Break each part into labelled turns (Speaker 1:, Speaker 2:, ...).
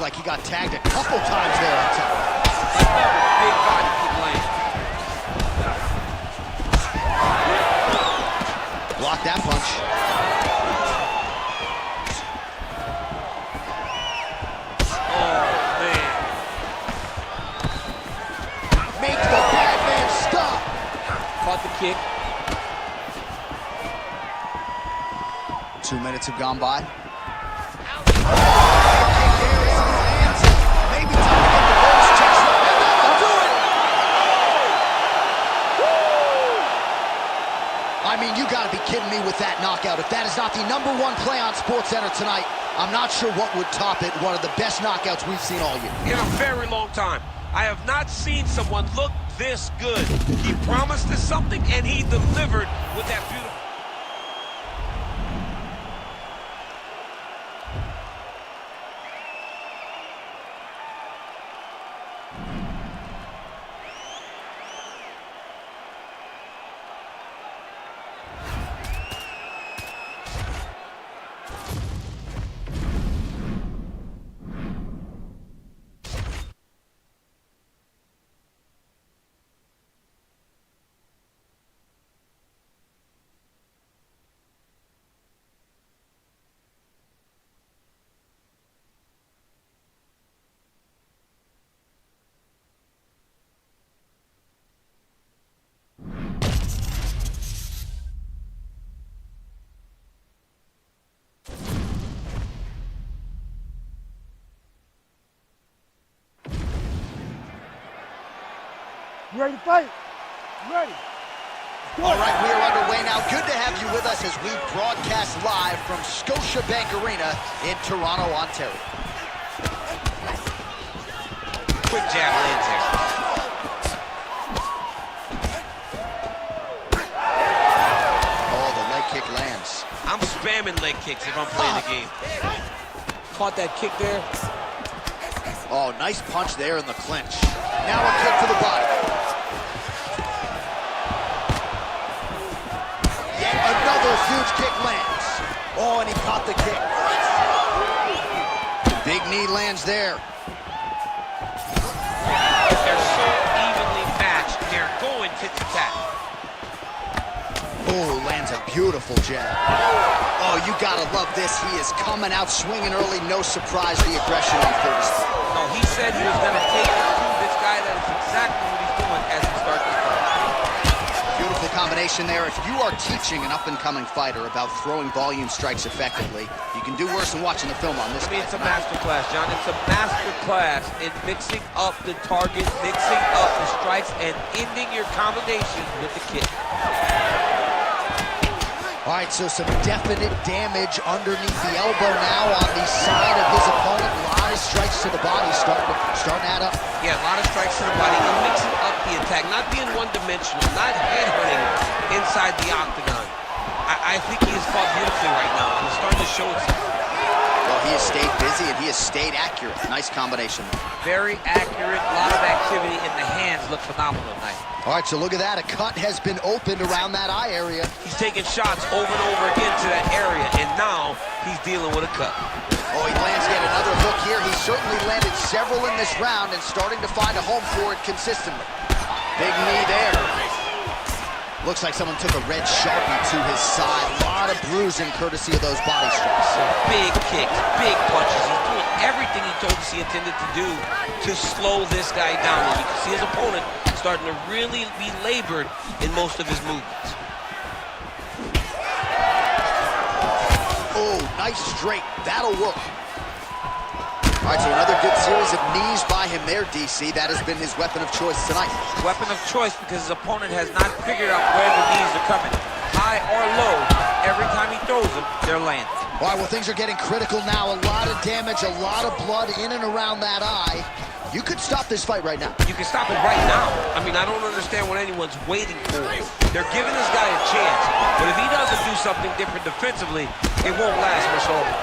Speaker 1: like he got tagged a couple times there on top.
Speaker 2: Big body kick land.
Speaker 1: Block that punch.
Speaker 2: Oh, man.
Speaker 1: Make the bad man stop.
Speaker 2: Caught the kick.
Speaker 1: 2 minutes have gone by. I mean, you gotta be kidding me with that knockout. If that is not the #1 play on SportsCenter tonight, I'm not sure what would top it. One of the best knockouts we've seen all year.
Speaker 2: In a very long time. I have not seen someone look this good. He promised us something, and he delivered with that beautiful...
Speaker 3: You ready to fight? You ready?
Speaker 1: All right, we are underway now. Good to have you with us as we broadcast live from Scotiabank Arena in Toronto, Ontario.
Speaker 2: Quick jab lands there.
Speaker 1: Oh, the leg kick lands.
Speaker 2: I'm spamming leg kicks if I'm playing the game. Caught that kick there.
Speaker 1: Oh, nice punch there in the clinch. Now a kick to the body. Yet another huge kick lands. Oh, and he caught the kick. Big knee lands there.
Speaker 2: They're so evenly matched. They're going tit-to-tat.
Speaker 1: Oh, lands a beautiful jab. Oh, you gotta love this. He is coming out swinging early. No surprise, the aggression on Curtis.
Speaker 2: No, he said he was going to take it to this guy. That is exactly what he's doing as he starts this fight.
Speaker 1: Beautiful combination there. If you are teaching an up-and-coming fighter about throwing volume strikes effectively, you can do worse than watching the film on this.
Speaker 2: I mean, it's a master class, John. It's a master class in mixing up the target, mixing up the strikes, and ending your combination with the kick.
Speaker 1: All right, so some definite damage underneath the elbow now on the side of his opponent. A lot of strikes to the body starting to add up.
Speaker 2: Yeah, a lot of strikes to the body and mixing up the attack, not being one-dimensional, not headhunting inside the octagon. I think he has fought beautifully right now, and it's starting to show itself.
Speaker 1: Well, he has stayed busy, and he has stayed accurate. Nice combination.
Speaker 2: Very accurate, a lot of activity, and the hands look phenomenal tonight.
Speaker 1: All right, so look at that. A cut has been opened around that eye area.
Speaker 2: He's taking shots over and over again to that area, and now he's dealing with a cut.
Speaker 1: Oh, he lands yet another hook here. He certainly landed several in this round and starting to find a home for it consistently. Big knee there. Looks like someone took a red Sharpie to his side. A lot of bruising courtesy of those body strikes.
Speaker 2: Big kicks, big punches. He's doing everything he told us he intended to do to slow this guy down. And you can see his opponent starting to really be labored in most of his movements.
Speaker 1: Oh, nice straight. That'll work. All right, so another good series of knees by him there, DC. That has been his weapon of choice tonight.
Speaker 2: Weapon of choice because his opponent has not figured out where the knees are coming. High or low, every time he throws them, they're landing.
Speaker 1: All right, well, things are getting critical now. A lot of damage, a lot of blood in and around that eye. You could stop this fight right now.
Speaker 2: You can stop it right now. I mean, I don't understand what anyone's waiting for. They're giving this guy a chance, but if he doesn't do something different defensively, it won't last much longer.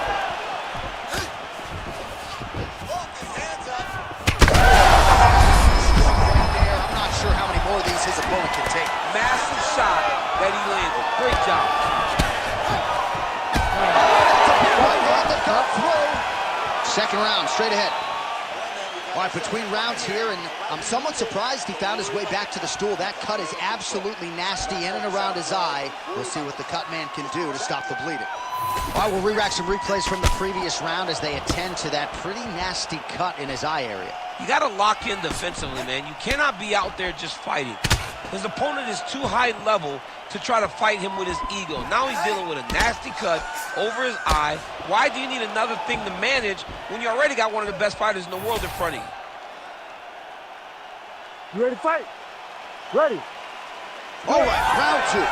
Speaker 1: I'm not sure how many more of these his opponent can take.
Speaker 2: Massive shot that he landed. Great job.
Speaker 1: Right hand that got through. Second round, straight ahead. All right, between rounds here, and I'm somewhat surprised he found his way back to the stool. That cut is absolutely nasty in and around his eye. We'll see what the cut man can do to stop the bleeding. All right, we'll re-rack some replays from the previous round as they attend to that pretty nasty cut in his eye area.
Speaker 2: You got to lock in defensively, man. You cannot be out there just fighting. His opponent is too high level to try to fight him with his ego. Now he's dealing with a nasty cut over his eye. Why do you need another thing to manage when you already got one of the best fighters in the world in front of you?
Speaker 3: You ready to fight? Ready.
Speaker 1: All right, round two.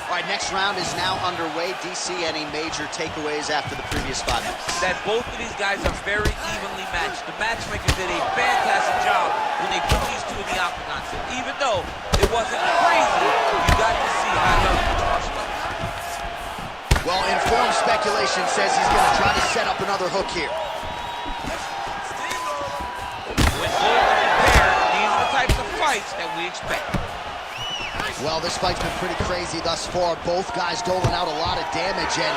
Speaker 1: All right, next round is now underway. DC, any major takeaways after the previous 5 minutes?
Speaker 2: That both of these guys are very evenly matched. The matchmakers did a fantastic job when they put these two in the octagon. So even though it wasn't crazy, you got to see high-level martial arts.
Speaker 1: Well, informed speculation says he's going to try to set up another hook here.
Speaker 2: When both are prepared, these are the types of fights that we expect.
Speaker 1: Well, this fight's been pretty crazy thus far. Both guys doling out a lot of damage, and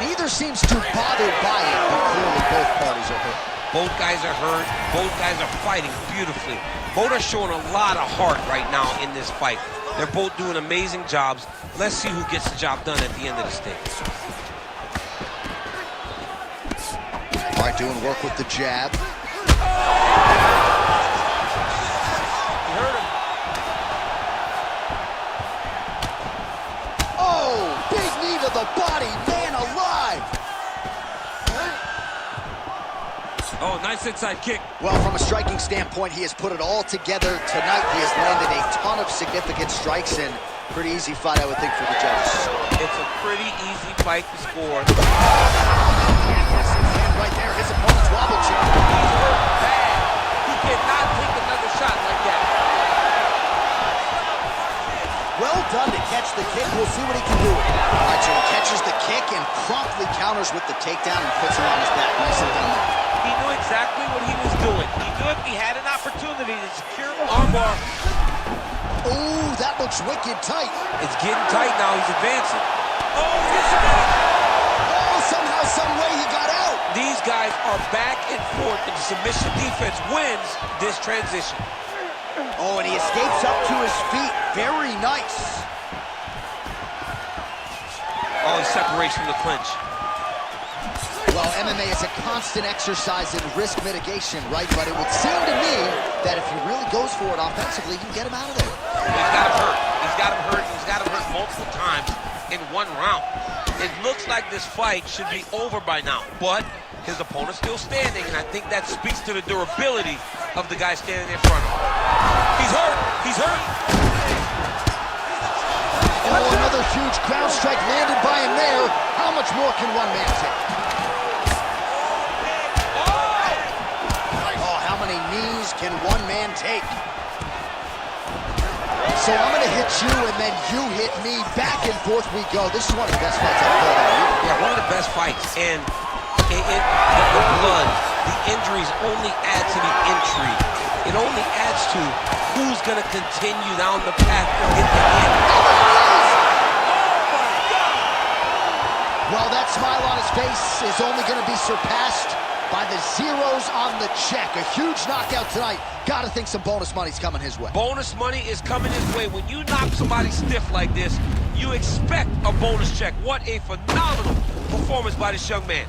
Speaker 1: neither seems too bothered by it, but clearly both parties are hurt.
Speaker 2: Both guys are hurt. Both guys are fighting beautifully. Both are showing a lot of heart right now in this fight. They're both doing amazing jobs. Let's see who gets the job done at the end of the stage.
Speaker 1: All right, doing work with the jab. The body, man alive!
Speaker 2: Oh, nice inside kick.
Speaker 1: Well, from a striking standpoint, he has put it all together tonight. He has landed a ton of significant strikes, and pretty easy fight, I would think, for the judges.
Speaker 2: It's a pretty easy fight to score.
Speaker 1: Right there, his opponent's wobble chair.
Speaker 2: He's hurt bad. He cannot take another shot like that.
Speaker 1: Well done to catch the kick. We'll see what he can do. All right, so he catches the kick and promptly counters with the takedown and puts him on his back. Nice and done there.
Speaker 2: He knew exactly what he was doing. He knew if he had an opportunity to secure armbar.
Speaker 1: Oh, that looks wicked tight.
Speaker 2: It's getting tight now. He's advancing. Oh, he's submitted.
Speaker 1: Oh, somehow, some way he got out.
Speaker 2: These guys are back and forth, and the submission defense wins this transition.
Speaker 1: Oh, and he escapes up to his feet. Very nice.
Speaker 2: Oh, he separates from the clinch.
Speaker 1: Well, MMA is a constant exercise in risk mitigation, right? But it would seem to me that if he really goes for it offensively, you can get him out of there.
Speaker 2: He's got him hurt. He's got him hurt. He's got him hurt multiple times in one round. It looks like this fight should be over by now, but his opponent's still standing, and I think that speaks to the durability of the guy standing in front of him. He's hurt. He's hurt.
Speaker 1: Oh, another huge ground strike landed by him there. How much more can one man take? Oh, how many knees can one man take? So I'm going to hit you, and then you hit me. Back and forth we go. This is one of the best fights I've fought all year.
Speaker 2: Yeah, one of the best fights, and the blood, the injuries only add to the intrigue. It only adds to who's going to continue down the path to get the end.
Speaker 1: Well, that smile on his face is only going to be surpassed by the zeros on the check. A huge knockout tonight. Got to think some bonus money's coming his way.
Speaker 2: Bonus money is coming his way. When you knock somebody stiff like this, you expect a bonus check. What a phenomenal performance by this young man.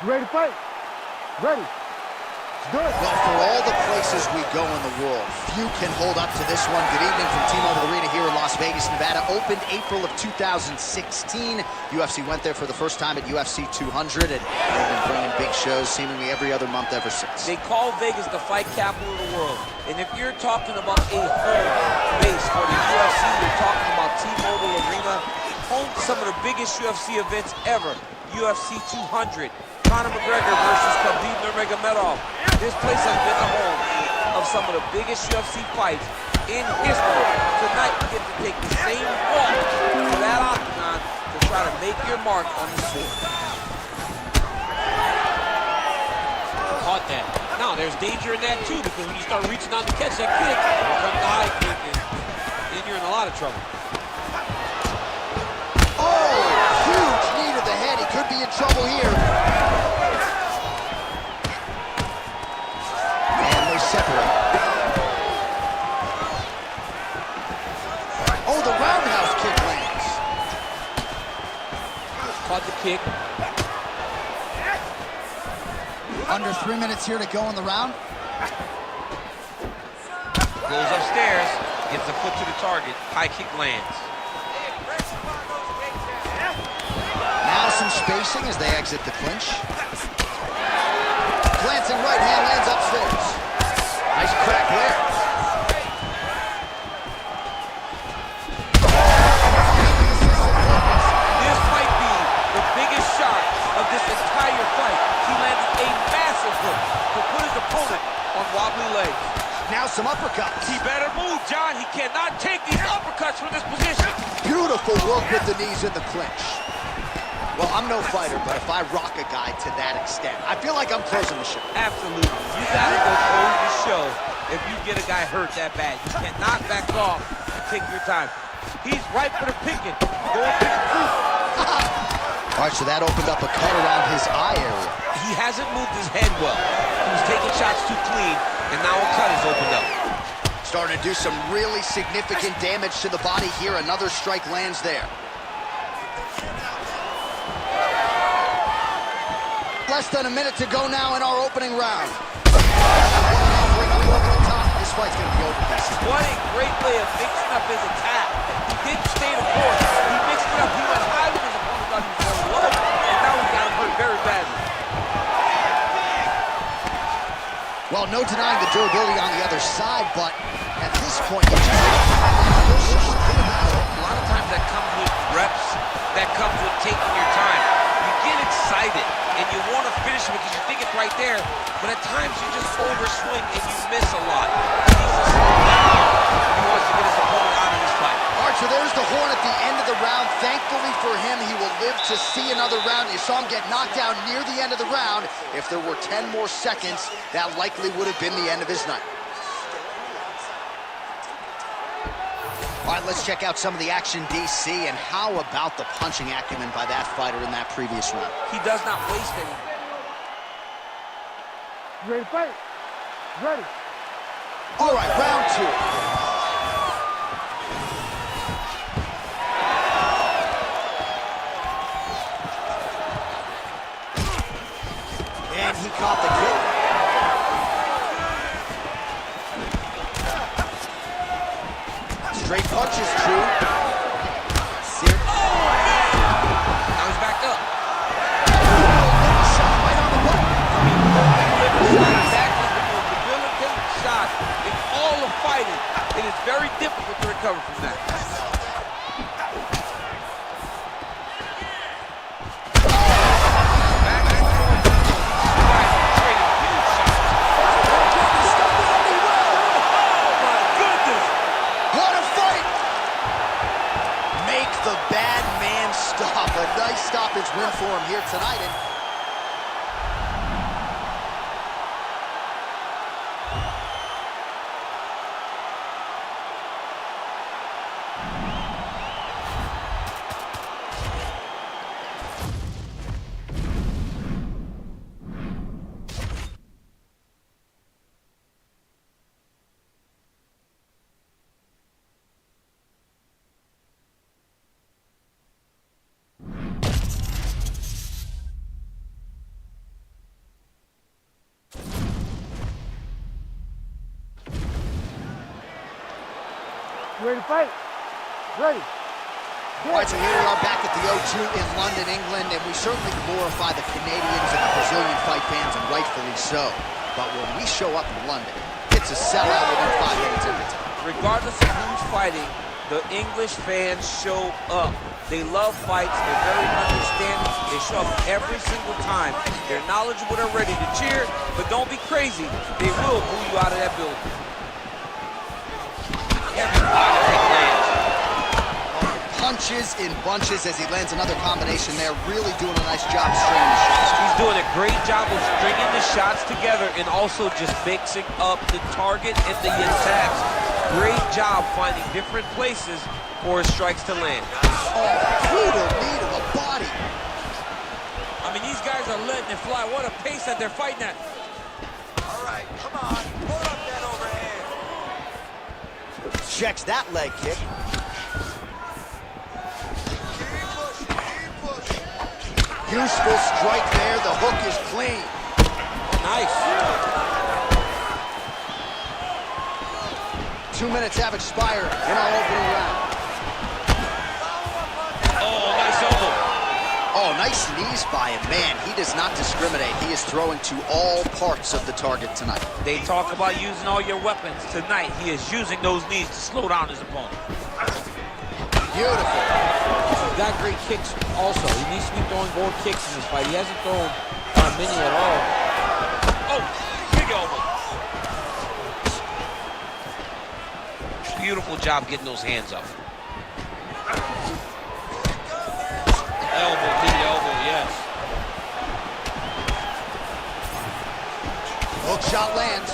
Speaker 3: You ready to fight? Ready. Let's do it.
Speaker 1: Well, for all the places we go in the world, few can hold up to this one. Good evening from T-Mobile Arena here in Las Vegas, Nevada. Opened April of 2016. UFC went there for the first time at UFC 200, and they've been bringing big shows seemingly every other month ever since.
Speaker 2: They call Vegas the fight capital of the world. And if you're talking about a home base for the UFC, you're talking about T-Mobile Arena, home to some of the biggest UFC events ever. UFC 200. Conor McGregor versus Khabib Nurmagomedov. This place has been the home of some of the biggest UFC fights in history. Tonight, you get to take the same walk to that octagon to try to make your mark on the sword. Caught that. Now, there's danger in that, too, because when you start reaching out to catch that kick, here comes the high kick, and then you're in a lot of trouble.
Speaker 1: Oh, huge knee to the head. He could be in trouble here. Separate. Oh, the roundhouse kick lands.
Speaker 2: Caught the kick.
Speaker 1: Under 3 minutes here to go in the round.
Speaker 2: Goes upstairs, gets the foot to the target. High kick lands.
Speaker 1: Now some spacing as they exit the clinch. Glancing right hand lands upstairs. Nice crack there.
Speaker 2: This might be the biggest shot of this entire fight. He landed a massive hook to put his opponent on wobbly legs.
Speaker 1: Now some uppercuts.
Speaker 2: He better move, John. He cannot take these uppercuts from this position.
Speaker 1: Beautiful work with the knees in the clinch. Well, I'm no fighter, but if I rock a guy to that extent, I feel like I'm closing the show.
Speaker 2: Absolutely. You gotta go close the show if you get a guy hurt that bad. You cannot back off and take your time. He's right for the picking. Go and pick the fruit.
Speaker 1: All right, so that opened up a cut around his eye area.
Speaker 2: He hasn't moved his head well. He was taking shots too clean, and now a cut has opened up.
Speaker 1: Starting to do some really significant damage to the body here. Another strike lands there. Less than a minute to go now in our opening round. This fight's gonna be over.
Speaker 2: What a great way of mixing up his attack. He didn't stay the course. He mixed it up. He went high when his opponent thought he was going low, and now he got him hurt very badly.
Speaker 1: Well, no denying the durability on the other side, but at this point, you just
Speaker 2: a lot of times that comes with reps. That comes with taking your time. You get excited, and you want to finish it because you think it's right there, but at times you just overswing and you miss a lot. He needs to slow down if he wants to get his opponent out of this fight.
Speaker 1: All right, so there's the horn at the end of the round. Thankfully for him, he will live to see another round. You saw him get knocked down near the end of the round. If there were 10 more seconds, that likely would have been the end of his night. All right, let's check out some of the action, DC, and how about the punching acumen by that fighter in that previous round?
Speaker 2: He does not waste any.
Speaker 3: You ready to fight? Ready.
Speaker 1: All right, round two. And he caught the kick. Straight punches, true.
Speaker 2: Now he's backed up.
Speaker 1: Shot right on the button.
Speaker 2: That is the most debilitating shot in all of fighting. It is very difficult to recover from that. Back and forth. Trading huge shots. Oh my goodness!
Speaker 1: What a fight! Make the bad man stop. A nice stoppage win for him here tonight. And
Speaker 3: You ready to fight? Ready.
Speaker 1: All right, so here we are back at the O2 in London, England, and we certainly glorify the Canadians and the Brazilian fight fans, and rightfully so. But when we show up in London, it's a sellout within 5 minutes every time.
Speaker 2: Regardless of who's fighting, the English fans show up. They love fights. They're very understanding. They show up every single time. They're knowledgeable. They're ready to cheer, but don't be crazy. They will boo you out of that building.
Speaker 1: Punches in bunches as he lands another combination there. Really doing a nice job stringing the shots.
Speaker 2: He's doing a great job of stringing the shots together and also just mixing up the target and the attacks. Great job finding different places for his strikes to land.
Speaker 1: Oh, brutal knee to the body.
Speaker 4: I mean, these guys are letting it fly. What a pace that they're fighting at.
Speaker 5: All right, come on. Hold up that overhand.
Speaker 1: Checks that leg kick. Useful strike there. The hook is clean.
Speaker 2: Nice.
Speaker 1: 2 minutes have expired in our opening round.
Speaker 2: Oh, nice elbow.
Speaker 1: Oh, nice knees by him. Man, he does not discriminate. He is throwing to all parts of the target tonight.
Speaker 2: They talk about using all your weapons. Tonight, he is using those knees to slow down his opponent.
Speaker 1: Beautiful.
Speaker 4: He's got great kicks also. He needs to be throwing more kicks in this fight. He hasn't thrown many at all.
Speaker 2: Oh, big elbow. Beautiful job getting those hands up.
Speaker 4: Elbow, lead elbow, yes.
Speaker 1: Hook shot lands.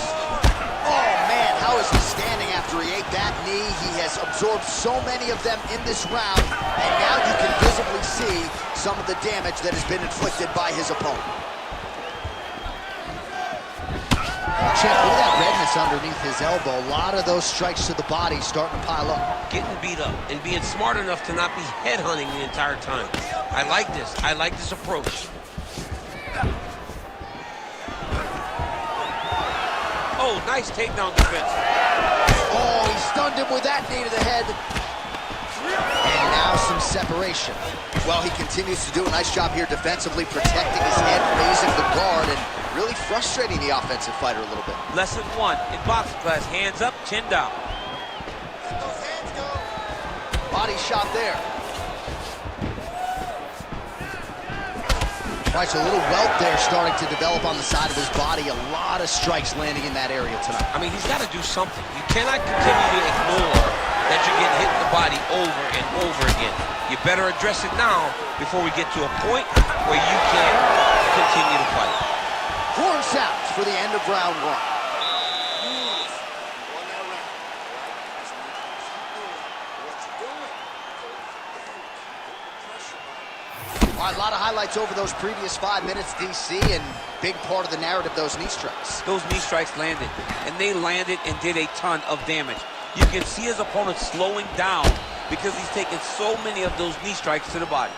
Speaker 1: Oh, man, how is he standing after he ate that knee? He has absorbed so many of them in this round, and now you can visibly see some of the damage that has been inflicted by his opponent. Check, look at that redness underneath his elbow. A lot of those strikes to the body starting to pile up.
Speaker 2: Getting beat up and being smart enough to not be headhunting the entire time. I like this. I like this approach. Oh, nice takedown defense.
Speaker 1: Oh, he stunned him with that knee to the head. And now some separation. Well, he continues to do a nice job here defensively, protecting his head, raising the guard, and really frustrating the offensive fighter a little bit.
Speaker 2: Lesson 1 in boxing class, hands up, chin down.
Speaker 5: Let those hands go.
Speaker 1: Body shot there. All right, so a little welt there starting to develop on the side of his body. A lot of strikes landing in that area tonight.
Speaker 2: I mean, he's got to do something. You cannot continue to ignore that you're getting hit in the body over and over again. You better address it now before we get to a point where you can continue to fight.
Speaker 1: Horn sounds for the end of round 1. All right, a lot of highlights over those previous 5 minutes, DC, and big part of the narrative, those knee strikes.
Speaker 2: Those knee strikes landed, and they landed and did a ton of damage. You can see his opponent slowing down because he's taking so many of those knee strikes to the body.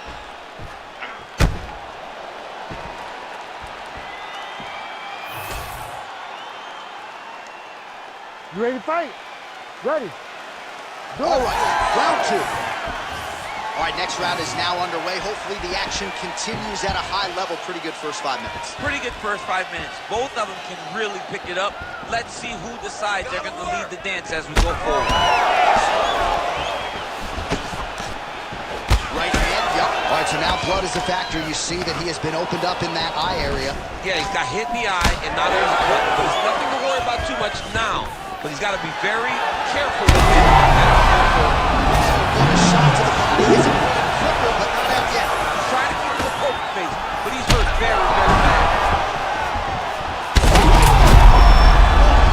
Speaker 3: You ready to fight? Ready. Do
Speaker 1: All
Speaker 3: it.
Speaker 1: right, round 2. All right, next round is now underway. Hopefully the action continues at a high level. Pretty good first 5 minutes.
Speaker 2: Pretty good first 5 minutes. Both of them can really pick it up. Let's see who decides they're going to lead the dance as we go forward.
Speaker 1: Right hand, yep. All right, so now blood is a factor. You see that he has been opened up in that eye area.
Speaker 2: Yeah, he's got hit in the eye, and now there's blood. There's nothing to worry about too much now, but he's got to be very careful with it.
Speaker 1: Got a shot to the body. He's a cripple, but not out yet.
Speaker 2: He's trying to keep him a poker face, but he's hurt very, very bad.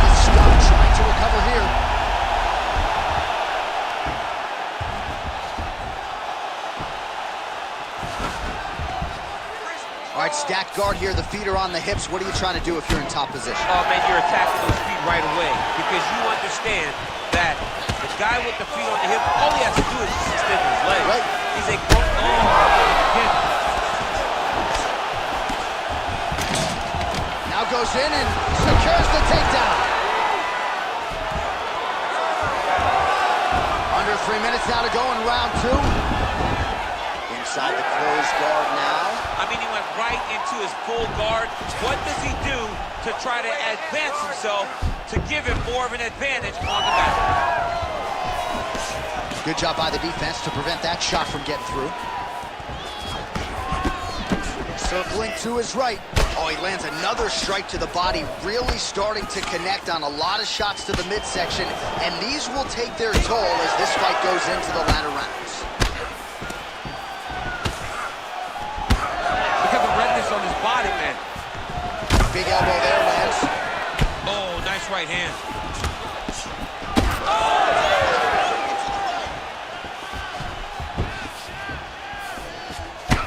Speaker 1: He's stunned, trying to recover here. All right, stacked guard here. The feet are on the hips. What are you trying to do if you're in top position?
Speaker 2: Oh, man, you're attacking those feet right away because you understand that the guy with the feet on the hip, all he has to do is just extend his legs.
Speaker 1: Right.
Speaker 2: He's a again.
Speaker 1: Now goes in and secures the takedown. going round two. Inside the closed guard now.
Speaker 2: I mean, he went right into his full guard. What does he do to try to advance himself to give him more of an advantage on the mat?
Speaker 1: Good job by the defense to prevent that shot from getting through. Circling to his right. Oh, he lands another strike to the body, really starting to connect on a lot of shots to the midsection, and these will take their toll as this fight goes into the latter rounds.
Speaker 2: Look at the redness on his body, man.
Speaker 1: Big elbow there, Lance.
Speaker 2: Oh, nice right hand.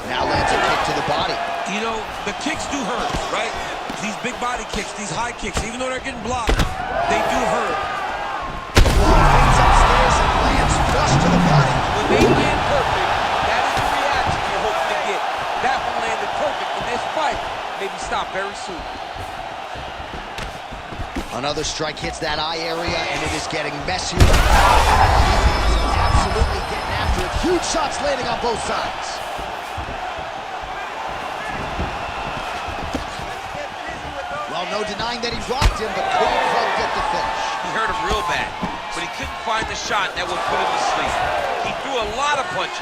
Speaker 1: Now lands a kick to the body.
Speaker 4: You know, the kicks do hurt, right? These big body kicks, these high kicks, even though they're getting blocked, they do hurt.
Speaker 1: Fades upstairs and lands flush to the body.
Speaker 4: When they land perfect, that is the reaction you're hoping to get. That one landed perfect in this fight. Maybe stop very soon.
Speaker 1: Another strike hits that eye area, and it is getting messier. Absolutely getting after it. Huge shots landing on both sides. Well, no denying that he rocked him, but couldn't quite get the finish.
Speaker 2: He hurt him real bad, but he couldn't find the shot that would put him to sleep. He threw a lot of punches.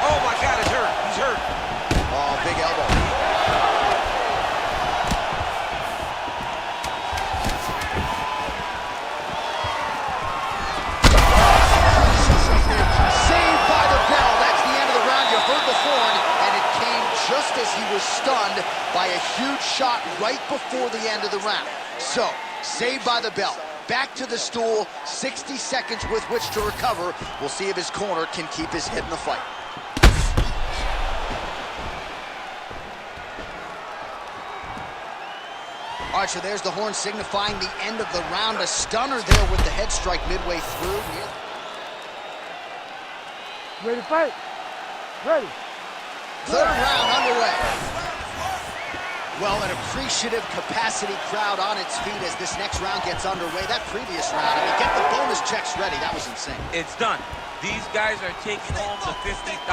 Speaker 2: Oh my God, he's hurt. He's hurt.
Speaker 1: Oh, big elbow. Saved by the bell. That's the end of the round. You heard the horn, and it came just as he was stunned by a huge shot right before the end of the round. So, saved by the bell. Back to the stool, 60 seconds with which to recover. We'll see if his corner can keep his head in the fight. All right, so there's the horn signifying the end of the round. A stunner there with the head strike midway through.
Speaker 3: Ready to fight? Ready.
Speaker 1: Third round underway. Well, an appreciative capacity crowd on its feet as this next round gets underway. That previous round, I mean, get the bonus checks ready. That was insane.
Speaker 2: It's done. These guys are taking home the $50,000.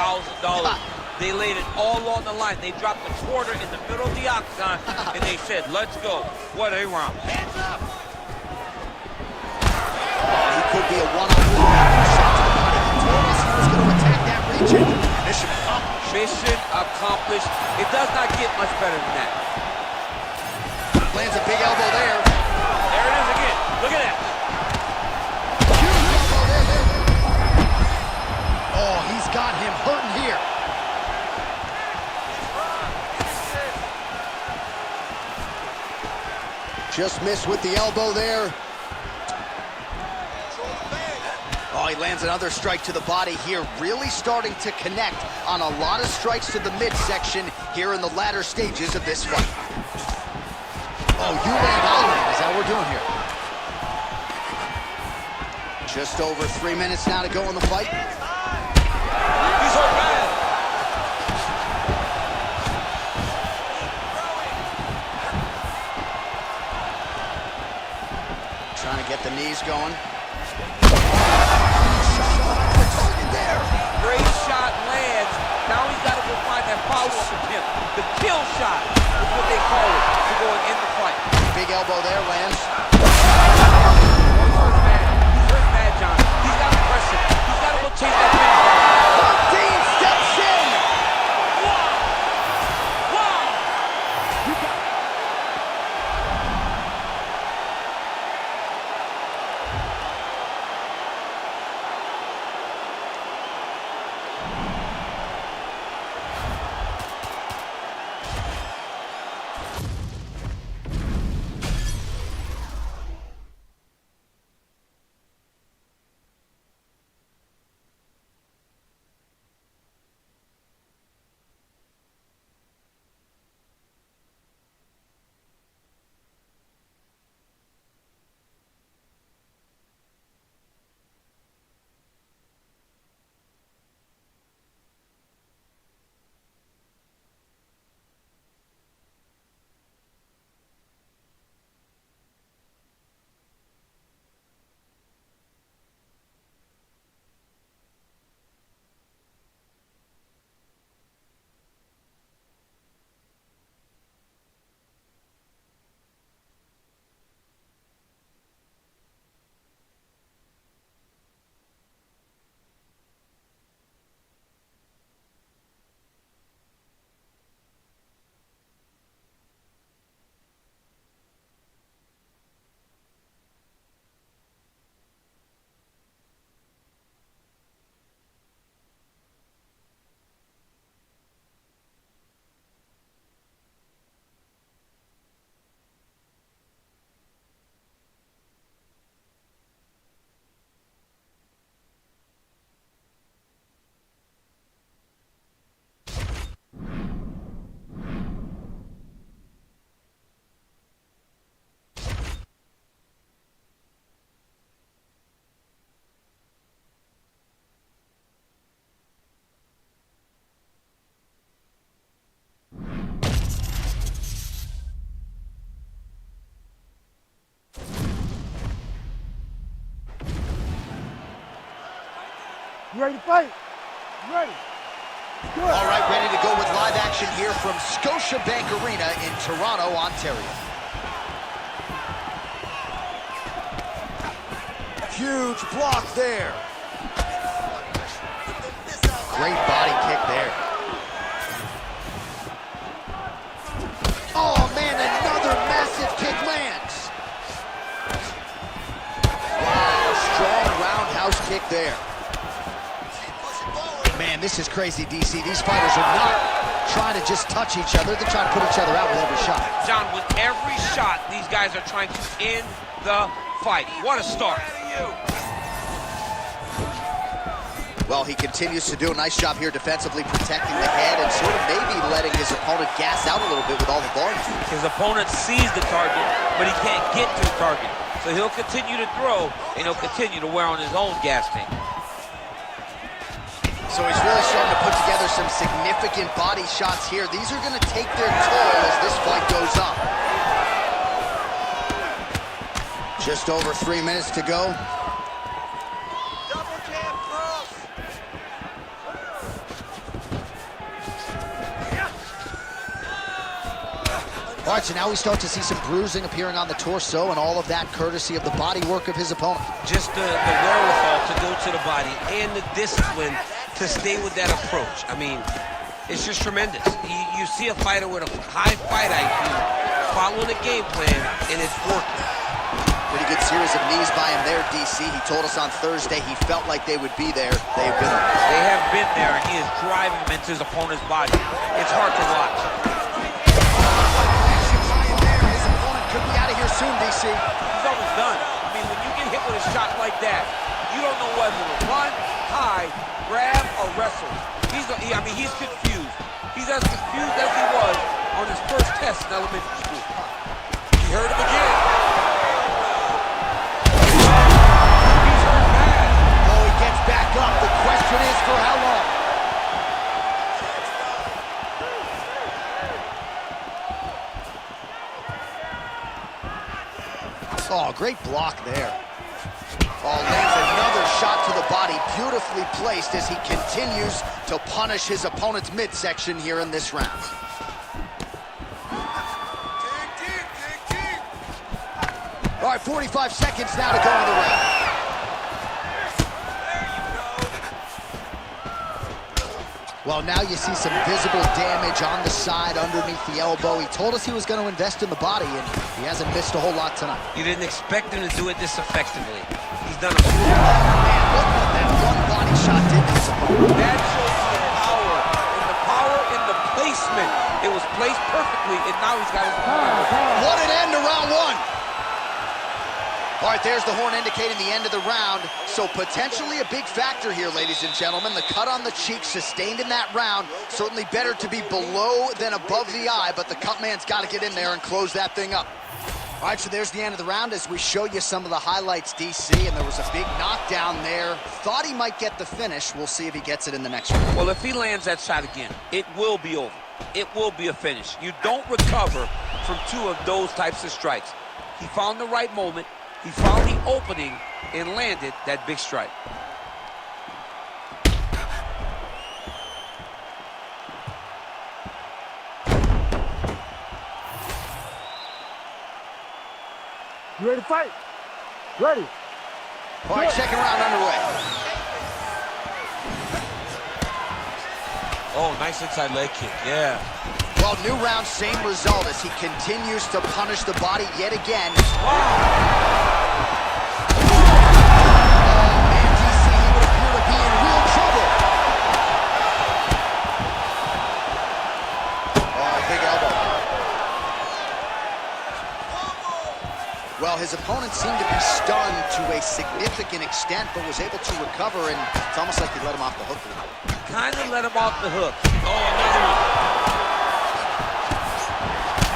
Speaker 2: They laid it all on the line. They dropped a quarter in the middle of the octagon, and they said, let's go. What a round.
Speaker 5: Hands up.
Speaker 1: He could be a one-on-one. Shot to the body. He told us he was going to attack that region. Mission accomplished.
Speaker 2: Mission accomplished. It does not get much better than that.
Speaker 1: Lands a big elbow there.
Speaker 2: There it is again. Look at that.
Speaker 1: Huge elbow there. Oh, he's got him hurting here. Just missed with the elbow there. Oh, he lands another strike to the body here, really starting to connect on a lot of strikes to the midsection here in the latter stages of this fight. Oh, you land, I'll land, is that what we're doing here? Just over 3 minutes now to go in the fight.
Speaker 2: He's hurt bad.
Speaker 1: Trying to get the knees going.
Speaker 2: Great shot lands. Now he's got to go find that follow-up attempt. The kill shot is what they call it to go and end the fight.
Speaker 1: Big elbow there, lands.
Speaker 2: He's hurt bad, John. He's got to press it. He's got to go chase that finish down.
Speaker 1: Dean steps in.
Speaker 3: You ready to fight? You ready? Good.
Speaker 1: All right, ready to go with live action here from Scotiabank Arena in Toronto, Ontario. Huge block there. Great body kick there. Oh, man, another massive kick lands. Wow, strong roundhouse kick there. Man, this is crazy, DC. These fighters are not trying to just touch each other. They're trying to put each other out with every shot.
Speaker 2: John, with every shot, these guys are trying to end the fight. What a start.
Speaker 1: Well, he continues to do a nice job here defensively, protecting the head and sort of maybe letting his opponent gas out a little bit with all the volume.
Speaker 2: His opponent sees the target, but he can't get to the target. So he'll continue to throw, and he'll continue to wear on his own gas tank.
Speaker 1: So he's really starting to put together some significant body shots here. These are going to take their toll as this fight goes on. Just over 3 minutes to go.
Speaker 5: Double jab cross.
Speaker 1: All right, so now we start to see some bruising appearing on the torso, and all of that courtesy of the body work of his opponent.
Speaker 2: Just the wherewithal to go to the body and the discipline to stay with that approach. I mean, it's just tremendous. You see a fighter with a high fight IQ following a game plan, and it's working.
Speaker 1: Pretty good series of knees by him there, DC. He told us on Thursday he felt like they would be there. They've been there.
Speaker 2: They have been there, and he is driving them into his opponent's body. It's hard to watch.
Speaker 1: His opponent could be out of here soon, DC.
Speaker 2: He's almost done. I mean, when you get hit with a shot like that, you don't know whether to run, hide, grab, or wrestle. He's confused. He's as confused as he was on his first test in elementary school. He heard him again. He's hurt bad.
Speaker 1: Oh, he gets back up. The question is for how long? Oh, great block there. Oh, lands another shot to the body, beautifully placed as he continues to punish his opponent's midsection here in this round.
Speaker 5: Dig deep.
Speaker 1: All right, 45 seconds now to go in the round. Well, now you see some visible damage on the side underneath the elbow. He told us he was going to invest in the body, and he hasn't missed a whole lot tonight.
Speaker 2: You didn't expect him to do it this effectively. He's done a
Speaker 1: Man, look what that one body shot did to his opponent.
Speaker 2: That shows the power in the placement. It was placed perfectly, and now he's got his opponent.
Speaker 1: What an end to round one. All right, there's the horn indicating the end of the round. So potentially a big factor here, ladies and gentlemen. The cut on the cheek sustained in that round. Certainly better to be below than above the eye, but the cut man's got to get in there and close that thing up. All right, so there's the end of the round as we show you some of the highlights, DC, and there was a big knockdown there. Thought he might get the finish. We'll see if he gets it in the next round.
Speaker 2: Well, if he lands that shot again, it will be over. It will be a finish. You don't recover from two of those types of strikes. He found the right moment. He found the opening and landed that big strike.
Speaker 3: You ready to fight? Ready.
Speaker 1: All right, second round underway.
Speaker 2: Oh, nice inside leg kick, yeah.
Speaker 1: Well, new round, same result as he continues to punish the body yet again.
Speaker 2: Wow.
Speaker 1: Oh, man, DC, he would appear to be in real trouble. Oh, big elbow. Well, his opponent seemed to be stunned to a significant extent, but was able to recover, and it's almost like he let him off the hook a little bit.
Speaker 2: Kind of let him off the hook. Oh, another one.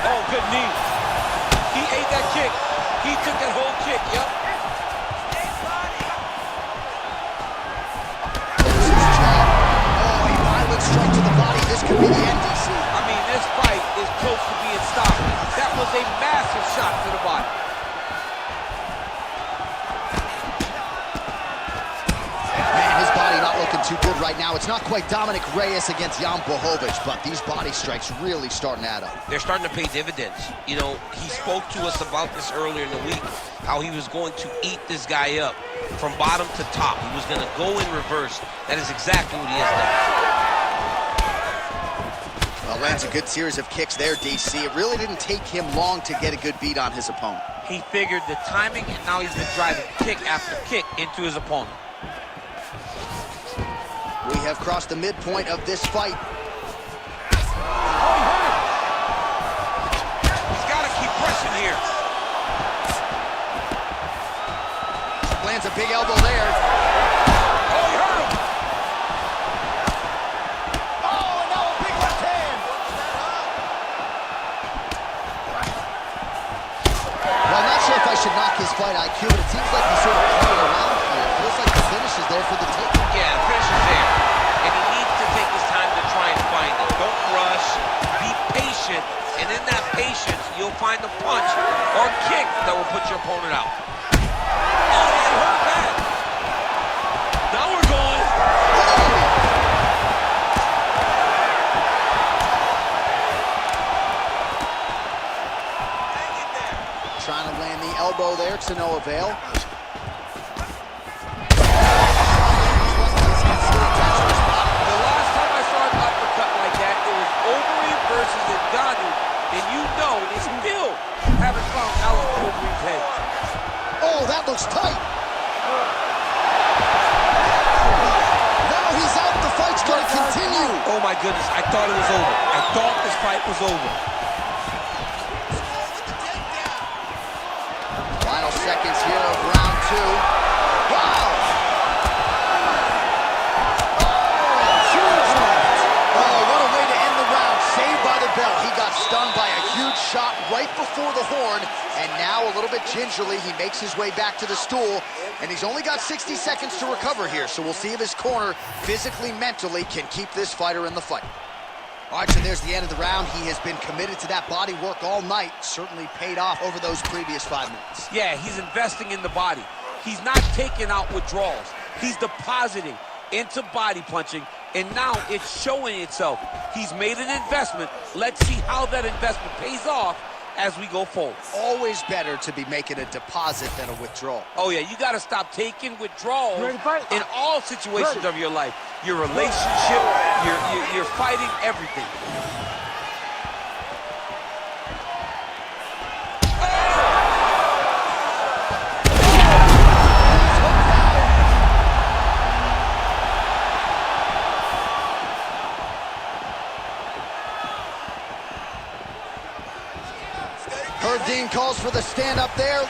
Speaker 2: Oh, good knee. He ate that kick. He took that whole kick, yep.
Speaker 1: Oh, a violent strike to the body. This could be the end, DC.
Speaker 2: I mean, this fight is close to being stopped. That was a massive shot to the body.
Speaker 1: Man, his body not looking too good right now. It's not quite Dominic Reyes against Jan Blachowicz, but these body strikes really starting to add up.
Speaker 2: They're starting to pay dividends. You know, he spoke to us about this earlier in the week, how he was going to eat this guy up from bottom to top. He was going to go in reverse. That is exactly what he has done.
Speaker 1: Well, lands a good series of kicks there, DC. It really didn't take him long to get a good beat on his opponent.
Speaker 2: He figured the timing, and now he's been driving kick after kick into his opponent.
Speaker 1: We have crossed the midpoint of this fight.
Speaker 2: He's got to keep pressing here.
Speaker 1: Lands a big elbow there.
Speaker 2: Oh, he hurt him.
Speaker 1: Oh, and now a big left hand. Well, I'm not sure if I should knock his fight IQ, but it seems like he's sort of playing around here. It feels like the finish is there for the taking.
Speaker 2: Yeah, the finish is there. And he needs to take his time to try and find it. Don't rush. Be patient. And in that patience, you'll find a punch or kick that will put your opponent out. Oh, that hurt bad. Now we're going.
Speaker 5: Hang in there.
Speaker 1: Trying to land the elbow there to no avail.
Speaker 4: The last time I saw an uppercut like that, it was Overeem versus Ngannou, and you know they still haven't found Alex Overeem's head.
Speaker 1: Oh, that looks tight. Now he's out. The fight's going to continue.
Speaker 2: Oh, my goodness. I thought it was over. I thought this fight was over.
Speaker 1: Final seconds here of round two. Wow! Oh, what a way to end the round. Saved by the bell. He got stunned by a huge shot right before the horn, and now a little bit gingerly, he makes his way back to the stool, and he's only got 60 seconds to recover here, so we'll see if his corner, physically, mentally, can keep this fighter in the fight. All right, so there's the end of the round. He has been committed to that body work all night. Certainly paid off over those previous 5 minutes.
Speaker 4: Yeah, he's investing in the body. He's not taking out withdrawals. He's depositing into body punching, and now it's showing itself. He's made an investment. Let's see how that investment pays off as we go forward.
Speaker 1: Always better to be making a deposit than a withdrawal.
Speaker 4: Oh, yeah, you got to stop taking withdrawals
Speaker 3: You ready to fight?
Speaker 4: in all situations of your life. Your relationship, you're fighting everything.
Speaker 1: Herb Dean calls for the stand-up there.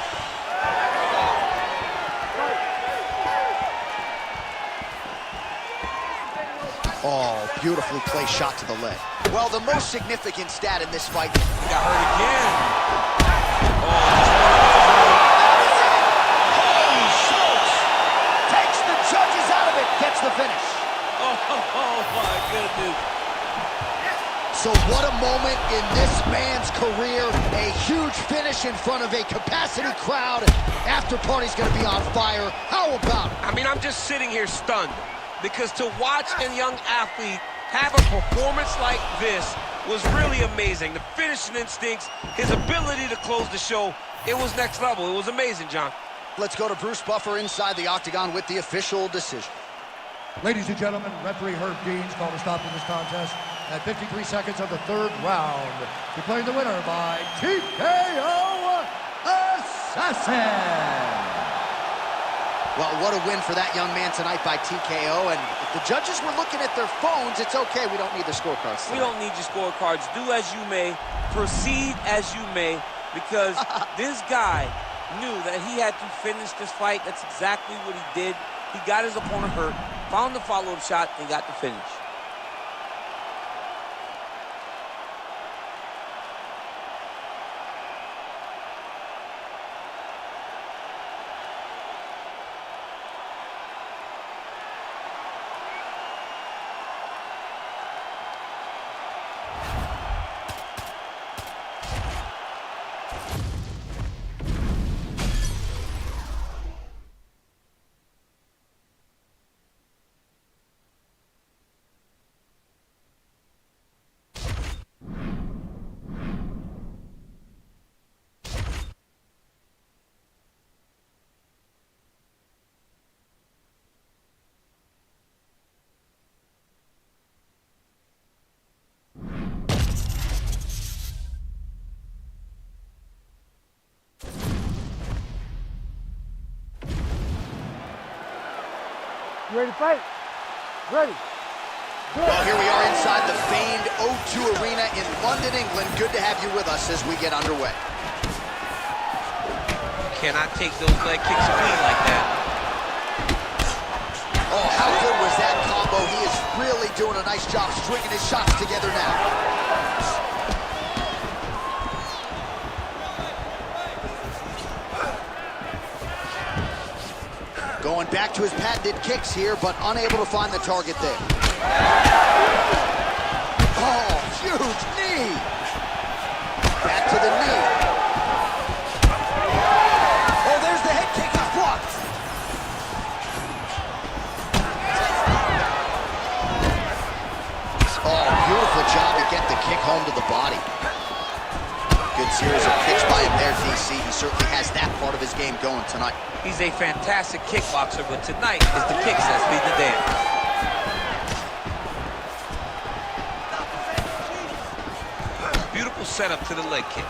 Speaker 1: Oh, beautifully placed shot to the leg. Well, the most significant stat in this fight.
Speaker 4: He got hurt again.
Speaker 1: Holy smokes! Takes the judges out of it, gets the finish.
Speaker 4: Oh my goodness.
Speaker 1: So what a moment in this man's career. A huge finish in front of a capacity crowd. After party's gonna be on fire. How about it?
Speaker 2: I mean, I'm just sitting here stunned because to watch a young athlete have a performance like this was really amazing. The finishing instincts, his ability to close the show, it was next level. It was amazing, John.
Speaker 1: Let's go to Bruce Buffer inside the octagon with the official decision.
Speaker 3: Ladies and gentlemen, referee Herb Dean's called a stop to this contest at 53 seconds of the third round, declaring the winner by TKO Assassin.
Speaker 1: Well, what a win for that young man tonight by TKO. And if the judges were looking at their phones, it's okay. We don't need the scorecards tonight.
Speaker 4: We don't need your scorecards. Do as you may, proceed as you may, because this guy knew that he had to finish this fight. That's exactly what he did. He got his opponent hurt, found the follow-up shot, and got the finish.
Speaker 6: ready to fight? Ready.
Speaker 1: Well, here we are inside the famed O2 Arena in London, England. Good to have you with us as we get underway.
Speaker 2: Cannot take those leg kicks clean like that.
Speaker 1: Oh, how good was that combo? He is really doing a nice job stringing his shots together now. Going back to his patented kicks here, but unable to find the target there. Oh, huge knee. Back to the knee. Oh, there's the head kick. He's blocked. Oh, beautiful job to get the kick home to the body. Good series of kicks by him there, DC. He certainly has that part of his game going tonight.
Speaker 4: He's a fantastic kickboxer, but tonight is the kicks that lead the dance. Beautiful setup to the leg kick.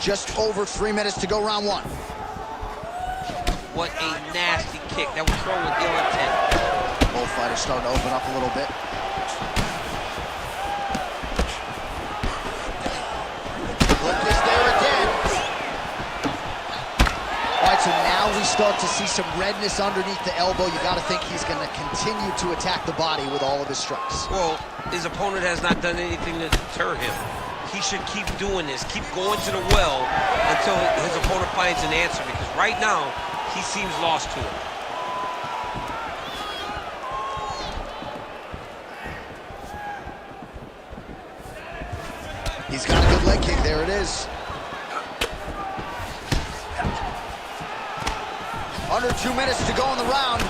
Speaker 1: Just over 3 minutes to go, round one.
Speaker 2: What a nasty kick. That was thrown with ill intent.
Speaker 1: Both fighters starting to open up a little bit. Look is there again. All right, so now we start to see some redness underneath the elbow. You got to think he's going to continue to attack the body with all of his strikes.
Speaker 2: Well, his opponent has not done anything to deter him. He should keep doing this, keep going to the well until his opponent finds an answer, because right now, he seems lost to it.
Speaker 1: He's got a good leg kick. There it is. Under 2 minutes to go in the round.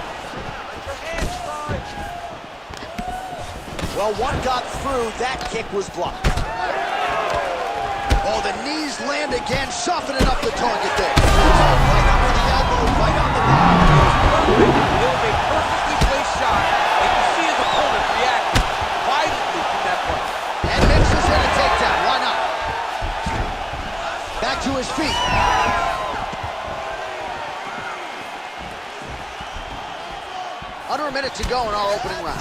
Speaker 1: Well, one got through. That kick was blocked. Oh, the knees land again, softening up the target there. Right under the elbow, right on the line.
Speaker 4: It was a perfectly placed shot, and you see his opponent react violently to that point.
Speaker 1: And mixes in a takedown. Why not? Back to his feet. Under a minute to go in our opening round.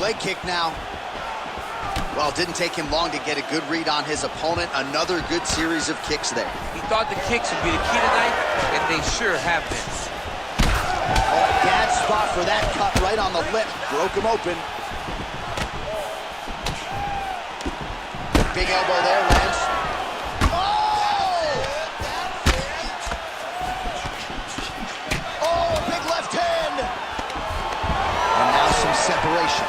Speaker 1: Leg kick now. Well, it didn't take him long to get a good read on his opponent. Another good series of kicks there.
Speaker 4: He thought the kicks would be the key tonight, and they sure have been.
Speaker 1: Oh, bad spot for that cut right on the lip. Broke him open. Big elbow there, Lance. Oh, big left hand. And now some separation.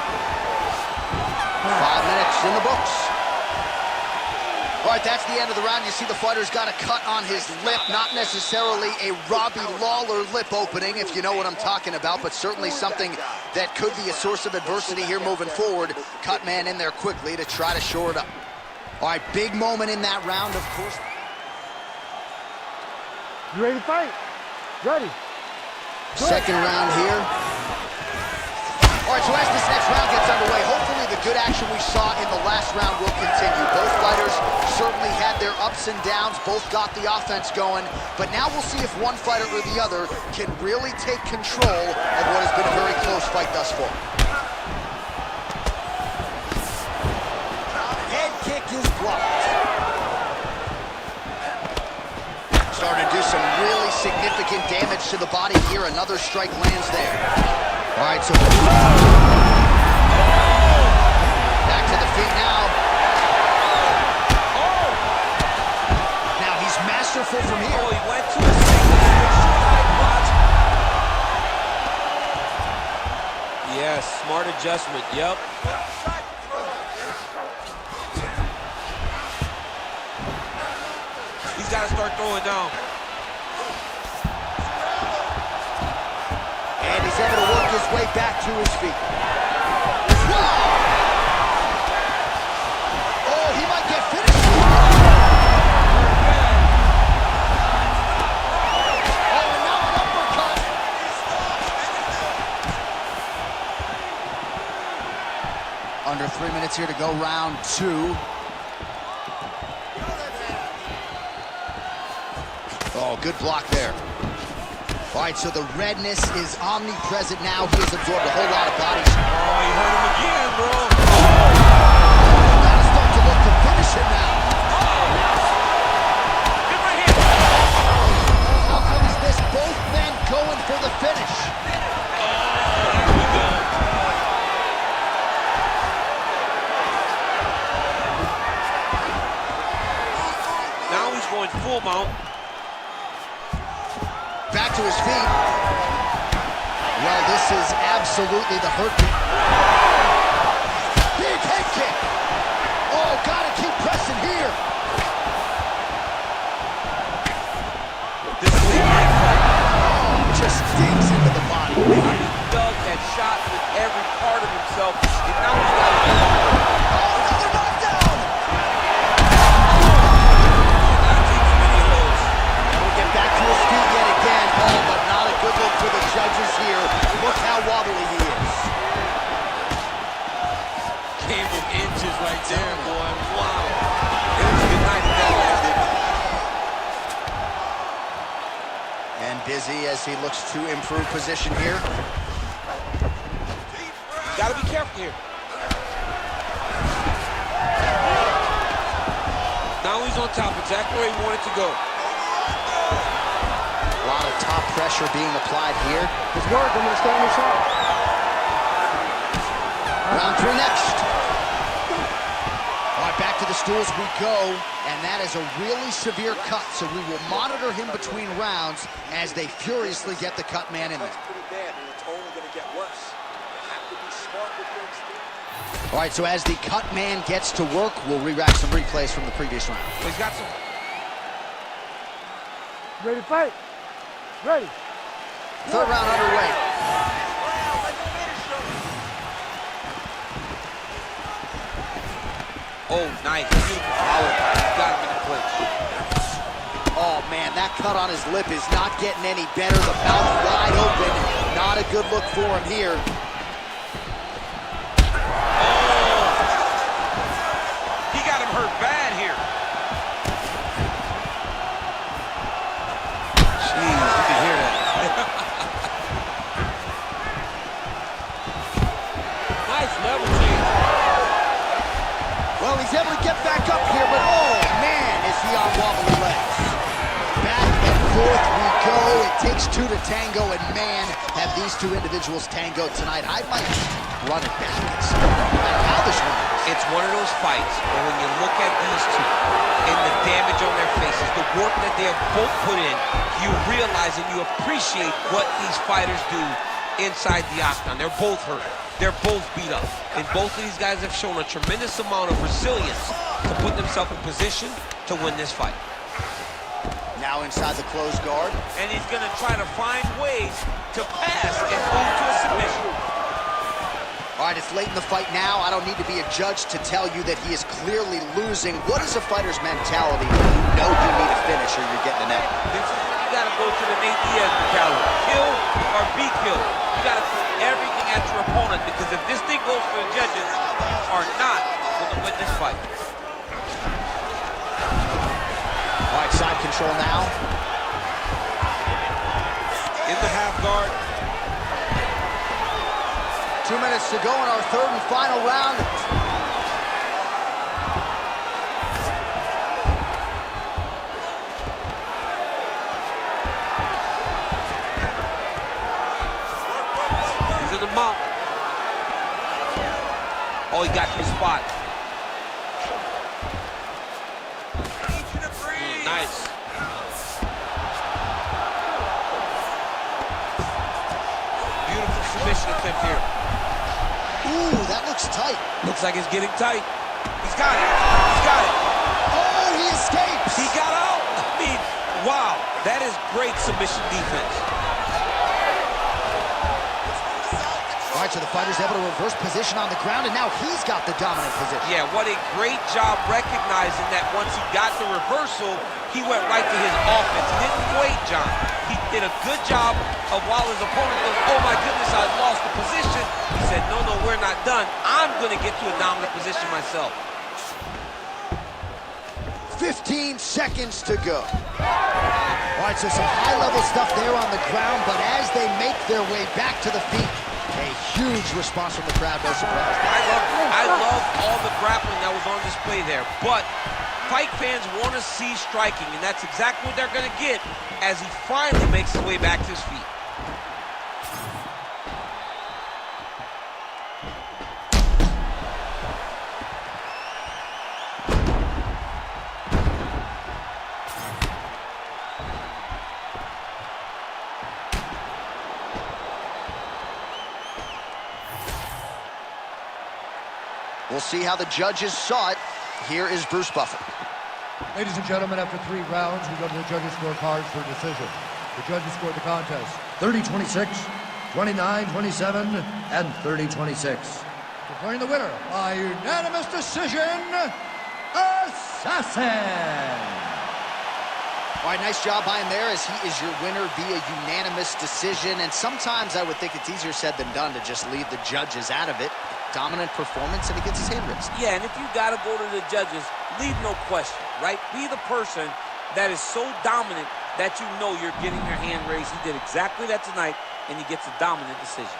Speaker 1: 5 minutes in the books. All right, that's the end of the round. You see the fighter's got a cut on his lip. Not necessarily a Robbie Lawler lip opening, if you know what I'm talking about, but certainly something that could be a source of adversity here moving forward. Cut man in there quickly to try to shore it up. All right, big moment in that round, of course.
Speaker 6: You ready to fight? Ready.
Speaker 1: Second round here. All right, so as this next round gets underway, hopefully the good action we saw in the last round will continue. Both fighters certainly had their ups and downs, both got the offense going, but now we'll see if one fighter or the other can really take control of what has been a very close fight thus far. Head kick is blocked. Starting to do some really significant damage to the body here. Another strike lands there. All right, so back to the feet now.
Speaker 4: Oh!
Speaker 1: Now he's masterful from here.
Speaker 4: Oh, he went to a single side block. Yes, smart adjustment, yep. He's got to start throwing down.
Speaker 1: And he's able to work his way back to his feet. Oh, he might get finished. Oh, and now an uppercut. Under 3 minutes here to go, round two. Oh, good block there. All right, so the redness is omnipresent now. He has absorbed a whole lot of body.
Speaker 2: Oh, he hurt him again, bro.
Speaker 1: Gotta start to look to finish him now.
Speaker 2: Good right here.
Speaker 1: How good is this? Both men going for the finish.
Speaker 2: Now he's going full mount.
Speaker 1: Back to his feet. Well, this is absolutely the heartbeat. Big head kick. Oh, gotta keep pressing here.
Speaker 2: This is a great fight.
Speaker 1: Oh, just digs into the body.
Speaker 4: He dug that shot with every part of himself, and now he's got to
Speaker 1: Oh, another knockdown.
Speaker 4: not take too many of those.
Speaker 1: We'll get back to his feet yet again. Oh, but not a good look for the judges here. Look how wobbly he is.
Speaker 2: Came with inches right there, boy. Wow. It was a good night if that lasted.
Speaker 1: And busy as he looks to improve position here.
Speaker 2: Gotta be careful here. Now he's on top, exactly where he wanted to go.
Speaker 1: A lot of top pressure being applied here.
Speaker 6: It's work. I'm going to stay on the shot.
Speaker 1: Round 3 next. All right, back to the stools we go, and that is a really severe cut, so we will monitor him between rounds as they furiously get the cut man in there.
Speaker 5: That's pretty bad, and it's only going to get worse. You have to be smart with things, too.
Speaker 1: All right, so as the cut man gets to work, we'll re-rack some replays from the previous round.
Speaker 2: He's got some.
Speaker 6: Ready to fight? Ready.
Speaker 1: Third round underway.
Speaker 5: Wow, let's finish him.
Speaker 2: Oh, nice. Beautiful power. Got him in the clinch.
Speaker 1: Oh, man, that cut on his lip is not getting any better. The mouth wide open. Not a good look for him here.
Speaker 2: He got him hurt bad here. Jeez, you can hear that. Nice level change.
Speaker 1: Well, he's able to get back up here, but oh, man, is he on wobbly legs. Back and forth we go. It takes two to tango, and man, have these two individuals tangoed tonight. I might run it back and see no matter how this one is.
Speaker 2: It's one of those fights where when you look at these two and the damage on their faces, the work that they have both put in, you realize and you appreciate what these fighters do inside the octagon. They're both hurt. They're both beat up. And both of these guys have shown a tremendous amount of resilience to put themselves in position to win this fight.
Speaker 1: Now inside the closed guard.
Speaker 2: And he's going to try to find ways to pass and move to a submission.
Speaker 1: All right, it's late in the fight now. I don't need to be a judge to tell you that he is clearly losing. What is a fighter's mentality when you know you need a finish or you're getting a neck?
Speaker 2: This is when you got to go to the Nate Diaz mentality. Kill or be killed. You got to throw everything at your opponent, because if this thing goes for the judges, you are not going to win this fight.
Speaker 1: All right, side control now.
Speaker 2: In the half guard.
Speaker 1: 2 minutes to go in our third and final round.
Speaker 2: He's in the mount. Oh, he got to his spot. Nice. Beautiful submission attempt here.
Speaker 1: Ooh, that looks tight.
Speaker 2: Looks like it's getting tight. He's got it. He's got it.
Speaker 1: Oh, he escapes.
Speaker 2: He got out. I mean, wow. That is great submission defense.
Speaker 1: All right, so the fighter's able to reverse position on the ground, and now he's got the dominant position.
Speaker 2: Yeah, what a great job recognizing that once he got the reversal, he went right to his offense. He didn't wait, John. He did a good job of, while his opponent goes, oh my goodness, I lost the position. He said, no, we're not done. I'm going to get to a dominant position myself.
Speaker 1: 15 seconds to go. All right, so some high-level stuff there on the ground, but as they make their way back to the feet, a huge response from the crowd, no surprise.
Speaker 2: I love all the grappling that was on display there, but fight fans want to see striking, and that's exactly what they're going to get as he finally makes his way back to his feet.
Speaker 1: We'll see how the judges saw it. Here is Bruce Buffer.
Speaker 3: Ladies and gentlemen, after 3 rounds, we go to the judges' scorecards for decision. The judges scored the contest 30-26, 29-27, and 30-26. Declaring the winner by unanimous decision, Assassin!
Speaker 1: All right, nice job by him there, as he is your winner via unanimous decision. And sometimes I would think it's easier said than done to just leave the judges out of it. Dominant performance, and he gets his hand raised.
Speaker 4: Yeah, and if you got to go to the judges, leave no question, right? Be the person that is so dominant that you know you're getting your hand raised. He did exactly that tonight, and he gets a dominant decision.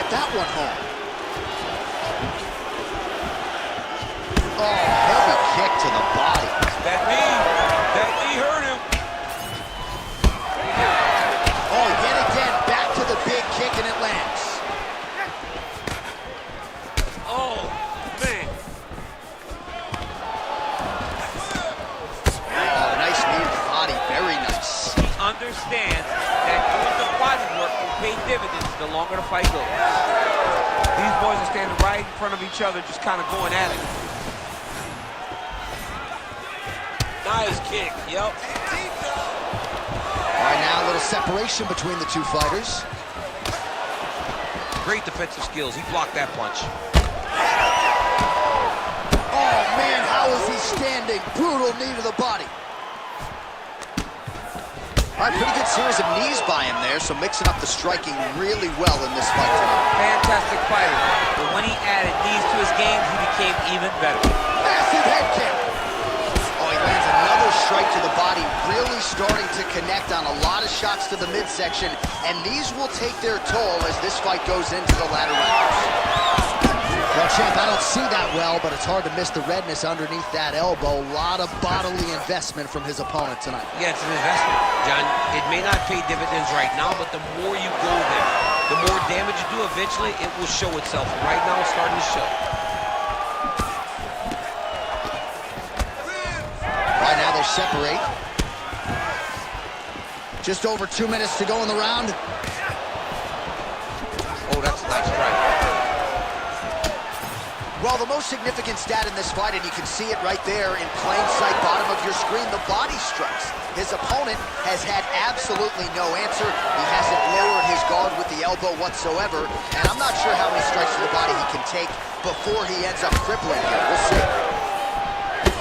Speaker 1: That one home. Oh, heavy kick to the body.
Speaker 2: That knee hurt him.
Speaker 1: Oh, yet again, back to the big kick, and it lands.
Speaker 2: Oh, man.
Speaker 1: Oh, nice knee to the body, very nice.
Speaker 2: He understands that doing the body work will pay dividends the longer the fight goes. These boys are standing right in front of each other, just kind of going at it. Nice kick, yep.
Speaker 1: All right, now a little separation between the two fighters.
Speaker 2: Great defensive skills. He blocked that punch.
Speaker 1: Oh, man, how is he standing? Brutal knee to the body. All right, pretty good series of knees by him there, so mixing up the striking really well in this fight tonight.
Speaker 4: Fantastic fighter, but when he added knees to his game, he became even better.
Speaker 1: Massive head kick. Oh, he lands another strike to the body, really starting to connect on a lot of shots to the midsection, and these will take their toll as this fight goes into the latter rounds. Well, champ, I don't see that well, but it's hard to miss the redness underneath that elbow. A lot of bodily investment from his opponent tonight.
Speaker 2: Yeah, it's an investment, John. It may not pay dividends right now, but the more you go there, the more damage you do, eventually it will show itself. And right now, it's starting to show.
Speaker 1: Right now, they separate. Just over 2 minutes to go in the round.
Speaker 2: Oh, that's a nice strike.
Speaker 1: Well, the most significant stat in this fight, and you can see it right there in plain sight, bottom of your screen, the body strikes. His opponent has had absolutely no answer. He hasn't lowered his guard with the elbow whatsoever, and I'm not sure how many strikes to the body he can take before he ends up crippling here. We'll see.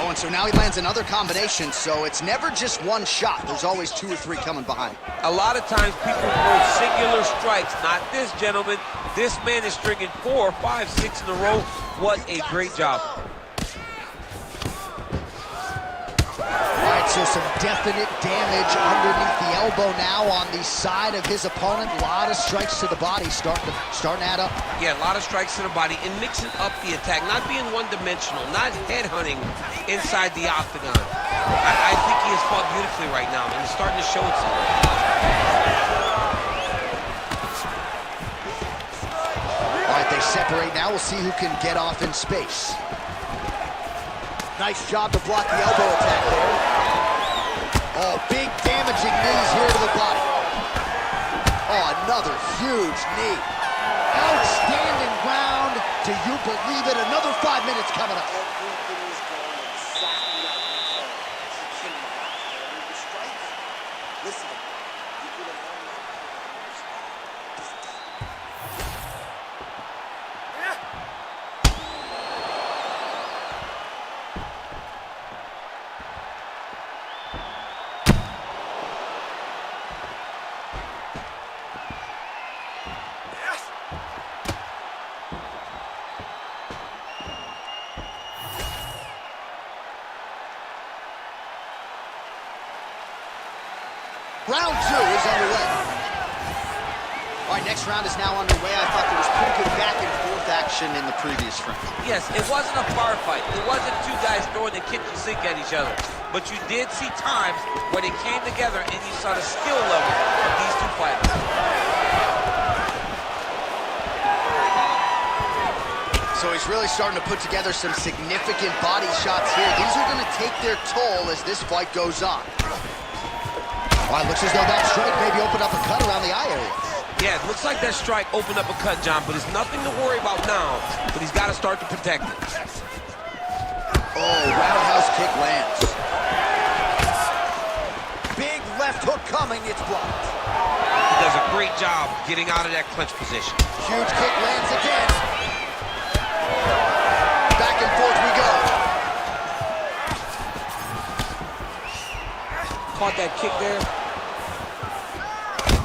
Speaker 1: Oh, and so now he lands another combination, so it's never just one shot. There's always 2 or 3 coming behind.
Speaker 4: A lot of times people throw singular strikes. Not this gentleman. This man is stringing 4, 5, 6 in a row. What a great job.
Speaker 1: All right, so some definite damage underneath the elbow now on the side of his opponent. A lot of strikes to the body starting to add up.
Speaker 4: Yeah, a lot of strikes to the body and mixing up the attack, not being one-dimensional, not headhunting inside the octagon. I think he has fought beautifully right now, and it's starting to show itself.
Speaker 1: All right, they separate now. We'll see who can get off in space. Nice job to block the elbow attack there. Oh, big damaging knees here to the body. Oh, another huge knee. Outstanding round. Do you believe it? Another 5 minutes coming up.
Speaker 5: Everything is going exactly like we thought. He cannot handle the strikes. Listen, you could have held that
Speaker 1: Round 2 is underway. All right, next round is now underway. I thought there was pretty good back and forth action in the previous round.
Speaker 4: Yes, it wasn't a bar fight. It wasn't 2 guys throwing the kitchen sink at each other. But you did see times when it came together and you saw the skill level of these 2 fighters.
Speaker 1: So he's really starting to put together some significant body shots here. These are going to take their toll as this fight goes on. Well, it looks as though that strike maybe opened up a cut around the eye area.
Speaker 4: Yeah, it looks like that strike opened up a cut, John, but it's nothing to worry about now. But he's got to start to protect it.
Speaker 1: Oh, roundhouse kick lands. Big left hook coming, it's blocked.
Speaker 4: He does a great job getting out of that clinch position.
Speaker 1: Huge kick lands again. Back and forth we go.
Speaker 4: Caught that kick there.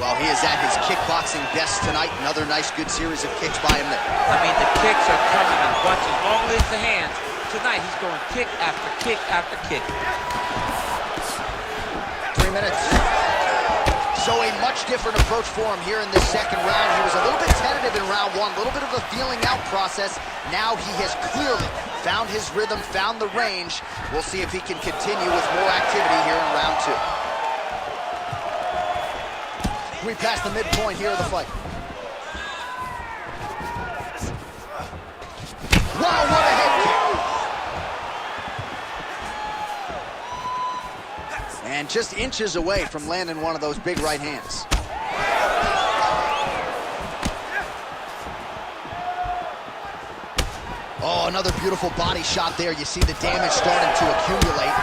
Speaker 1: Well, he is at his kickboxing best tonight. Another nice, good series of kicks by him there.
Speaker 4: I mean, the kicks are coming in bunches. Long as the hands. Tonight, he's going kick after kick after kick.
Speaker 1: 3 minutes. So a much different approach for him here in this second round. He was a little bit tentative in round 1, a little bit of a feeling out process. Now he has clearly found his rhythm, found the range. We'll see if he can continue with more activity here in round 2. We passed the midpoint here of the fight. Wow, what a head kick! And just inches away from landing one of those big right hands. Oh, another beautiful body shot there. You see the damage starting to accumulate.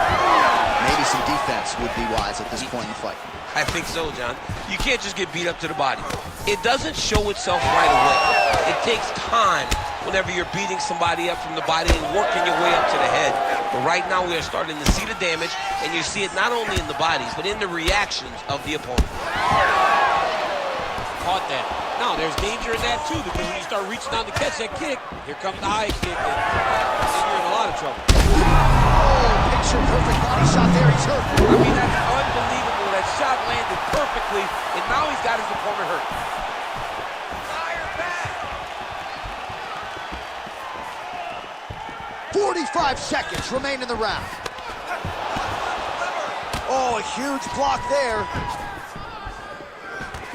Speaker 1: Maybe some defense would be wise at this point in the fight.
Speaker 4: I think so, John. You can't just get beat up to the body. It doesn't show itself right away. It takes time whenever you're beating somebody up from the body and working your way up to the head. But right now we are starting to see the damage, and you see it not only in the bodies, but in the reactions of the opponent. Caught that. Now, there's danger in that, too, because when you start reaching out to catch that kick, here comes the high kick, and you're in a lot of trouble.
Speaker 1: Oh, picture-perfect body shot there. He's hurt.
Speaker 4: I mean, that's unbelievable. That shot landed perfectly, and now he's got his opponent hurt.
Speaker 1: 45 seconds remain in the round. Oh, a huge block there.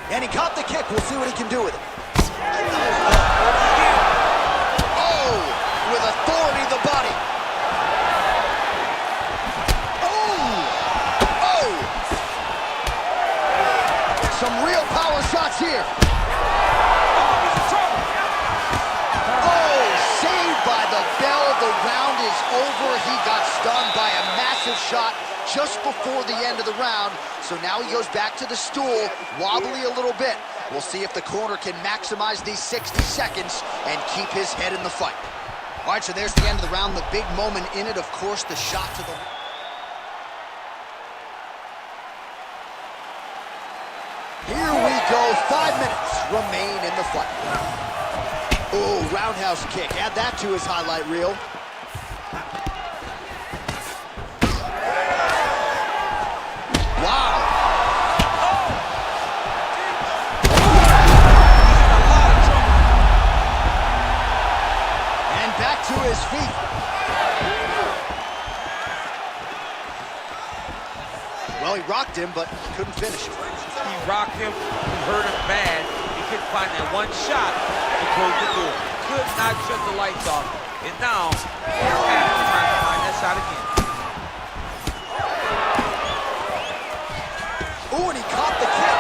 Speaker 1: And he caught the kick. We'll see what he can do with it. Oh, with authority to the body. Some real power shots here. Oh, saved by the explosive shot just before the end of the round. So now he goes back to the stool, wobbly a little bit. We'll see if the corner can maximize these 60 seconds and keep his head in the fight. All right, so there's the end of the round. The big moment in it, of course, the shot to the... Here we go, 5 minutes remain in the fight. Oh, roundhouse kick, add that to his highlight reel. Wow. And back to his feet. Well, he rocked him, but couldn't finish it.
Speaker 4: He rocked him, he hurt him bad. He couldn't find that one shot to close the door. Could not shut the lights off. And now, he's trying to find that shot again.
Speaker 1: Ooh, and he caught the kick.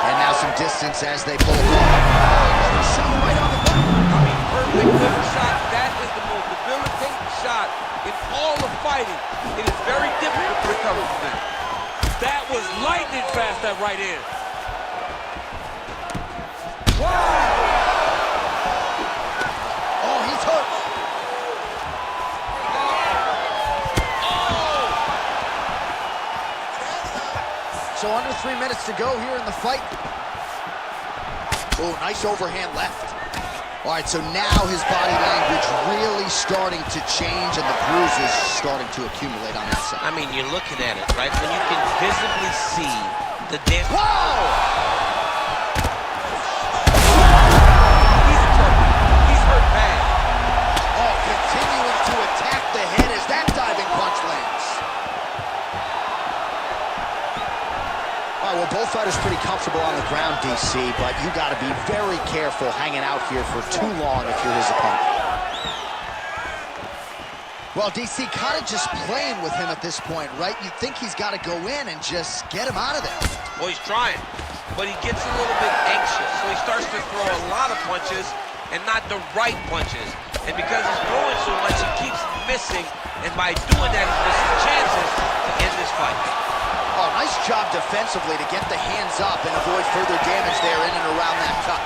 Speaker 1: And now some distance as they pull apart. Shot right on the button.
Speaker 4: I mean, perfect liver shot. That is the most debilitating shot in all of fighting. It is very difficult to recover from that. That was lightning fast, that right hand. Wow!
Speaker 1: Oh, he's hurt.
Speaker 4: Oh!
Speaker 1: So under 3 minutes to go here in the fight. Oh, nice overhand left. All right, so now his body language really starting to change and the bruises starting to accumulate on that side.
Speaker 2: I mean, you're looking at it, right? When you can visibly see the damage.
Speaker 1: Whoa!
Speaker 4: He's in trouble. He's hurt bad.
Speaker 1: Oh, continuing to attack the head as that diving punch lands. All right, well, both fighters pretty comfortable on the ground, DC, but you got to be very careful hanging out here for too long if you're his opponent. Well, DC kind of just playing with him at this point, right? You'd think he's got to go in and just get him out of there.
Speaker 2: Well, he's trying, but he gets a little bit anxious, so he starts to throw a lot of punches and not the right punches. And because he's throwing so much, he keeps missing, and by doing that, he's missing chances to end this fight.
Speaker 1: Oh, nice job defensively to get the hands up and avoid further damage there in and around that cut.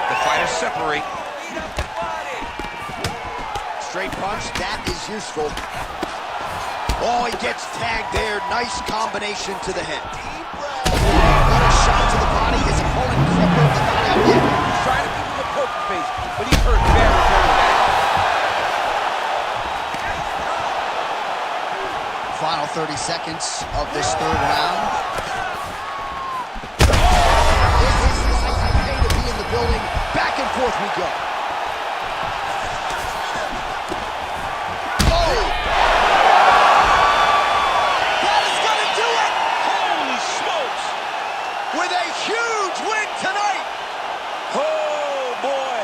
Speaker 2: The fighters separate.
Speaker 1: Straight punch, that is useful. Oh, he gets tagged there. Nice combination to the head. What a shot to the body. His opponent crippled but not out yet.
Speaker 4: He's trying to give him a poker face, but he's hurt very, very bad.
Speaker 1: Final 30 seconds of this third round. This is nice to be in the building. Back and forth we go. Oh! That is gonna do it!
Speaker 4: Holy smokes!
Speaker 1: With a huge win tonight!
Speaker 4: Oh, boy!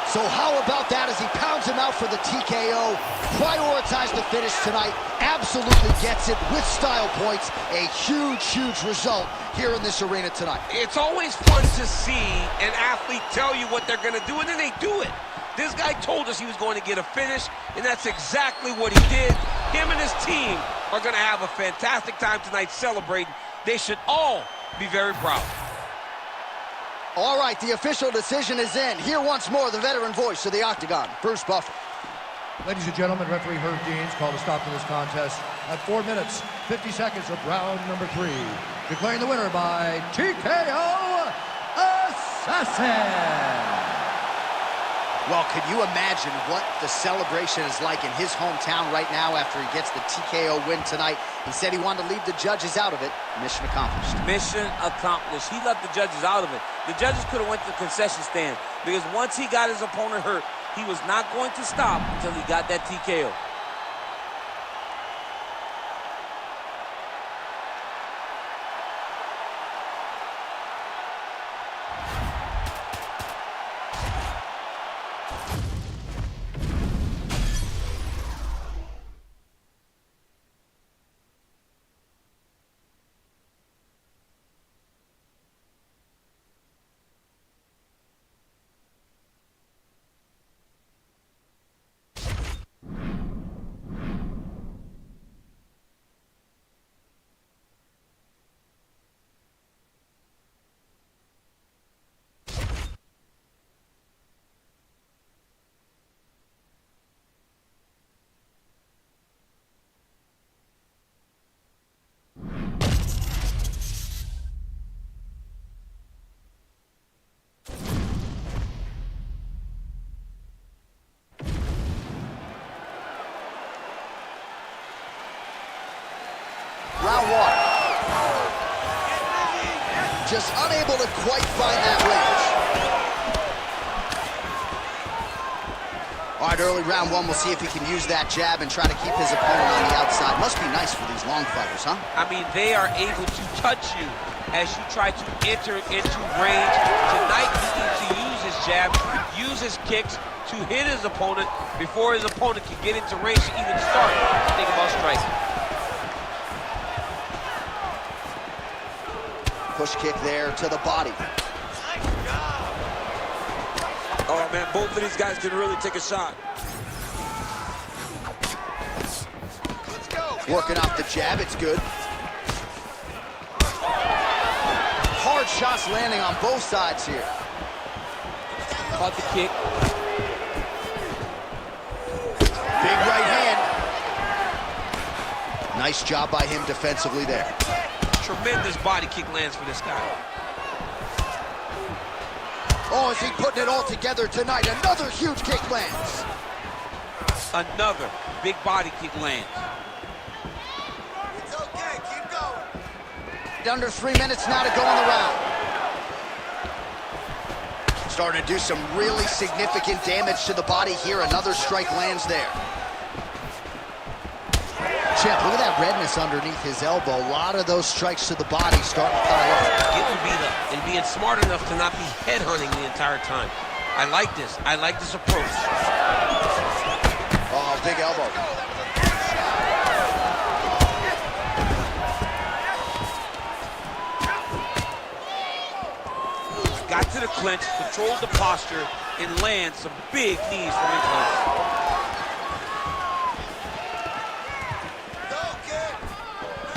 Speaker 1: So how about that as he pounds him out for the TKO, prioritized the finish tonight, absolutely gets it with style points, a huge, huge result here in this arena tonight.
Speaker 2: It's always fun to see an athlete tell you what they're going to do, and then they do it. This guy told us he was going to get a finish, and that's exactly what he did. Him and his team are going to have a fantastic time tonight celebrating. They should all be very proud.
Speaker 1: All right, the official decision is in. Here once more, the veteran voice of the Octagon, Bruce Buffer.
Speaker 3: Ladies and gentlemen, referee Herb Deans called a stop to this contest at 4 minutes, 50 seconds of round number 3. Declaring the winner by TKO Assassin.
Speaker 1: Well, could you imagine what the celebration is like in his hometown right now after he gets the TKO win tonight? He said he wanted to leave the judges out of it. Mission accomplished.
Speaker 4: Mission accomplished. He left the judges out of it. The judges could have went to the concession stand because once he got his opponent hurt, he was not going to stop until he got that TKO.
Speaker 1: just unable to quite find that range. All right, early round one, we'll see if he can use that jab and try to keep his opponent on the outside. Must be nice for these long fighters, huh?
Speaker 4: I mean, they are able to touch you as you try to enter into range. Tonight, he needs to use his jab, use his kicks to hit his opponent before his opponent can get into range to even start to think about striking.
Speaker 1: Push kick there to the body.
Speaker 4: Oh, man, both of these guys can really take a shot.
Speaker 1: Working off the jab, it's good. Hard shots landing on both sides here.
Speaker 4: Caught the kick.
Speaker 1: Big right hand. Nice job by him defensively there.
Speaker 2: Tremendous body kick lands for this guy.
Speaker 1: Oh, is he putting it all together tonight? Another huge kick lands.
Speaker 4: Another big body kick lands.
Speaker 5: It's okay, keep going.
Speaker 1: Under 3 minutes now to go in the round. Starting to do some really significant damage to the body here. Another strike lands there. Champ, look at that redness underneath his elbow. A lot of those strikes to the body starting to pile up.
Speaker 2: Getting beat up and being smart enough to not be headhunting the entire time. I like this. I like this approach.
Speaker 1: Oh, big elbow.
Speaker 4: Got to the clinch, controlled the posture, and lands some big knees from in-clinch.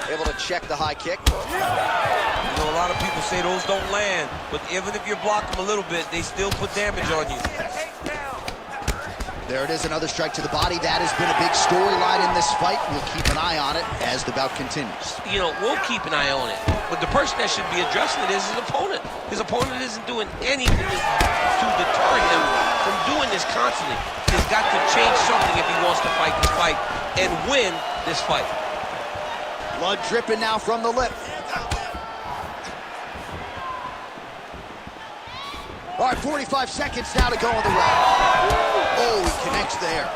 Speaker 1: Able to check the high kick.
Speaker 4: You know, a lot of people say those don't land, but even if you block them a little bit, they still put damage on you.
Speaker 1: There it is, another strike to the body. That has been a big storyline in this fight. We'll keep an eye on it as the bout continues.
Speaker 2: You know, we'll keep an eye on it. But the person that should be addressing it is his opponent. His opponent isn't doing anything to deter him from doing this constantly. He's got to change something if he wants to fight this fight and win this fight.
Speaker 1: Blood dripping now from the lip. All right, 45 seconds now to go in the round. Oh, he connects there.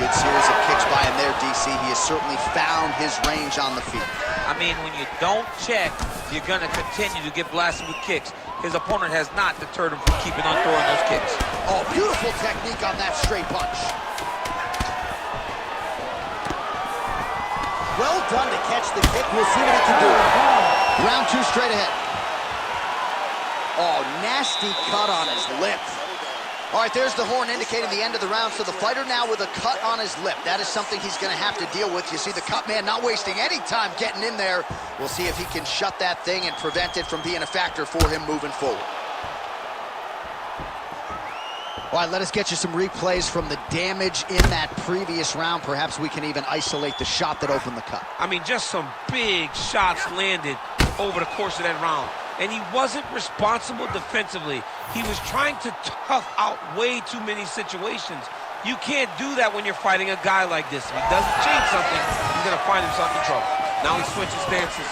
Speaker 1: Good series of kicks by him there, DC. He has certainly found his range on the feet.
Speaker 4: I mean, when you don't check, you're going to continue to get blasted with kicks. His opponent has not deterred him from keeping on throwing those kicks.
Speaker 1: Oh, beautiful technique on that straight punch. Well done to catch the kick. We'll see what he can do. Round two straight ahead. Oh, nasty cut on his lip. All right, there's the horn indicating the end of the round. So the fighter now with a cut on his lip. That is something he's going to have to deal with. You see the cut man not wasting any time getting in there. We'll see if he can shut that thing and prevent it from being a factor for him moving forward. All right, let us get you some replays from the damage in that previous round. Perhaps we can even isolate the shot that opened the cut.
Speaker 2: I mean, just some big shots landed over the course of that round. And he wasn't responsible defensively. He was trying to tough out way too many situations. You can't do that when you're fighting a guy like this. If he doesn't change something, he's going to find himself in trouble. Now he switches stances.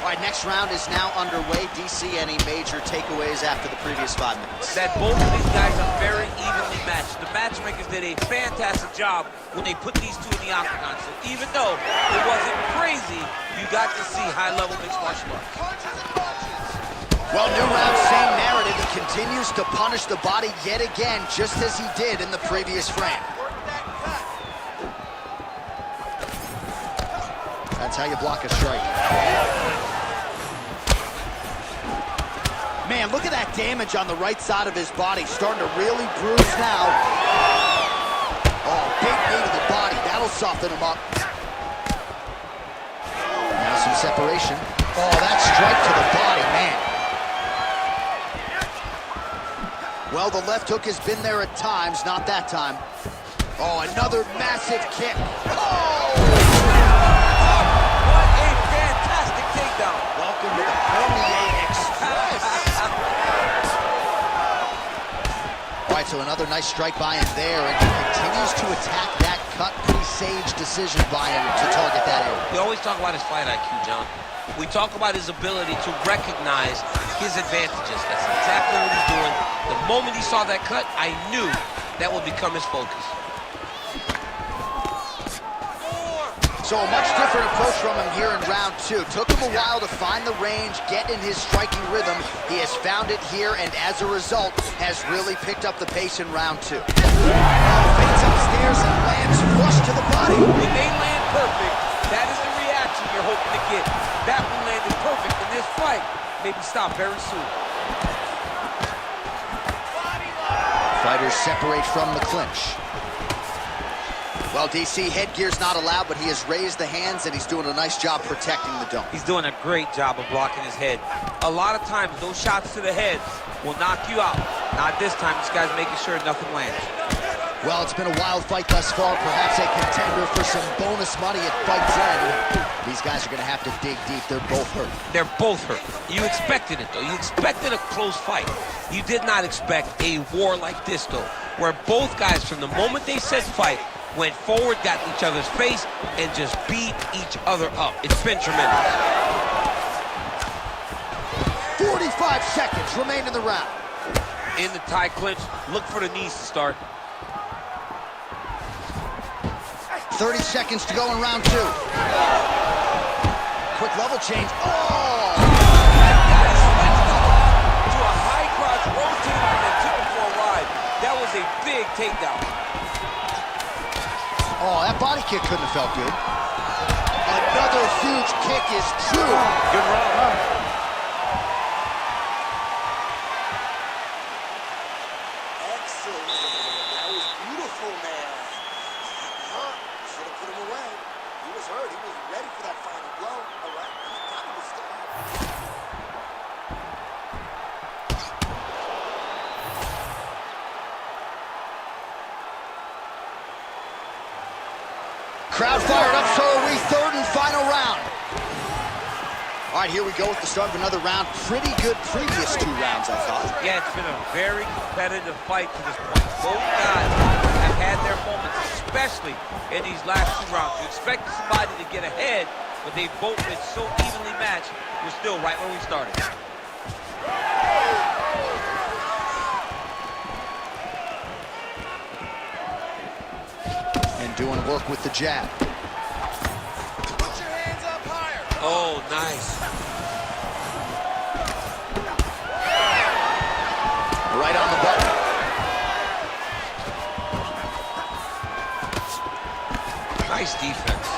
Speaker 1: All right, next round is now underway. DC, any major takeaways after the previous 5 minutes?
Speaker 4: That both of these guys are very evenly matched. The matchmakers did a fantastic job when they put these two in the octagon. So even though it wasn't crazy, you got to see high-level mixed martial arts.
Speaker 1: Well, new round, same narrative. He continues to punish the body yet again, just as he did in the previous frame. That's how you block a strike. Man, look at that damage on the right side of his body. Starting to really bruise now. Oh, big knee to the body. That'll soften him up. Now some separation. Oh, that strike to the body, man. Well, the left hook has been there at times, not that time. Oh, another massive kick. Oh!
Speaker 4: What a fantastic takedown.
Speaker 1: Welcome to the Cormier Express. All right, so another nice strike by him there, and he continues to attack that cut pretty sage decision by him to target that area.
Speaker 2: We always talk about his fight IQ, John. We talk about his ability to recognize his advantages. That's exactly what he's doing. The moment he saw that cut, I knew that would become his focus.
Speaker 1: So a much different approach from him here in round two. Took him a while to find the range, get in his striking rhythm. He has found it here, and as a result, has really picked up the pace in round two. Fades upstairs and lands flush to the body.
Speaker 4: When they land perfect, that is the reaction you're hoping to get. That one landed perfect in this fight. Maybe stop very soon.
Speaker 1: Fighters separate from the clinch. Well, DC, headgear's not allowed, but he has raised the hands, and he's doing a nice job protecting the dome.
Speaker 4: He's doing a great job of blocking his head. A lot of times, those shots to the head will knock you out. Not this time. This guy's making sure nothing lands.
Speaker 1: Well, it's been a wild fight thus far. Perhaps a contender for some bonus money at fight's end. These guys are going to have to dig deep. They're both hurt.
Speaker 2: They're both hurt. You expected it, though. You expected a close fight. You did not expect a war like this, though, where both guys, from the moment they said fight, went forward, got each other's face, and just beat each other up. It's been tremendous.
Speaker 1: 45 seconds remain in the round.
Speaker 4: In the tie clinch, look for the knees to start.
Speaker 1: 30 seconds to go in round two. Quick level change. Oh!
Speaker 4: To a high crotch, rotated and then took him for a ride. That was a big takedown.
Speaker 1: Oh, that body kick couldn't have felt good. Another huge kick is true.
Speaker 4: Good round.
Speaker 5: Excellent. That was beautiful, man. Should have put him away. He was hurt. He was ready for that final blow. All right. He got him to stay.
Speaker 1: Crowd fired up, so are we. Third and final round. All right, here we go with the start of another round. Pretty good previous two rounds, I thought.
Speaker 4: Yeah, it's been a very competitive fight to this point. Both guys have had their moments, especially in these last two rounds. You expect somebody to get ahead, but they've both been so evenly matched. We're still right where we started.
Speaker 1: And doing work with the jab.
Speaker 5: Put your hands up higher.
Speaker 4: Oh, nice.
Speaker 1: Right on the button.
Speaker 2: Nice defense.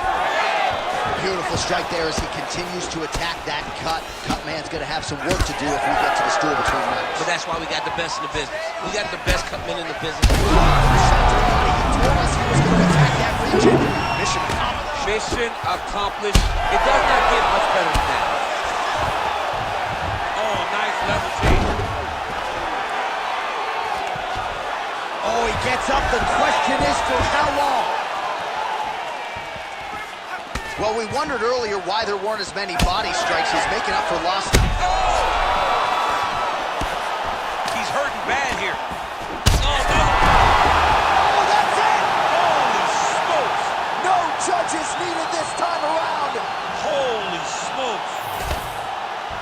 Speaker 1: Beautiful strike there as he continues to attack that cut. Cutman's going to have some work to do if we get to the stool between rounds.
Speaker 2: But that's why we got the best in the business. We got the best cutmen in the business.
Speaker 1: He told us he was going to attack that region. Mission accomplished.
Speaker 4: Mission accomplished. It does not get much better than that. Oh, nice level change.
Speaker 1: Oh, he gets up. The question is for how long? Well, we wondered earlier why there weren't as many body strikes. He's making up for lost time.
Speaker 2: He's hurting bad here.
Speaker 1: Oh, that's it!
Speaker 4: Holy smokes!
Speaker 1: No judges needed this time around.
Speaker 4: Holy smokes!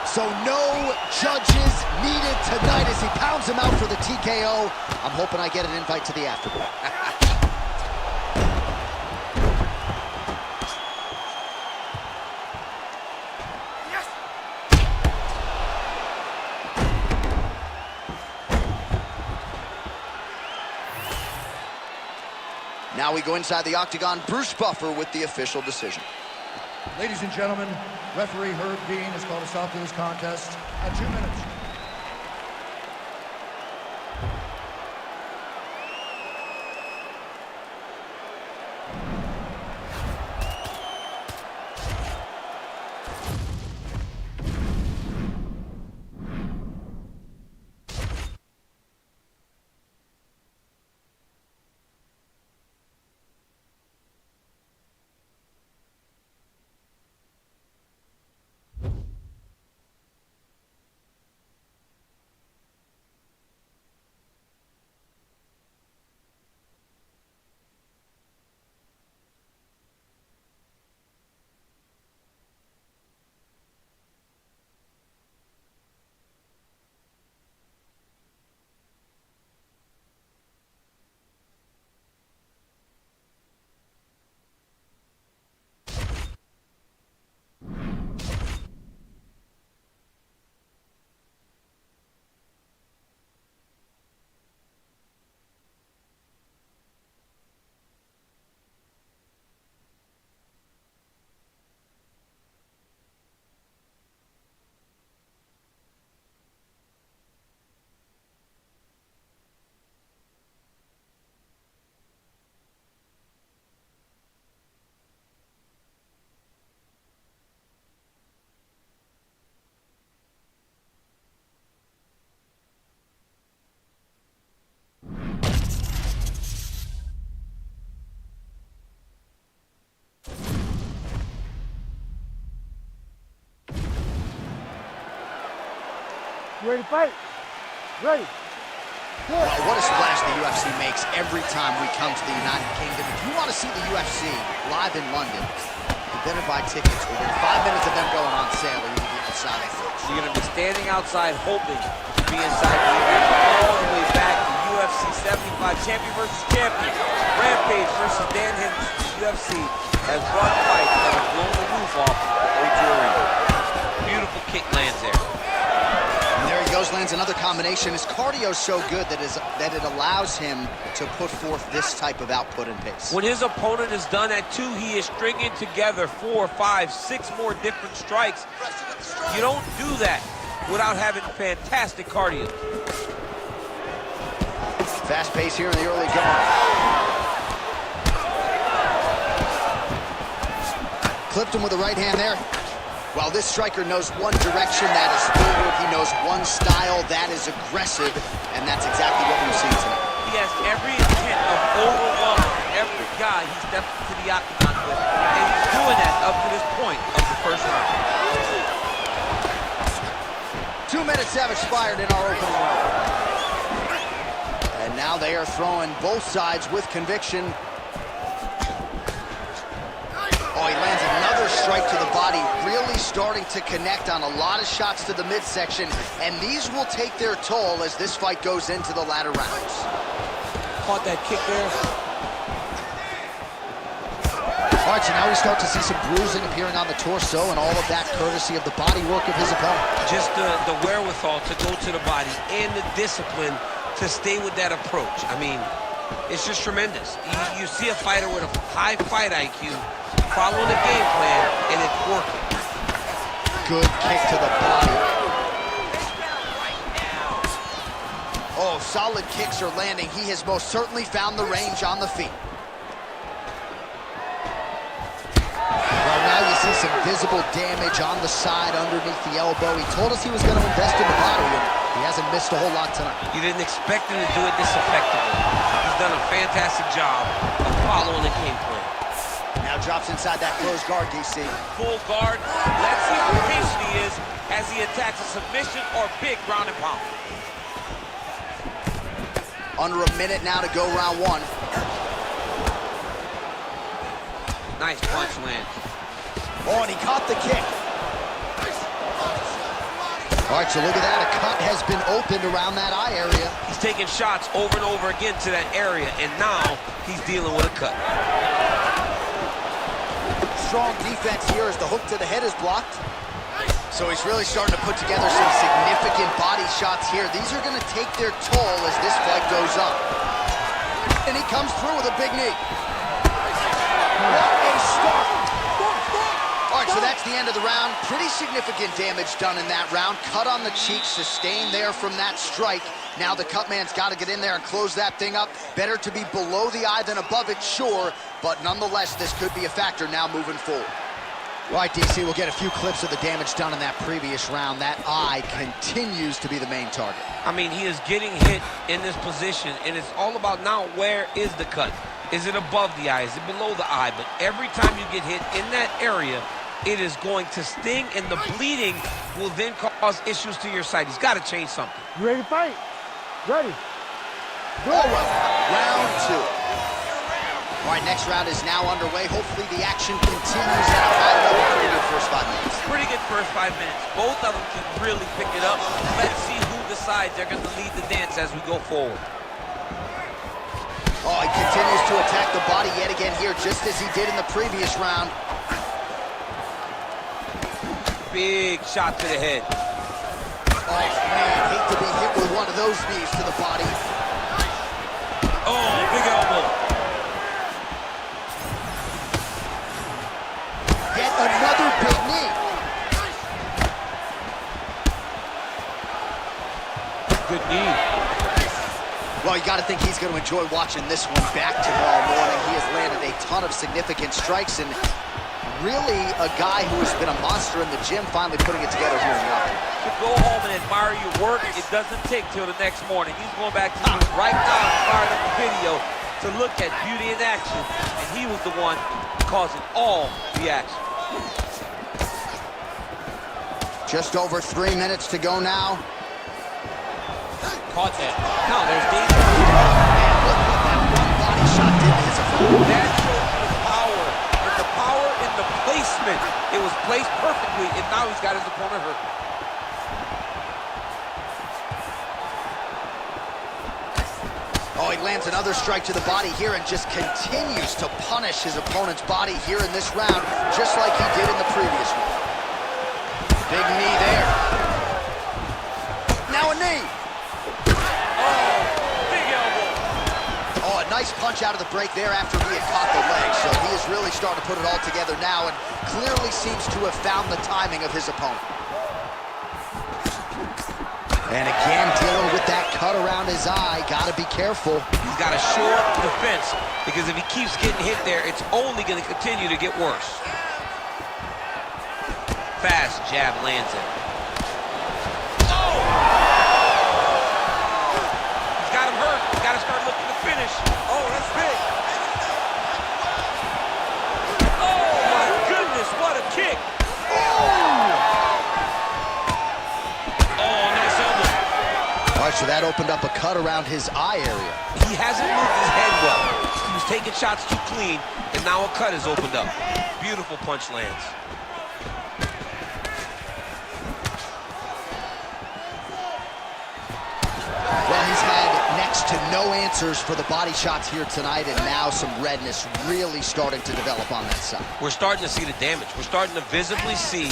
Speaker 1: So no judges needed tonight as he pounds him out for the TKO. I'm hoping I get an invite to the afterboard. Now we go inside the octagon. Bruce Buffer with the official decision.
Speaker 3: Ladies and gentlemen, referee Herb Dean has called a stop to this contest at 2 minutes.
Speaker 6: You ready to fight? Ready.
Speaker 1: Well, what a splash the UFC makes every time we come to the United Kingdom. If you want to see the UFC live in London, you better buy tickets. Within 5 minutes of them going on sale, or you're going to be inside.
Speaker 4: You're going to be standing outside hoping to be inside the event all the way back to UFC 75 champion versus champion. Rampage versus Dan Henderson. The UFC has brought fights that have blown the roof off O2 Arena.
Speaker 2: Beautiful kick lands there.
Speaker 1: And there he goes, lands another combination. His cardio is so good that it allows him to put forth this type of output and pace.
Speaker 2: When his opponent is done at 2, he is stringing together 4, 5, 6 more different strikes. You don't do that without having fantastic cardio.
Speaker 1: Fast pace here in the early going. Clipped him with the right hand there. Well, this striker knows one direction, that is forward. He knows one style, that is aggressive, and that's exactly what we've seen tonight.
Speaker 2: He has every intent of overwhelming every guy he steps into the octagon with, and he's doing that up to this point of the first round.
Speaker 1: 2 minutes have expired in our opening round. And now they are throwing both sides with conviction. Oh, he lands another strike to the body, really starting to connect on a lot of shots to the midsection, and these will take their toll as this fight goes into the latter rounds.
Speaker 4: Caught that kick there.
Speaker 1: All right, so now we start to see some bruising appearing on the torso, and all of that courtesy of the body work of his opponent.
Speaker 2: Just the wherewithal to go to the body and the discipline to stay with that approach. I mean, it's just tremendous. You see a fighter with a high fight IQ following the game plan, and it's working.
Speaker 1: Good kick to the body. Oh, solid kicks are landing. He has most certainly found the range on the feet. Well, now you see some visible damage on the side underneath the elbow. He told us he was going to invest in the body, and he hasn't missed a whole lot tonight.
Speaker 2: You didn't expect him to do it this effectively. He's done a fantastic job of following the game plan.
Speaker 1: Now drops inside that closed guard, DC.
Speaker 2: Full guard. Let's see how patient he is as he attacks a submission or big ground and pound.
Speaker 1: Under a minute now to go round one.
Speaker 2: Nice punch land.
Speaker 1: Oh, and he caught the kick. All right, so look at that. A cut has been opened around that eye area.
Speaker 2: He's taking shots over and over again to that area, and now he's dealing with a cut.
Speaker 1: Strong defense here as the hook to the head is blocked. So he's really starting to put together some significant body shots here. These are going to take their toll as this fight goes up. And he comes through with a big knee. What a start. All right, so that's the end of the round. Pretty significant damage done in that round. Cut on the cheek, sustained there from that strike. Now the cut man's got to get in there and close that thing up. Better to be below the eye than above it, sure. But nonetheless, this could be a factor now moving forward. All right, DC, we'll get a few clips of the damage done in that previous round. That eye continues to be the main target.
Speaker 2: I mean, he is getting hit in this position, and it's all about now where is the cut? Is it above the eye? Is it below the eye? But every time you get hit in that area, it is going to sting, and the bleeding will then cause issues to your sight. He's got to change something.
Speaker 6: You ready to fight? Ready.
Speaker 1: All right, round two. All right, next round is now underway. Hopefully the action continues at a high level for the first 5 minutes.
Speaker 2: Pretty good first 5 minutes. Both of them can really pick it up. Let's see who decides they're going to lead the dance as we go forward.
Speaker 1: Oh, he continues to attack the body yet again here, just as he did in the previous round.
Speaker 2: Big shot to the head.
Speaker 1: Oh, man, hate to be hit with one of those knees to the body.
Speaker 2: Oh, big elbow.
Speaker 1: Yet another big knee.
Speaker 2: Good knee.
Speaker 1: Well, you got to think he's going to enjoy watching this one back tomorrow morning. He has landed a ton of significant strikes, and really a guy who has been a monster in the gym, finally putting it together here in the office.
Speaker 2: To go home and admire your work, it doesn't take till the next morning. He's going back to you right now, firing up the video to look at beauty in action, and he was the one causing all the action.
Speaker 1: Just over 3 minutes to go now.
Speaker 4: caught that. Now there's danger.
Speaker 1: Man, look what that one body shot did to his opponent.
Speaker 4: That shows you the power. And the power in the placement. It was placed perfectly, and now he's got his opponent hurt.
Speaker 1: Oh, he lands another strike to the body here and just continues to punish his opponent's body here in this round, just like he did in the previous one. Big knee there. Now a knee.
Speaker 4: Oh, big elbow.
Speaker 1: Oh, a nice punch out of the break there after he had caught the leg. So he is really starting to put it all together now and clearly seems to have found the timing of his opponent. And again, dealing with that cut around his eye. Got to be careful.
Speaker 2: He's got a short defense because if he keeps getting hit there, it's only going to continue to get worse. Fast jab lands it. Oh! He's got him hurt. He's got to start looking to finish.
Speaker 4: Oh, that's big. Oh, my goodness, what a kick.
Speaker 1: All right, so that opened up a cut around his eye area.
Speaker 2: He hasn't moved his head well. He was taking shots too clean, and now a cut has opened up. Beautiful punch lands.
Speaker 1: Well, he's had next to no answers for the body shots here tonight, and now some redness really starting to develop on that side.
Speaker 2: We're starting to see the damage. We're starting to visibly see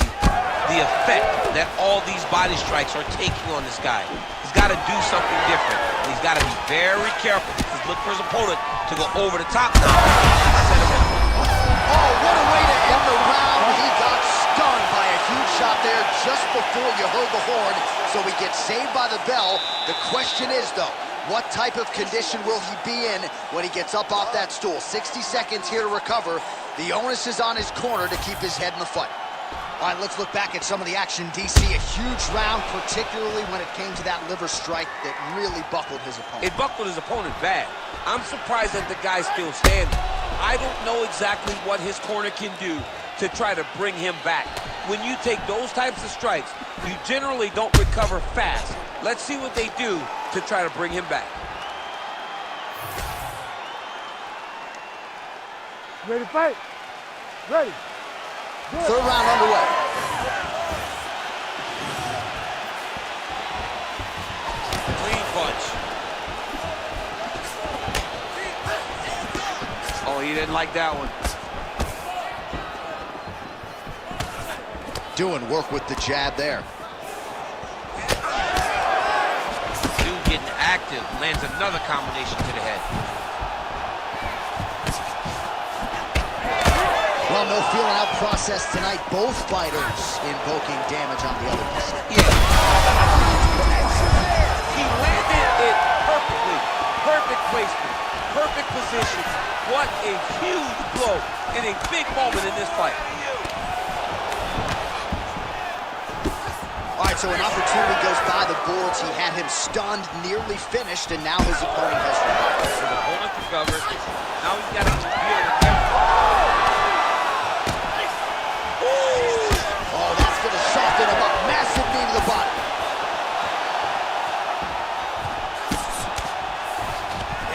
Speaker 2: the effect that all these body strikes are taking on this guy. He's got to do something different. He's got to be very careful because look for his opponent to go over the top now.
Speaker 1: Oh, what a way to end the round. He got stunned by a huge shot there just before you heard the horn, so he gets saved by the bell. The question is, though, what type of condition will he be in when he gets up off that stool? 60 seconds here to recover. The onus is on his corner to keep his head in the fight. All right, let's look back at some of the action, DC. A huge round, particularly when it came to that liver strike that really buckled his opponent.
Speaker 4: It buckled his opponent bad. I'm surprised that the guy's still standing. I don't know exactly what his corner can do to try to bring him back. When you take those types of strikes, you generally don't recover fast. Let's see what they do to try to bring him back.
Speaker 6: Ready to fight? Ready. Good.
Speaker 1: Third round underway.
Speaker 4: Clean punch. Oh, he didn't like that one.
Speaker 1: Doing work with the jab there.
Speaker 2: Dude getting active, lands another combination to the head.
Speaker 1: Well, no feeling out process tonight. Both fighters invoking damage on the other side.
Speaker 2: Yeah.
Speaker 4: He landed it perfectly. Perfect placement. Perfect position. What a huge blow in a big moment in this fight.
Speaker 1: All right, so an opportunity goes by the boards. He had him stunned, nearly finished, and now his opponent has revived.
Speaker 4: His opponent recovered. Now he's got to deal with everything.
Speaker 1: Oh, that's going to soften him up. Massive knee to the body.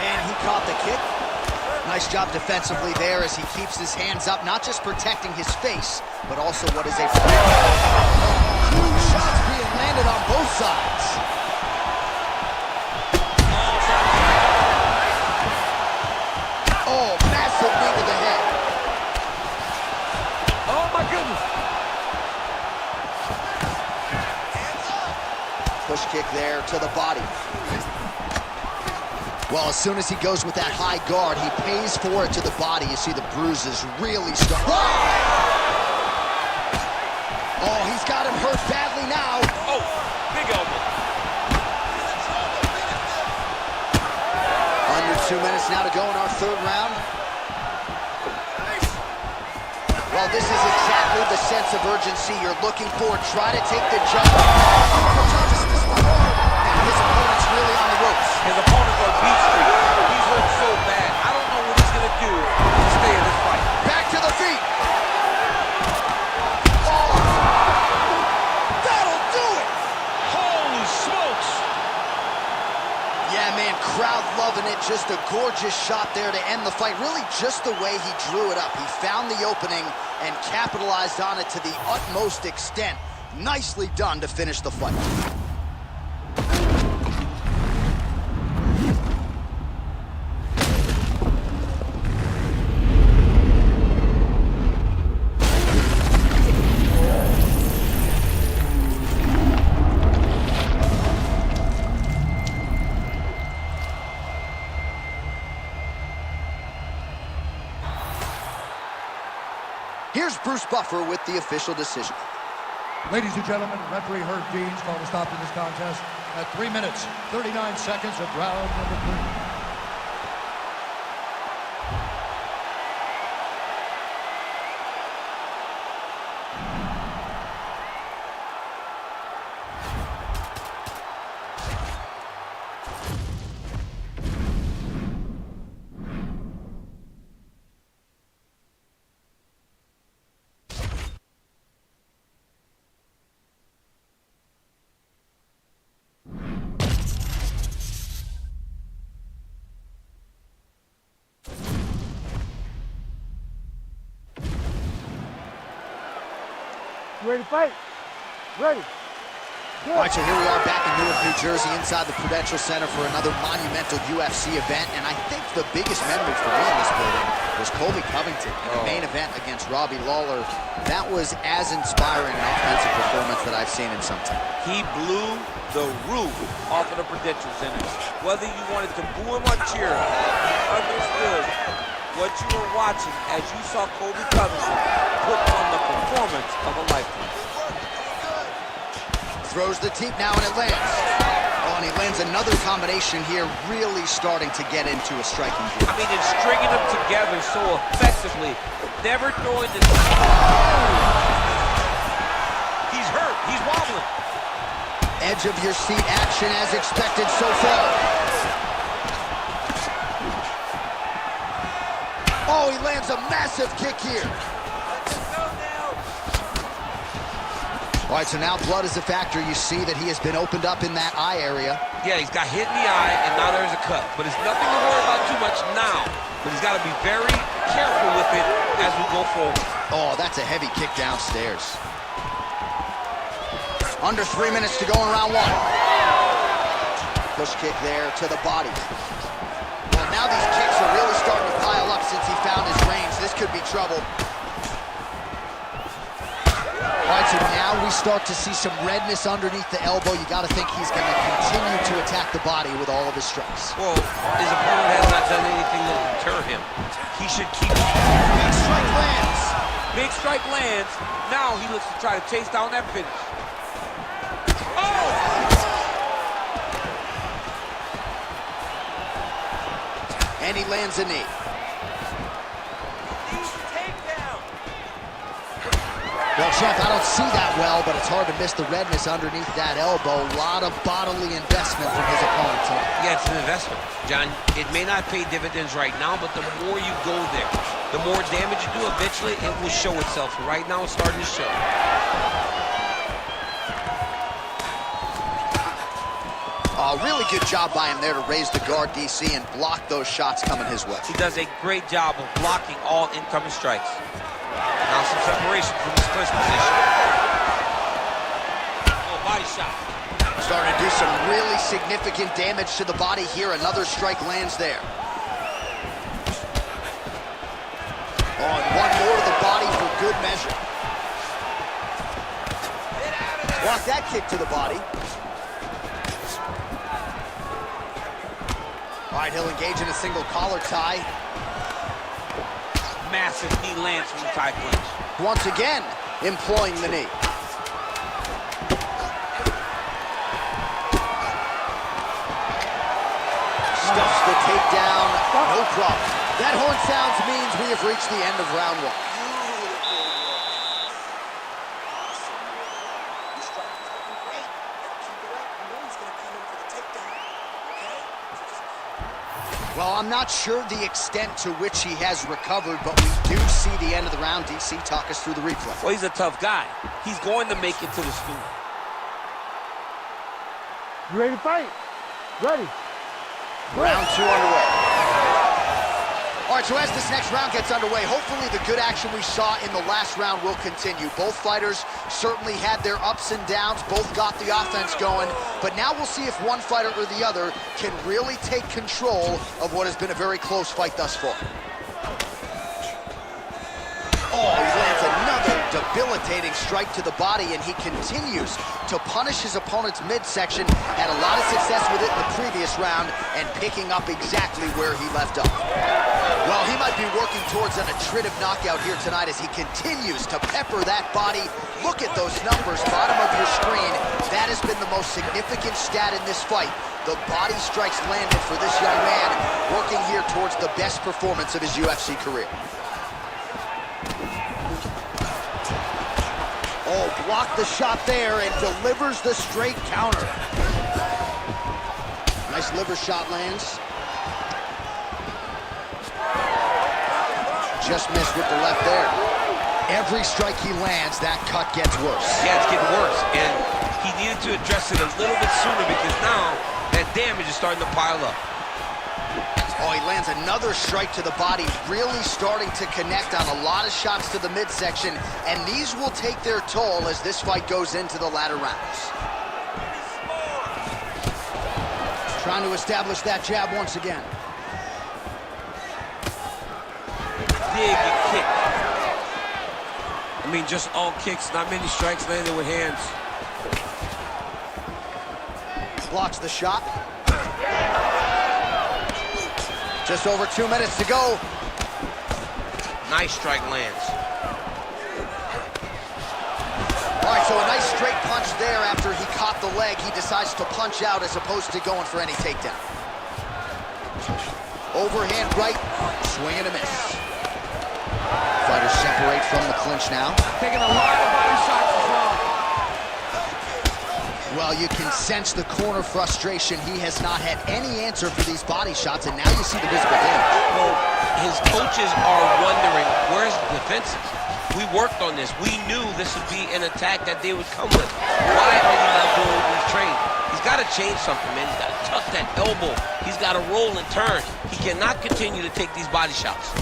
Speaker 1: And he caught the kick. Nice job defensively there as he keeps his hands up, not just protecting his face, but also what is a huge shots being landed on both sides. Oh, massive knee to the head.
Speaker 4: Oh, my goodness.
Speaker 1: Push kick there to the body. Well, as soon as he goes with that high guard, he pays for it to the body. You see the bruises really start. Oh, he's got him hurt badly now.
Speaker 4: Oh, big elbow.
Speaker 1: Under 2 minutes now to go in our third round. Well, this is exactly the sense of urgency you're looking for. Try to take the jump. And his opponent's really on the ropes.
Speaker 4: His opponent's on beat streak. He's hurt so bad. I don't know what he's going to do to stay in this fight.
Speaker 1: Back to the feet. Oh, that'll do it.
Speaker 4: Holy smokes.
Speaker 1: minute. Just a gorgeous shot there to end the fight. Really just the way he drew it up. He found the opening and capitalized on it to the utmost extent. Nicely done to finish the fight. Here's Bruce Buffer with the official decision.
Speaker 3: Ladies and gentlemen, referee Herb Deans called a stop to this contest at 3 minutes, 39 seconds of round number 3.
Speaker 6: You ready to fight? Ready. Good.
Speaker 1: All right, so here we are back in Newark, New Jersey, inside the Prudential Center for another monumental UFC event. And I think the biggest memory for me in this building was Colby Covington in the main event against Robbie Lawler. That was as inspiring an offensive performance that I've seen in some time.
Speaker 4: He blew the roof off of the Prudential Center. Whether you wanted to boo him or cheer him, he understood what you were watching as you saw Colby Covington put on the performance of a lifetime.
Speaker 1: Throws the teep now and it lands. Oh, and he lands another combination here, really starting to get into a striking gear.
Speaker 4: I mean, it's stringing them together so effectively. Never throwing the... He's hurt. He's wobbling.
Speaker 1: Edge of your seat action as expected so far. Oh, he lands a massive kick here. All right, so now blood is a factor. You see that he has been opened up in that eye area.
Speaker 4: Yeah, he's got hit in the eye, and now there's a cut. But it's nothing to worry about too much now. But he's got to be very careful with it as we go forward.
Speaker 1: Oh, that's a heavy kick downstairs. Under 3 minutes to go in round 1. Push kick there to the body. Well, now these kicks are really starting to pile up since he found his range. This could be trouble. All right, so now we start to see some redness underneath the elbow. You got to think he's going to continue to attack the body with all of his strikes.
Speaker 2: Well, his opponent has not done anything to deter him. He should keep...
Speaker 1: Big strike lands.
Speaker 4: Big strike lands. Now he looks to try to chase down that finish. Oh!
Speaker 1: And he lands a knee. Well, champ, I don't see that well, but it's hard to miss the redness underneath that elbow. A lot of bodily investment from his opponent tonight.
Speaker 2: Yeah, it's an investment, John. It may not pay dividends right now, but the more you go there, the more damage you do, eventually it will show itself. Right now, it's starting to show.
Speaker 1: Really good job by him there to raise the guard, DC, and block those shots coming his way.
Speaker 2: He does a great job of blocking all incoming strikes. Now some separation from his clinch position. Oh, body shot.
Speaker 1: Starting to do some really significant damage to the body here. Another strike lands there. Oh, and one more to the body for good measure. Block that kick to the body. All right, he'll engage in a single collar tie.
Speaker 4: Massive knee lands from the tie clinch.
Speaker 1: Once again, employing the knee. Stuffs the takedown, no problem. That horn sounds means we have reached the end of round 1. Well, I'm not sure the extent to which he has recovered, but we do see the end of the round. DC, talk us through the replay.
Speaker 4: Well, he's a tough guy. He's going to make it to the stool.
Speaker 6: You ready to fight? Ready.
Speaker 1: Round 2 underway. All right, so as this next round gets underway, hopefully the good action we saw in the last round will continue. Both fighters certainly had their ups and downs, both got the offense going, but now we'll see if one fighter or the other can really take control of what has been a very close fight thus far. Oh, he lands another debilitating strike to the body, and he continues to punish his opponent's midsection. Had a lot of success with it in the previous round and picking up exactly where he left off. Well, he might be working towards an attritive knockout here tonight as he continues to pepper that body. Look at those numbers, bottom of your screen. That has been the most significant stat in this fight. The body strikes landed for this young man, working here towards the best performance of his UFC career. Oh, blocked the shot there and delivers the straight counter. Nice liver shot lands. Just missed with the left there. Every strike he lands, that cut gets worse.
Speaker 2: Yeah, it's getting worse, and he needed to address it a little bit sooner because now that damage is starting to pile up.
Speaker 1: Oh, he lands another strike to the body, really starting to connect on a lot of shots to the midsection, and these will take their toll as this fight goes into the latter rounds. Trying to establish that jab once again.
Speaker 4: Dig and kick. I mean, just all kicks, not many strikes landed with hands.
Speaker 1: Blocks the shot. Just over 2 minutes to go.
Speaker 2: Nice strike lands.
Speaker 1: All right, so a nice straight punch there after he caught the leg. He decides to punch out as opposed to going for any takedown. Overhand right, swing and a miss. Fighters separate from the clinch now.
Speaker 6: Taking a lot of body shots as well.
Speaker 1: Well, you can sense the corner frustration. He has not had any answer for these body shots, and now you see the visible damage.
Speaker 2: Well, his coaches are wondering, where's the defenses? We worked on this. We knew this would be an attack that they would come with. Why are you not doing what we've trained? He's got to change something, man. He's got to tuck that elbow. He's got to roll and turn. He cannot continue to take these body shots.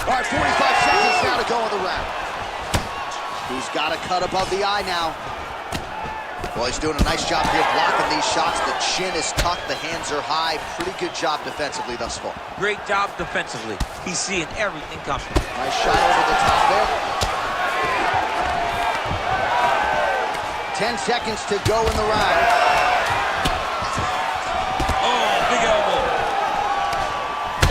Speaker 1: All right, 45 seconds now to go in the round. He's got a cut above the eye now. Well, he's doing a nice job here blocking these shots. The chin is tucked, the hands are high. Pretty good job defensively thus far.
Speaker 4: Great job defensively. He's seeing everything coming.
Speaker 1: Nice shot over the top there. 10 seconds to go in the round.
Speaker 4: Oh, big elbow.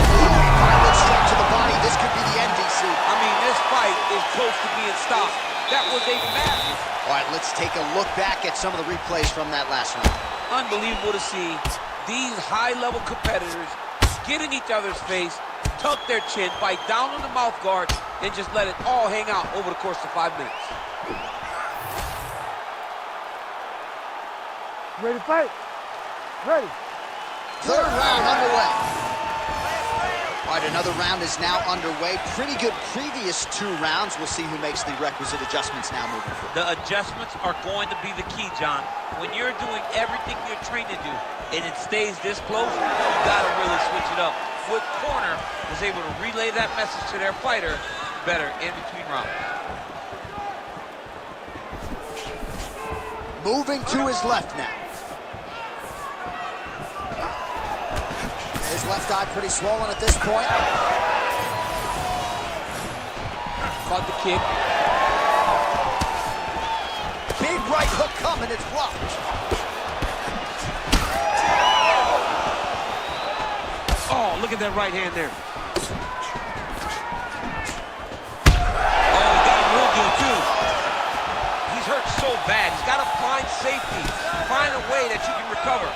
Speaker 1: Good strike to the body. This could be the end, DC.
Speaker 4: I mean, this fight is close to being stopped. That was a massive.
Speaker 1: All right, let's take a look back at some of the replays from that last round.
Speaker 4: Unbelievable to see these high-level competitors get in each other's face, tuck their chin, bite down on the mouth guard, and just let it all hang out over the course of 5 minutes.
Speaker 6: Ready to fight? Ready.
Speaker 1: Third round underway. All right, another round is now underway. Pretty good previous 2 rounds. We'll see who makes the requisite adjustments now moving forward.
Speaker 4: The adjustments are going to be the key, John. When you're doing everything you're trained to do and it stays this close, you gotta really switch it up. What corner was able to relay that message to their fighter better in between rounds?
Speaker 1: Moving to his left now. His left eye pretty swollen at this point.
Speaker 4: Caught the kick.
Speaker 1: Big right hook coming, it's blocked.
Speaker 4: Oh, look at that right hand there.
Speaker 2: Oh, he got him real good, too. He's hurt so bad. He's got to find safety. Find a way that you can recover.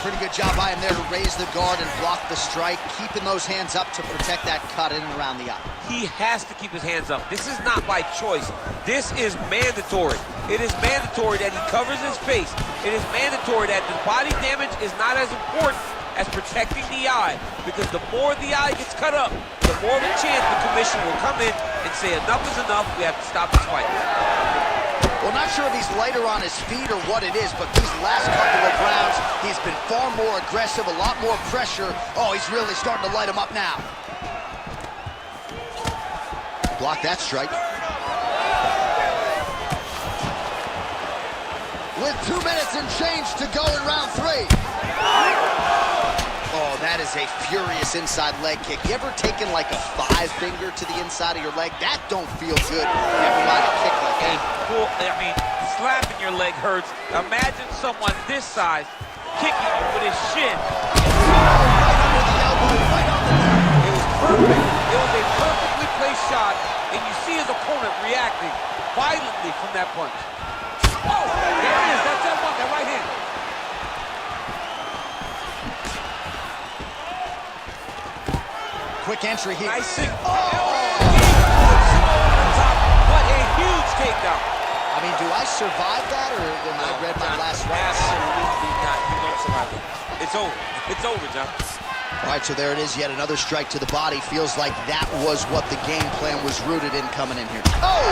Speaker 1: Pretty good job by him there to raise the guard and block the strike, keeping those hands up to protect that cut in and around the eye.
Speaker 2: He has to keep his hands up. This is not by choice. This is mandatory. It is mandatory that he covers his face. It is mandatory that the body damage is not as important as protecting the eye, because the more the eye gets cut up, the more of a chance the commission will come in and say enough is enough, we have to stop this fight.
Speaker 1: Well, not sure if he's lighter on his feet or what it is, but these last couple of rounds, he's been far more aggressive, a lot more pressure. Oh, he's really starting to light him up now. Block that strike. With 2 minutes and change to go in round 3. Oh, that is a furious inside leg kick. You ever taken like a 5-finger to the inside of your leg? That don't feel good. Never mind a kick like that.
Speaker 4: Slapping your leg hurts. Imagine someone this size kicking you with his shin. It was perfect. It was a perfectly placed shot, and you see his opponent reacting violently from that punch. Oh, there it is. That's that one, that right hand.
Speaker 1: Quick entry here.
Speaker 4: Nice sing. Oh! What a huge takedown.
Speaker 1: I mean, do I survive that, or am I read my last round?
Speaker 4: Absolutely not. You don't survive it. It's over. It's over, John.
Speaker 1: All right, so there it is, yet another strike to the body. Feels like that was what the game plan was rooted in coming in here. Oh!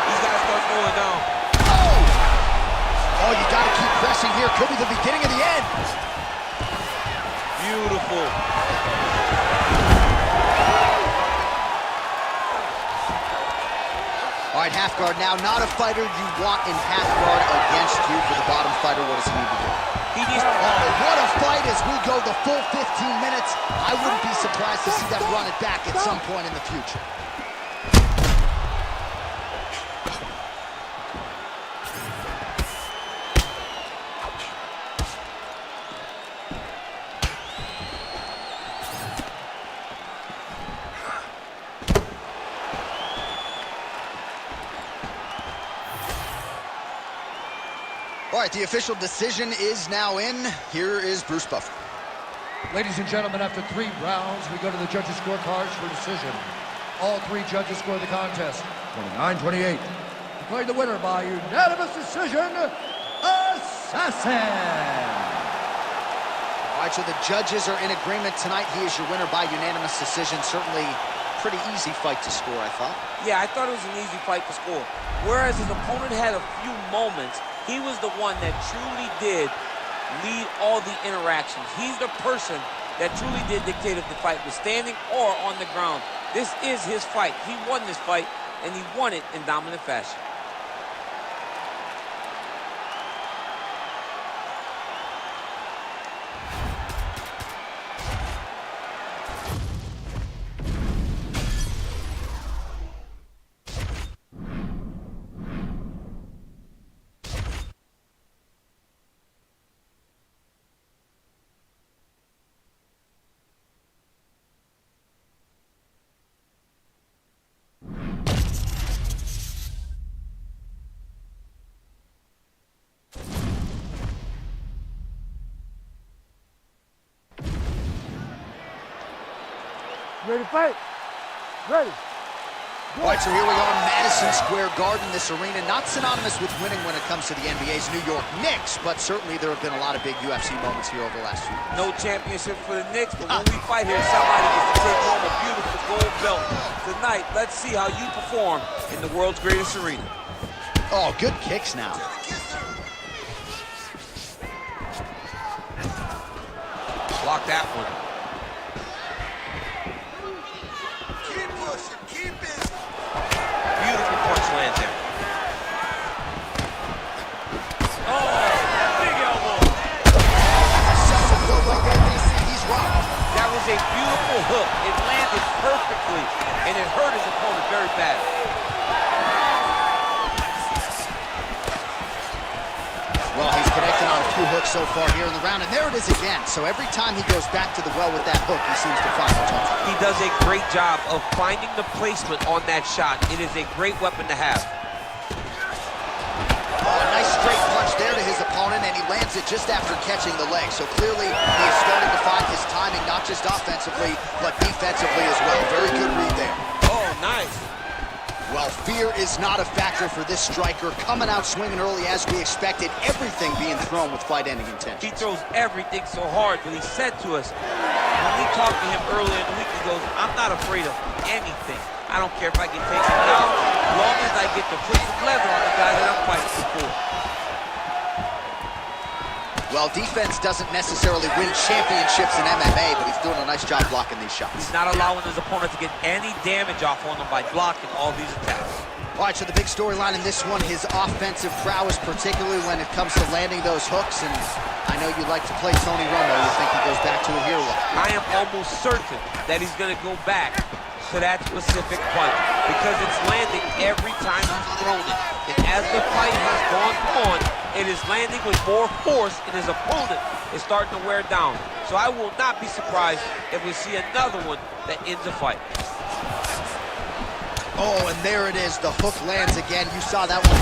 Speaker 4: He's got to start going down.
Speaker 1: Oh! Oh, you got to keep pressing here. Could be the beginning of the end.
Speaker 4: Beautiful.
Speaker 1: All right, half guard now. Not a fighter you want in half guard against you. For the bottom fighter, what does he need to do?
Speaker 4: He needs to...
Speaker 1: Oh, what a fight as we go the full 15 minutes. I wouldn't be surprised to see them run it back at some point in the future. All right, the official decision is now in. Here is Bruce Buffer.
Speaker 3: Ladies and gentlemen, after 3 rounds, we go to the judges' scorecards for decision. All 3 judges score the contest 29-28. Declared the winner by unanimous decision, Assassin.
Speaker 1: All right, so the judges are in agreement tonight. He is your winner by unanimous decision. Certainly pretty easy fight to score, I thought.
Speaker 4: Yeah, I thought it was an easy fight to score. Whereas his opponent had a few moments, he was the one that truly did lead all the interactions. He's the person that truly did dictate if the fight was standing or on the ground. This is his fight. He won this fight, and he won it in dominant fashion.
Speaker 6: Ready to fight? Ready.
Speaker 1: All right, so here we are in Madison Square Garden. This arena not synonymous with winning when it comes to the NBA's New York Knicks, but certainly there have been a lot of big UFC moments here over the last few years.
Speaker 4: No championship for the Knicks, but when we fight here, somebody gets to take home a beautiful gold belt. Tonight, let's see how you perform in the world's greatest arena.
Speaker 1: Oh, good kicks now.
Speaker 2: Block that one.
Speaker 5: Keep pushing, keep it.
Speaker 2: Beautiful punch lands there.
Speaker 4: Oh, big elbow.
Speaker 1: He's rocked.
Speaker 4: That was a beautiful hook. It landed perfectly, and it hurt his opponent very bad.
Speaker 1: Well, he's connected on a few hooks so far here in the round, and there it is again. So every time he goes back to the well with that hook, he seems to find the target.
Speaker 2: He does a great job of finding the placement on that shot. It is a great weapon to have.
Speaker 1: Oh, a nice straight punch there to his opponent, and he lands it just after catching the leg. So clearly, he is starting to find his timing, not just offensively, but defensively as well. Very good read there.
Speaker 4: Oh, nice.
Speaker 1: Well, fear is not a factor for this striker. Coming out swinging early as we expected, everything being thrown with fight-ending intent.
Speaker 4: He throws everything so hard, but he said to us, when we talked to him earlier in the week, he goes, I'm not afraid of anything. I don't care if I get taken down, as long as I get to put some leather on the guy that I'm fighting for.
Speaker 1: Well, defense doesn't necessarily win championships in MMA, but he's doing a nice job blocking these shots.
Speaker 4: He's not allowing his opponent to get any damage off on him by blocking all these attacks.
Speaker 1: All right, so the big storyline in this one, his offensive prowess, particularly when it comes to landing those hooks, and I know you like to play Tony Romo. You think he goes back to it here?
Speaker 4: I am almost certain that he's going to go back to that specific punch because it's landing every time he's thrown it. And as the fight has gone on, it is landing with more force, and his opponent is starting to wear down. So I will not be surprised if we see another one that ends the fight.
Speaker 1: Oh, and there it is. The hook lands again. You saw that one.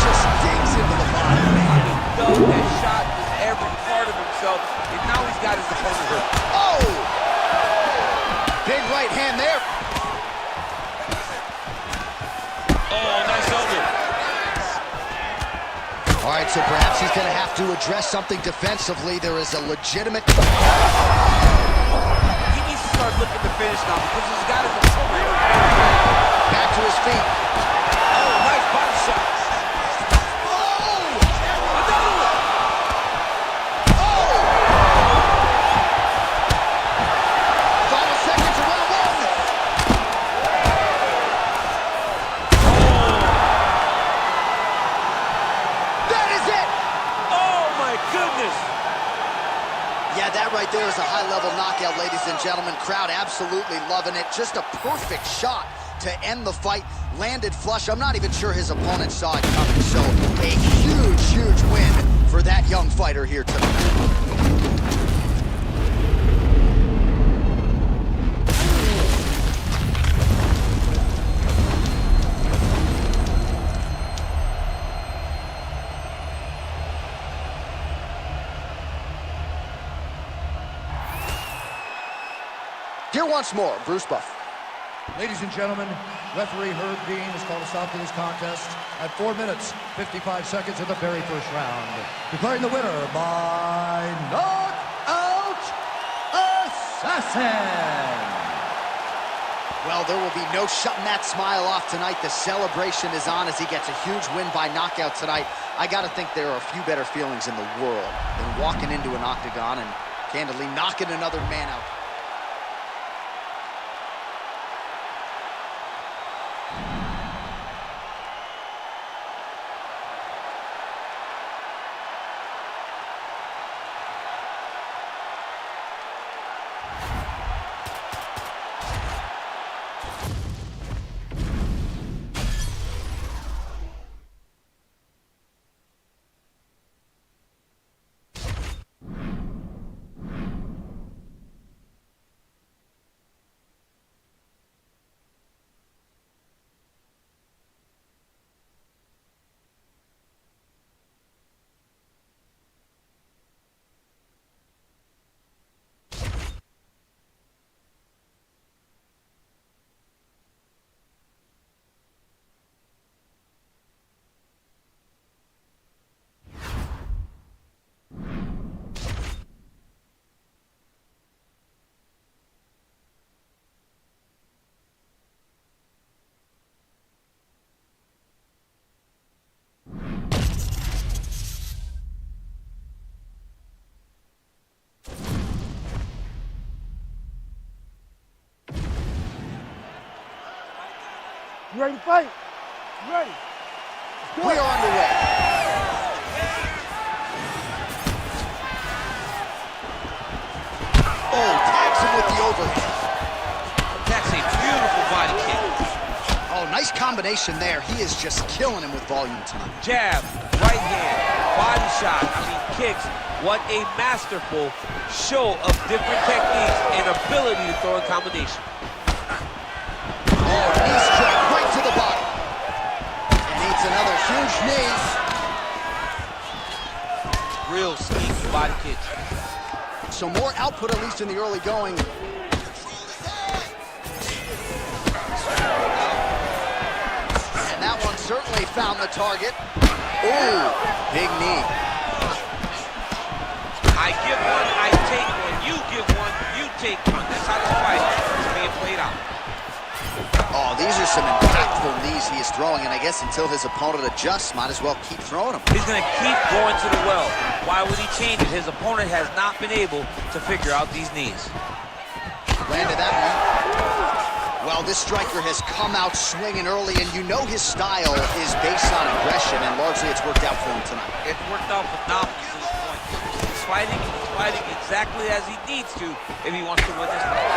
Speaker 1: Just digs into the body.
Speaker 4: He dug that shot with every part of himself, and now he's got his opponent hurt.
Speaker 1: Oh! Big right hand there.
Speaker 2: Oh, nice elbow.
Speaker 1: All right, so perhaps he's going to have to address something defensively. There is a legitimate...
Speaker 4: He needs to start looking to finish now because he's got his opponent hurt.
Speaker 1: Back to his feet.
Speaker 4: Oh, nice body shot.
Speaker 1: Oh!
Speaker 4: Another one.
Speaker 1: Oh! Final seconds of round one. That is it!
Speaker 4: Oh, my goodness.
Speaker 1: Yeah, that right there is a high-level knockout, ladies and gentlemen. Crowd absolutely loving it. Just a perfect shot to end the fight. Landed flush. I'm not even sure his opponent saw it coming. So a huge, huge win for that young fighter here tonight. Here once more, Bruce Buff.
Speaker 3: Ladies and gentlemen, referee Herb Dean has called a stop to this contest at 4 minutes, 55 seconds of the very first round. Declaring the winner by knockout assassin.
Speaker 1: Well, there will be no shutting that smile off tonight. The celebration is on as he gets a huge win by knockout tonight. I got to think there are a few better feelings in the world than walking into an octagon and candidly knocking another man out.
Speaker 6: You ready to fight? You ready?
Speaker 1: We are underway. Oh, tags him with the overhand.
Speaker 2: That's a beautiful body kick.
Speaker 1: Oh, nice combination there. He is just killing him with volume tonight.
Speaker 4: Jab, right hand, body shot, kicks. What a masterful show of different techniques and ability to throw a combination.
Speaker 1: Oh, knee strike right to the body. And needs another huge knee.
Speaker 4: Real sneaky body kick.
Speaker 1: So more output, at least in the early going. And that one certainly found the target. Ooh, big knee.
Speaker 2: I give one, I take one. You give one, you take one. That's how this fight is being played out.
Speaker 1: some impactful knees he is throwing, and I guess until his opponent adjusts, might as well keep throwing them.
Speaker 4: He's going to keep going to the well. Why would he change it? His opponent has not been able to figure out these knees.
Speaker 1: Landed that one. Well, this striker has come out swinging early, and you know his style is based on aggression, and largely it's worked out for him tonight.
Speaker 4: It's worked out phenomenally to this point. He's fighting exactly as he needs to if he wants to win this fight.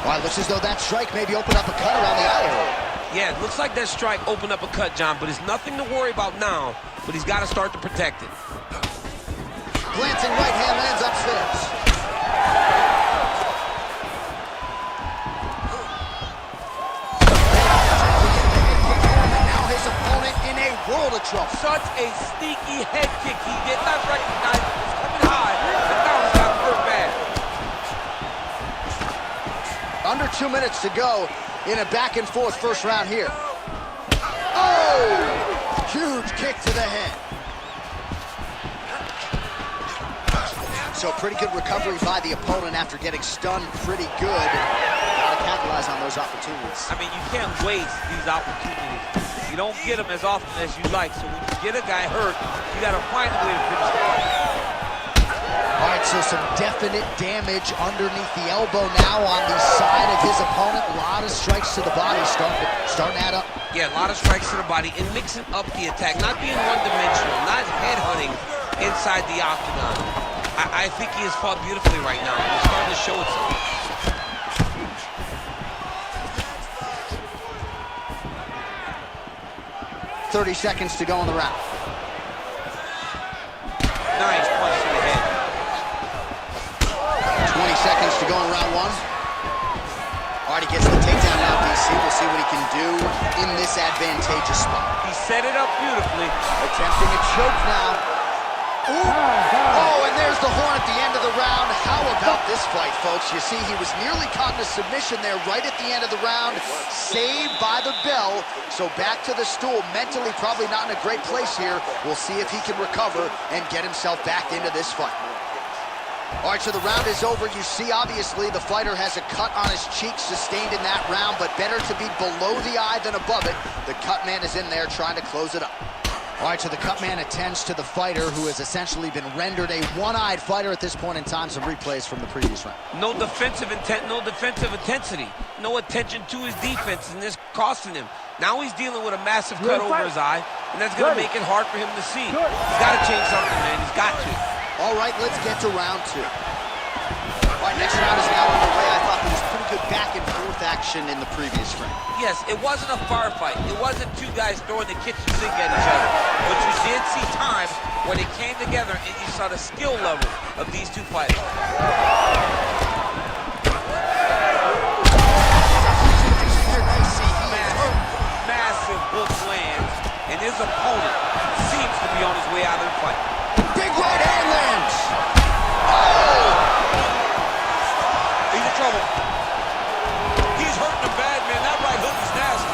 Speaker 1: All right, looks as though that strike maybe opened up a cut around the eye hole.
Speaker 4: Yeah, it looks like that strike opened up a cut, John, but it's nothing to worry about now, but he's got to start to protect it.
Speaker 1: Glancing right hand lands upstairs. Now his opponent in a world of trouble.
Speaker 4: Such a sneaky head kick. He did not recognize it was coming high, but now he's got hurt bad.
Speaker 1: Under 2 minutes to go in a back-and-forth first round here. Oh! Huge kick to the head. So pretty good recovery by the opponent after getting stunned pretty good. Gotta capitalize on those opportunities.
Speaker 4: I mean, you can't waste these opportunities. You don't get them as often as you like, so when you get a guy hurt, you gotta find a way to finish the fight.
Speaker 1: All right, so some definite damage underneath the elbow now on the side of his opponent. A lot of strikes to the body starting to add up.
Speaker 4: Yeah, a lot of strikes to the body and mixing up the attack, not being one-dimensional, not headhunting inside the octagon. I think he has fought beautifully right now. It's starting to show itself.
Speaker 1: .30 seconds to go in the round.
Speaker 4: Nice punch to the head.
Speaker 1: 20 seconds to go in round one. All right, he gets the takedown now, DC. We'll see what he can do in this advantageous spot.
Speaker 4: He set it up beautifully.
Speaker 1: Attempting a choke now. Ooh. Oh, and there's the horn at the end of the round. How about this fight, folks? You see, he was nearly caught in a submission there right at the end of the round. Saved by the bell. So back to the stool. Mentally, probably not in a great place here. We'll see if he can recover and get himself back into this fight. All right, so the round is over. You see, obviously, the fighter has a cut on his cheek sustained in that round, but better to be below the eye than above it. The cut man is in there trying to close it up. All right, so the cut man attends to the fighter who has essentially been rendered a one-eyed fighter at this point in time. Some replays from the previous round.
Speaker 4: No defensive intent, no defensive intensity. No attention to his defense, and this costing him. Now he's dealing with a massive cut over his eye, and that's going to make it hard for him to see. He's got to change something, man. He's got to.
Speaker 1: All right, let's get to round two. All right, next round is now underway. I thought there was pretty good back-and-forth action in the previous round.
Speaker 4: Yes, it wasn't a firefight. It wasn't two guys throwing the kitchen sink at each other. But you did see times when they came together and you saw the skill level of these two fighters. Massive hook lands, and his opponent seems to be on his way out of the fight.
Speaker 1: Big right hand lands.
Speaker 4: He's in trouble. He's hurting him bad, man. That right hook is nasty.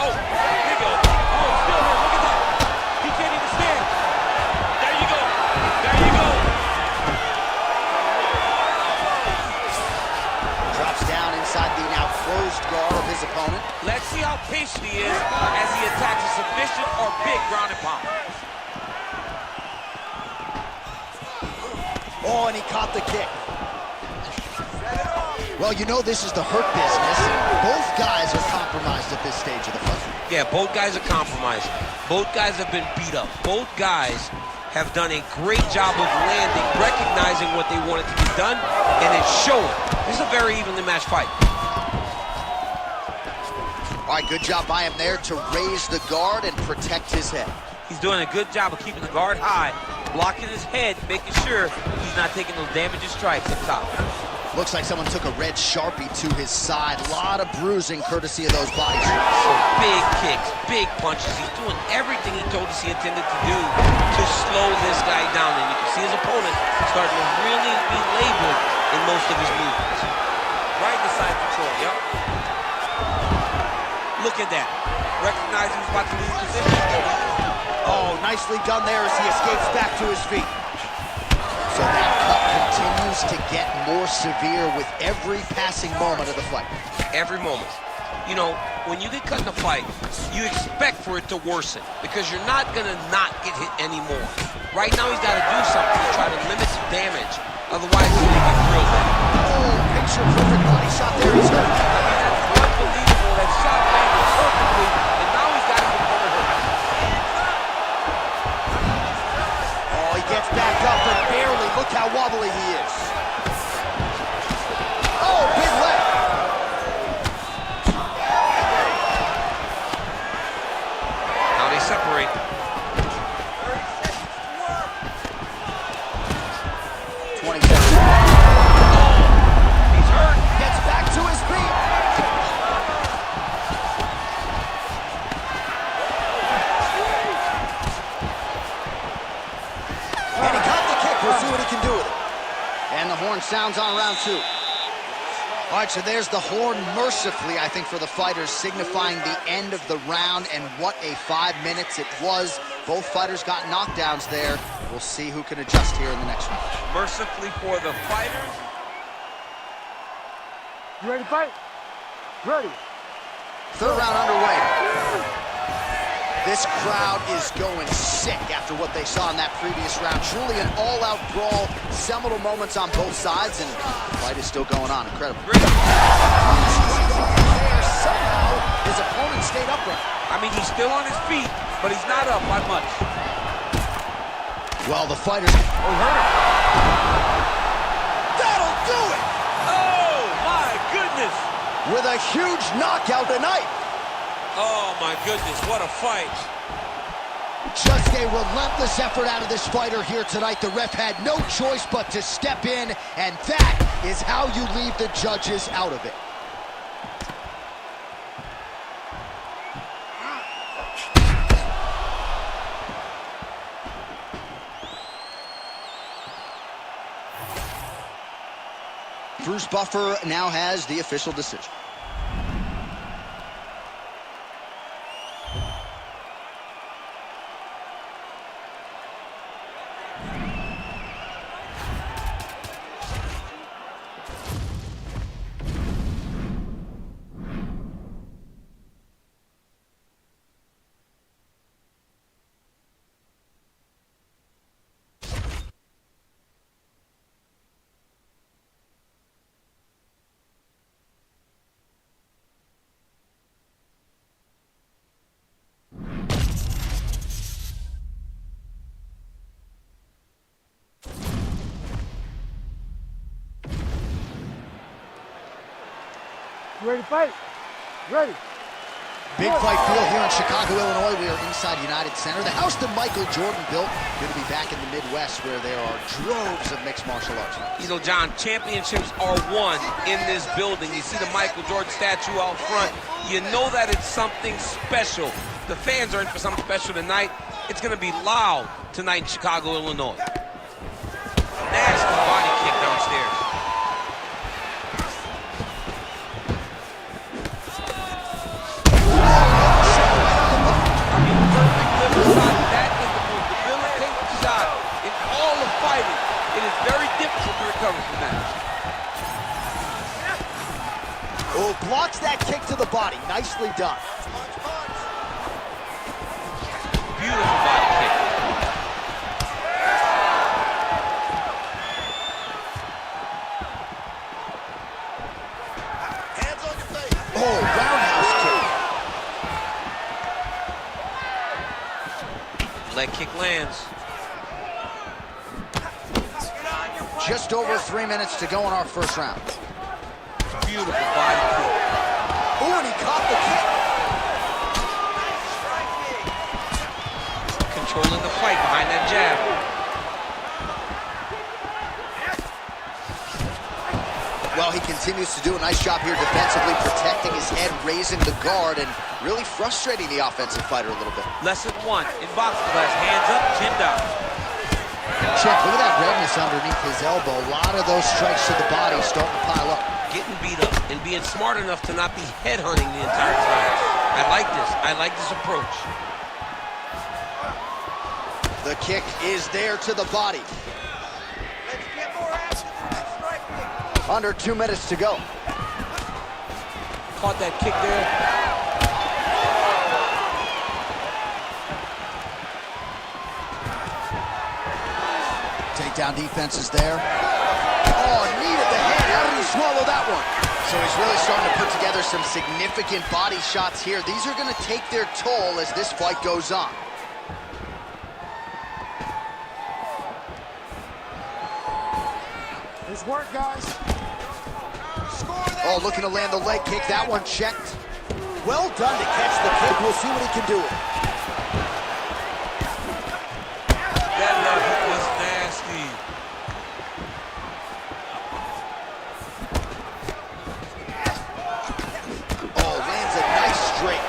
Speaker 4: Oh, here you go. Oh, he's still hurt. Look at that. He can't even stand. There you go. There you go.
Speaker 1: Drops down inside the now closed guard of his opponent.
Speaker 4: Let's see how patient he is as he attacks a submission or big ground and pound.
Speaker 1: Oh, and he caught the kick. Well, you know this is the hurt business. Both guys are compromised at this stage of the fight.
Speaker 4: Yeah, both guys are compromised. Both guys have been beat up. Both guys have done a great job of landing, recognizing what they wanted to be done, and it's showing. This is a very evenly matched fight.
Speaker 1: All right, good job by him there to raise the guard and protect his head.
Speaker 4: He's doing a good job of keeping the guard high, blocking his head, making sure he's not taking those damaging strikes up top.
Speaker 1: Looks like someone took a red Sharpie to his side. A lot of bruising courtesy of those body shots.
Speaker 4: Big kicks, big punches. He's doing everything he told us he intended to do to slow this guy down. And you can see his opponent starting to really be labeled in most of his movements. Right in the side control, yep. Look at that. Recognize he's about to lose position.
Speaker 1: Oh, nicely done there as he escapes back to his feet. So that cut continues to get more severe with every passing moment of the fight.
Speaker 2: Every moment. You know, when you get cut in a fight, you expect for it to worsen because you're not going to not get hit anymore. Right now, he's got to do something to try to limit the damage. Otherwise, he's going to get real bad.
Speaker 1: Oh, picture-perfect body shot there. He's hurt.
Speaker 4: I mean, that's unbelievable. That shot landed perfectly, and now he's got him in the hurt.
Speaker 1: Oh, he gets back up, but barely. Look how wobbly he is. Oh, big leg.
Speaker 2: Now they separate.
Speaker 1: 20 seconds.
Speaker 2: He's hurt.
Speaker 1: Gets back to his feet. And he caught the kick. We'll see what he can do with it. And the horn sounds on round 2. All right, so there's the horn mercifully, I think, for the fighters, signifying the end of the round, and what a 5 minutes it was. Both fighters got knockdowns there. We'll see who can adjust here in the next round.
Speaker 2: Mercifully for the fighters.
Speaker 6: You ready to fight? Ready.
Speaker 1: Third round underway. This crowd is going sick after what they saw in that previous round. Truly an all-out brawl, seminal moments on both sides, and the fight is still going on. Incredible.
Speaker 2: Great.
Speaker 1: Somehow, his opponent stayed upright.
Speaker 4: I mean, he's still on his feet, but he's not up by much.
Speaker 1: Well, the fighters...
Speaker 4: Oh, hurt him.
Speaker 1: That'll do it!
Speaker 4: Oh, my goodness.
Speaker 1: With a huge knockout tonight.
Speaker 4: Oh, my goodness, what a fight.
Speaker 1: Just a relentless effort out of this fighter here tonight. The ref had no choice but to step in, and that is how you leave the judges out of it. Bruce Buffer now has the official decision.
Speaker 6: You ready to fight? Ready.
Speaker 1: Big fight field here in Chicago, Illinois. We are inside United Center, the house that Michael Jordan built. Good to be back in the Midwest where there are droves of mixed martial arts.
Speaker 2: You know, John, championships are won in this building. You see the Michael Jordan statue out front. You know that it's something special. The fans are in for something special tonight. It's going to be loud tonight in Chicago, Illinois. Nasty body kick downstairs.
Speaker 4: That is the most debilitating shot in all of fighting. It is very difficult to recover from that.
Speaker 1: Oh, blocks that kick to the body. Nicely done.
Speaker 2: Beautiful body kick.
Speaker 5: Hands on your face.
Speaker 1: Oh, roundhouse kick.
Speaker 2: Leg kick lands.
Speaker 1: Just over 3 minutes to go in our first round.
Speaker 2: Beautiful body kick.
Speaker 1: Oh, and he caught the kick.
Speaker 2: Controlling the fight behind that jab.
Speaker 1: Well, he continues to do a nice job here defensively, protecting his head, raising the guard, and really frustrating the offensive fighter a little bit.
Speaker 4: Lesson 1 in boxing class, hands up, chin down.
Speaker 1: Check, look at that redness underneath his elbow. A lot of those strikes to the body starting to pile up.
Speaker 2: Getting beat up and being smart enough to not be headhunting the entire time. I like this. I like this approach.
Speaker 1: The kick is there to the body.
Speaker 5: Let's get more action.
Speaker 1: Under 2 minutes to go.
Speaker 4: Caught that kick there.
Speaker 1: Takedown defense is there. Oh, knee to the head. How did he swallow that one? So he's really starting to put together some significant body shots here. These are going to take their toll as this fight goes on.
Speaker 6: Nice work, guys.
Speaker 1: Oh, looking to land the leg kick. That one checked. Well done to catch the kick. We'll see what he can do.
Speaker 4: That left hook was nasty.
Speaker 1: Oh, lands a nice straight.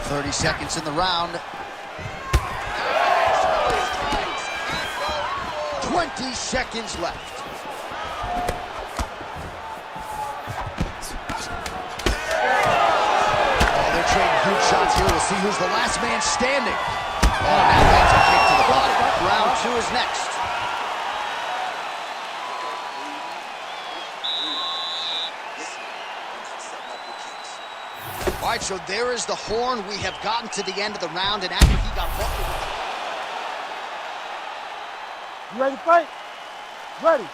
Speaker 1: 30 seconds in the round. 20 seconds left. Oh, they're trading huge shots here. We'll see who's the last man standing. Oh, now lands a kick to the body. Round 2 is next. All right, so there is the horn. We have gotten to the end of the round, and after he got buckled with
Speaker 6: You ready to fight? Ready.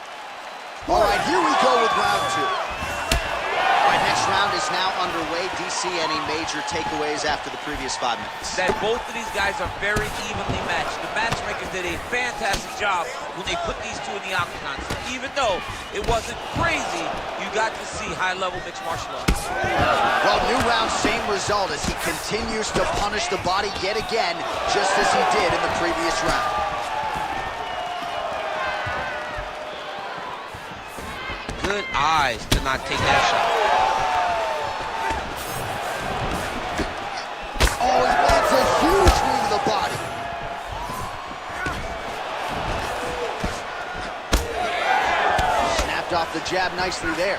Speaker 1: All right, here we go with round 2. All right, next round is now underway. DC, any major takeaways after the previous 5 minutes?
Speaker 4: That both of these guys are very evenly matched. The matchmakers did a fantastic job when they put these two in the octagon. So even though it wasn't crazy, you got to see high-level mixed martial arts.
Speaker 1: Well, new round, same result as he continues to punish the body yet again, just as he did in the previous round.
Speaker 2: Good eyes to not take that shot.
Speaker 1: Oh, he lands a huge knee to the body. Snapped off the jab nicely there.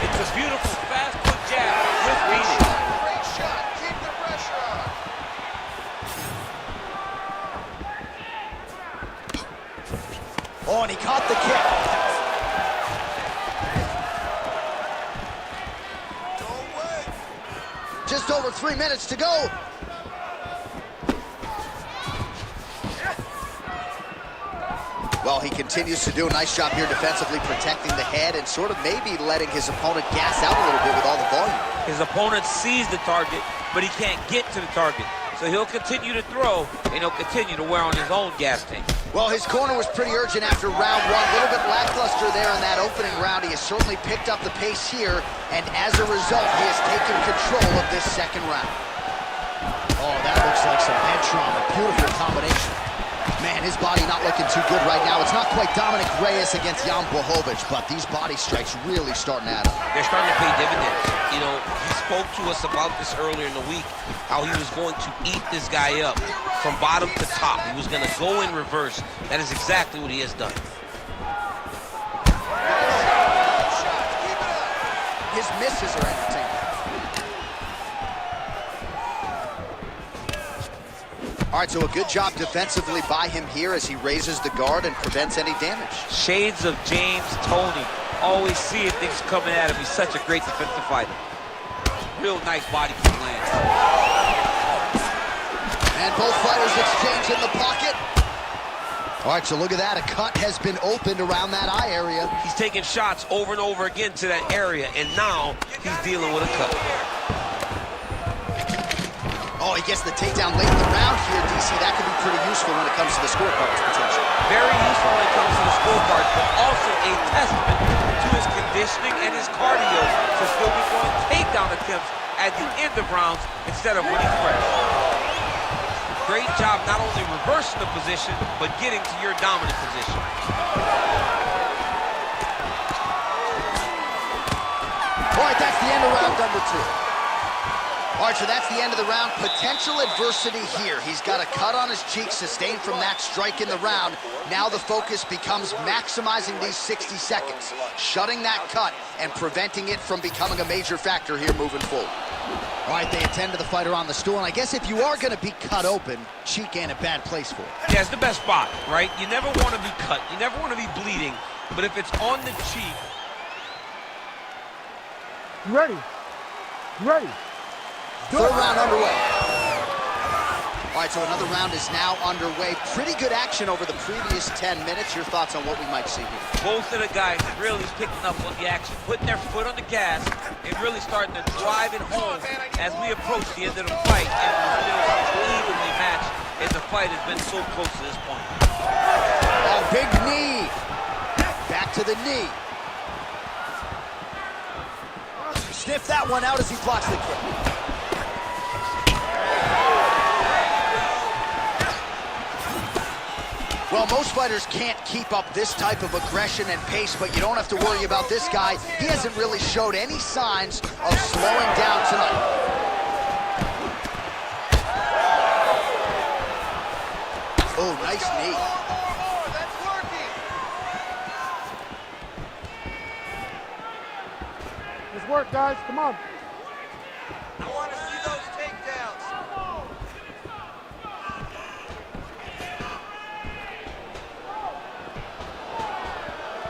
Speaker 4: It's a beautiful fast foot jab with beating.
Speaker 1: Great shot. Keep the pressure on. Oh, and he caught the kick.
Speaker 5: Don't wait.
Speaker 1: Just over 3 minutes to go. Well, he continues to do a nice job here defensively, protecting the head and sort of maybe letting his opponent gas out a little bit with all the volume.
Speaker 4: His opponent sees the target, but he can't get to the target. So he'll continue to throw, and he'll continue to wear on his own gas tank.
Speaker 1: Well, his corner was pretty urgent after round 1. A little bit lackluster there in that opening round. He has certainly picked up the pace here, and as a result, he has taken control of this second round. Oh, that looks like some head trauma. Beautiful combination. Man, his body not looking too good right now. It's not quite Dominic Reyes against Jan Blachowicz, but these body strikes really starting to add up.
Speaker 2: They're starting to pay dividends. You know, he spoke to us about this earlier in the week, how he was going to eat this guy up from bottom to top. He was going to go in reverse. That is exactly what he has done.
Speaker 1: His misses are entertaining. All right, so a good job defensively by him here as he raises the guard and prevents any damage.
Speaker 4: Shades of James Toney. Always seeing things coming at him. He's such a great defensive fighter. Real nice body kick lands.
Speaker 1: And both fighters exchange in the pocket. All right, so look at that. A cut has been opened around that eye area.
Speaker 2: He's taking shots over and over again to that area, and now he's dealing with a cut.
Speaker 1: Oh, he gets the takedown late in the round here, DC. That could be pretty useful when it comes to the scorecards, potentially.
Speaker 4: Very useful when it comes to the scorecard, but also a testament to his conditioning and his cardio to still be throwing takedown attempts at the end of rounds instead of when he's fresh. Great job not only reversing the position, but getting to your dominant position.
Speaker 1: All right, that's the end of round number 2. All right, so that's the end of the round. Potential adversity here. He's got a cut on his cheek sustained from that strike in the round. Now the focus becomes maximizing these 60 seconds, shutting that cut and preventing it from becoming a major factor here moving forward. All right, they attend to the fighter on the stool, and I guess if you are going to be cut open, cheek ain't a bad place for it.
Speaker 2: Yeah, it's the best spot, right? You never want to be cut. You never want to be bleeding. But if it's on the cheek...
Speaker 6: You ready? You ready?
Speaker 1: Third round underway. All right, so another round is now underway. Pretty good action over the previous 10 minutes. Your thoughts on what we might see here?
Speaker 2: Both of the guys really picking up on the action, putting their foot on the gas, and really starting to drive it home as we approach the end of the fight. And we're still evenly matched, and the fight has been so close to this point.
Speaker 1: Oh, big knee. Back to the knee. Sniff that one out as he blocks the kick. Well, most fighters can't keep up this type of aggression and pace, but you don't have to worry about this guy. He hasn't really showed any signs of slowing down tonight. Oh, nice knee.
Speaker 5: That's working.
Speaker 6: Let's work, guys. Come on.
Speaker 5: I want to see those takedowns.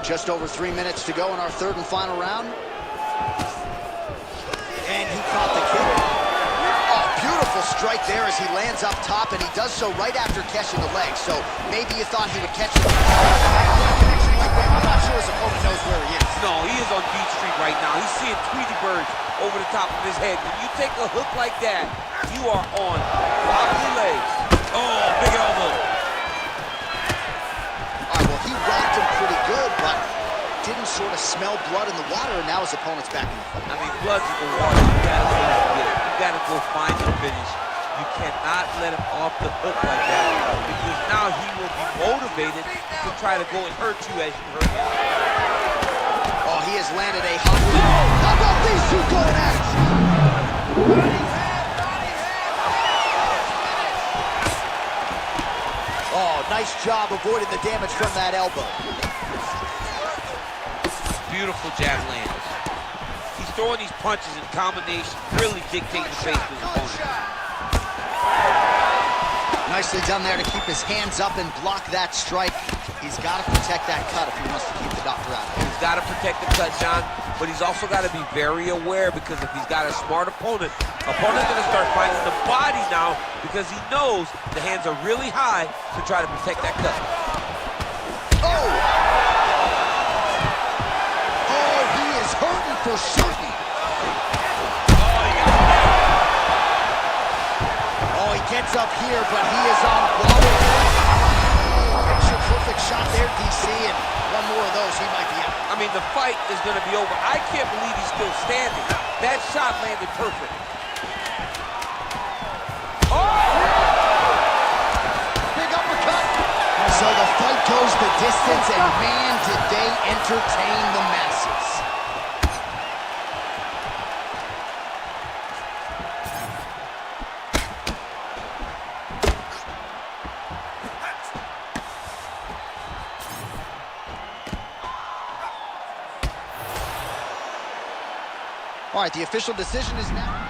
Speaker 1: Just over 3 minutes to go in our third and final round. And he caught the kick. Oh, beautiful strike there as he lands up top, and he does so right after catching the leg. So maybe you thought he would catch the connection like that. I'm not sure his opponent knows where he is.
Speaker 4: No, he is on Beach Street right now. He's seeing Tweety birds over the top of his head. When you take a hook like that, you are on wobbly legs. Oh, big elbow.
Speaker 1: All right, well, he rocked him pretty good, but didn't sort of smell blood in the water, and now his opponent's back in the fight.
Speaker 4: I mean, blood's in the water. You gotta go get it. You gotta go find the finish. You cannot let him off the hook like that, because now he will be motivated to try to go and hurt you as you hurt him.
Speaker 1: Oh, he has landed a hungry. How about these two going at it? Oh, nice job avoiding the damage from that elbow.
Speaker 2: Beautiful jab lands. He's throwing these punches in combination, really dictating the pace of his opponent.
Speaker 1: Nicely done there to keep his hands up and block that strike. He's got to protect that cut if he wants to keep the doctor out of it.
Speaker 2: He's got to protect the cut, John, but he's also got to be very aware, because if he's got a smart opponent's going to start fighting the body now, because he knows the hands are really high to try to protect that cut.
Speaker 1: Oh! Oh, he is hurting for certain. Oh, he gets up here, but he is on blow. Picture perfect shot there, DC, and one more of those, he might be out.
Speaker 2: I mean, the fight is going to be over. I can't believe he's still standing. That shot landed perfect.
Speaker 1: Big uppercut. So the fight goes the distance, and man, did they entertain the masses. All right, the official decision is now.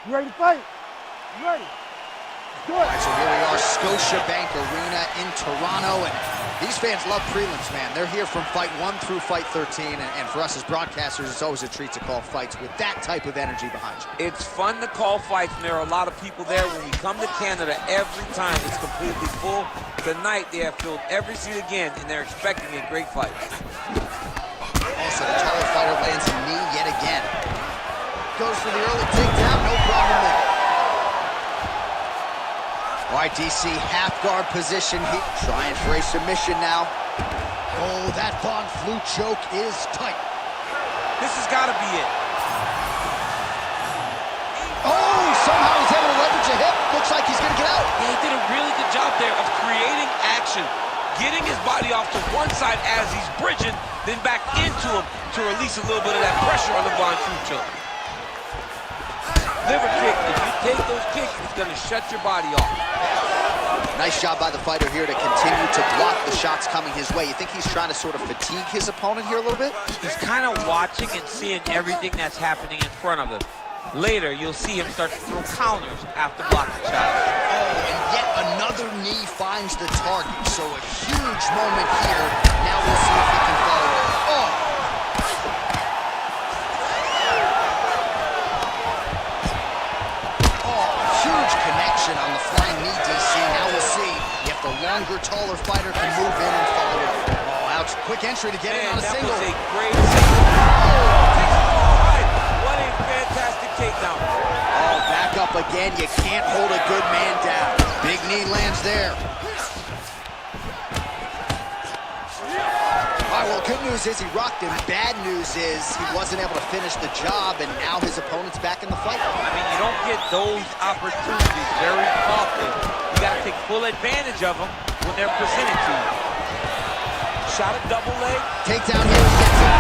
Speaker 6: You ready to fight? You ready?
Speaker 1: All right, so here we are, Scotiabank Arena in Toronto, and these fans love prelims, man. They're here from fight 1 through fight 13, and for us as broadcasters, it's always a treat to call fights with that type of energy behind you.
Speaker 4: It's fun to call fights, and there are a lot of people there. When we come to Canada, every time it's completely full. Tonight, they have filled every seat again, and they're expecting a great fight.
Speaker 1: Also, the taller fighter lands a knee yet again. Goes for the early takedown, no problem there. All right, DC, half guard position. Trying for a submission now. Oh, that Von Flue choke is tight.
Speaker 4: This has got to be it.
Speaker 1: Oh, somehow he's able to leverage a hip. Looks like he's going to get out.
Speaker 4: Yeah, he did a really good job there of creating action, getting his body off to one side as he's bridging, then back into him to release a little bit of that pressure on the Von Flue choke. Liver kick, if you take those kicks, it's going to shut your body off.
Speaker 1: Nice job by the fighter here to continue to block the shots coming his way. You think he's trying to sort of fatigue his opponent here a little bit?
Speaker 4: He's kind of watching and seeing everything that's happening in front of him. Later, you'll see him start to throw counters after blocking shots.
Speaker 1: Oh, and yet another knee finds the target. So a huge moment here. Now we'll see if he can follow it. Oh! Huge connection on the flying knee, DC. Now we'll see if the longer, taller fighter can move in and follow it. Oh, ouch. Quick entry to get in on a single.
Speaker 4: That was a great single. Oh, takes it all right. What a fantastic takedown.
Speaker 1: Oh, back up again. You can't hold a good man down. Big knee lands there. All right, well, good news is he rocked him. Bad news is he wasn't able to finish the job, and now his opponent's back in the fight.
Speaker 4: I mean, you don't get those opportunities very often. You got to take full advantage of them when they're presented to you. Shot a double leg.
Speaker 1: Takedown here, he gets it.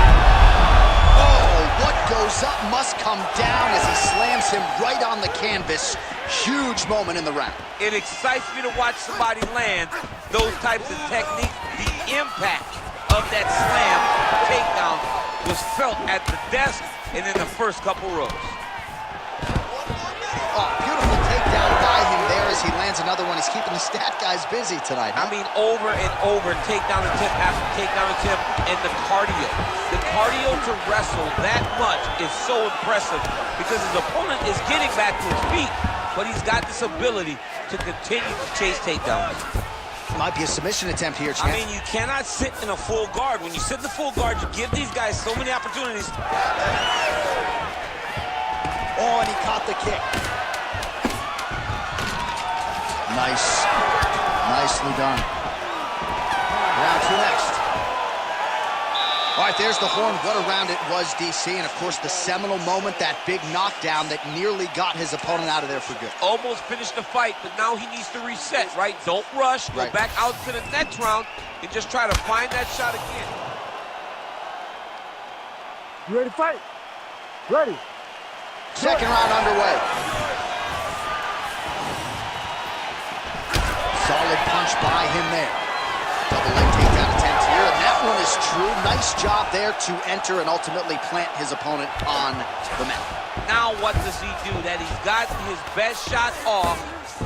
Speaker 1: Oh, what goes up must come down as he slams him right on the canvas. Huge moment in the round.
Speaker 4: It excites me to watch somebody land those types of techniques. The impact of that slam takedown was felt at the desk and in the first couple rows.
Speaker 1: Oh, beautiful takedown by him there as he lands another one. He's keeping the stat guys busy tonight.
Speaker 4: I mean, over and over, takedown attempt after takedown attempt, and the cardio. The cardio to wrestle that much is so impressive because his opponent is getting back to his feet, but he's got this ability to continue to chase takedowns.
Speaker 1: Might be a submission attempt here, champ.
Speaker 4: I mean, you cannot sit in a full guard. When you sit in the full guard, you give these guys so many opportunities.
Speaker 1: Oh, and he caught the kick. Nice. Nicely done. Round 2 next. All right, there's the horn. What a round it was, DC. And, of course, the seminal moment, that big knockdown that nearly got his opponent out of there for good.
Speaker 4: Almost finished the fight, but now he needs to reset, right? Don't rush. Go back out to the next round and just try to find that shot again.
Speaker 6: You ready to fight? Ready.
Speaker 1: Second round underway. Solid punch by him there. Double leg takedown attempt here, and that one is true. Nice job there to enter and ultimately plant his opponent on the mat.
Speaker 4: Now what does he do? That he's got his best shot off,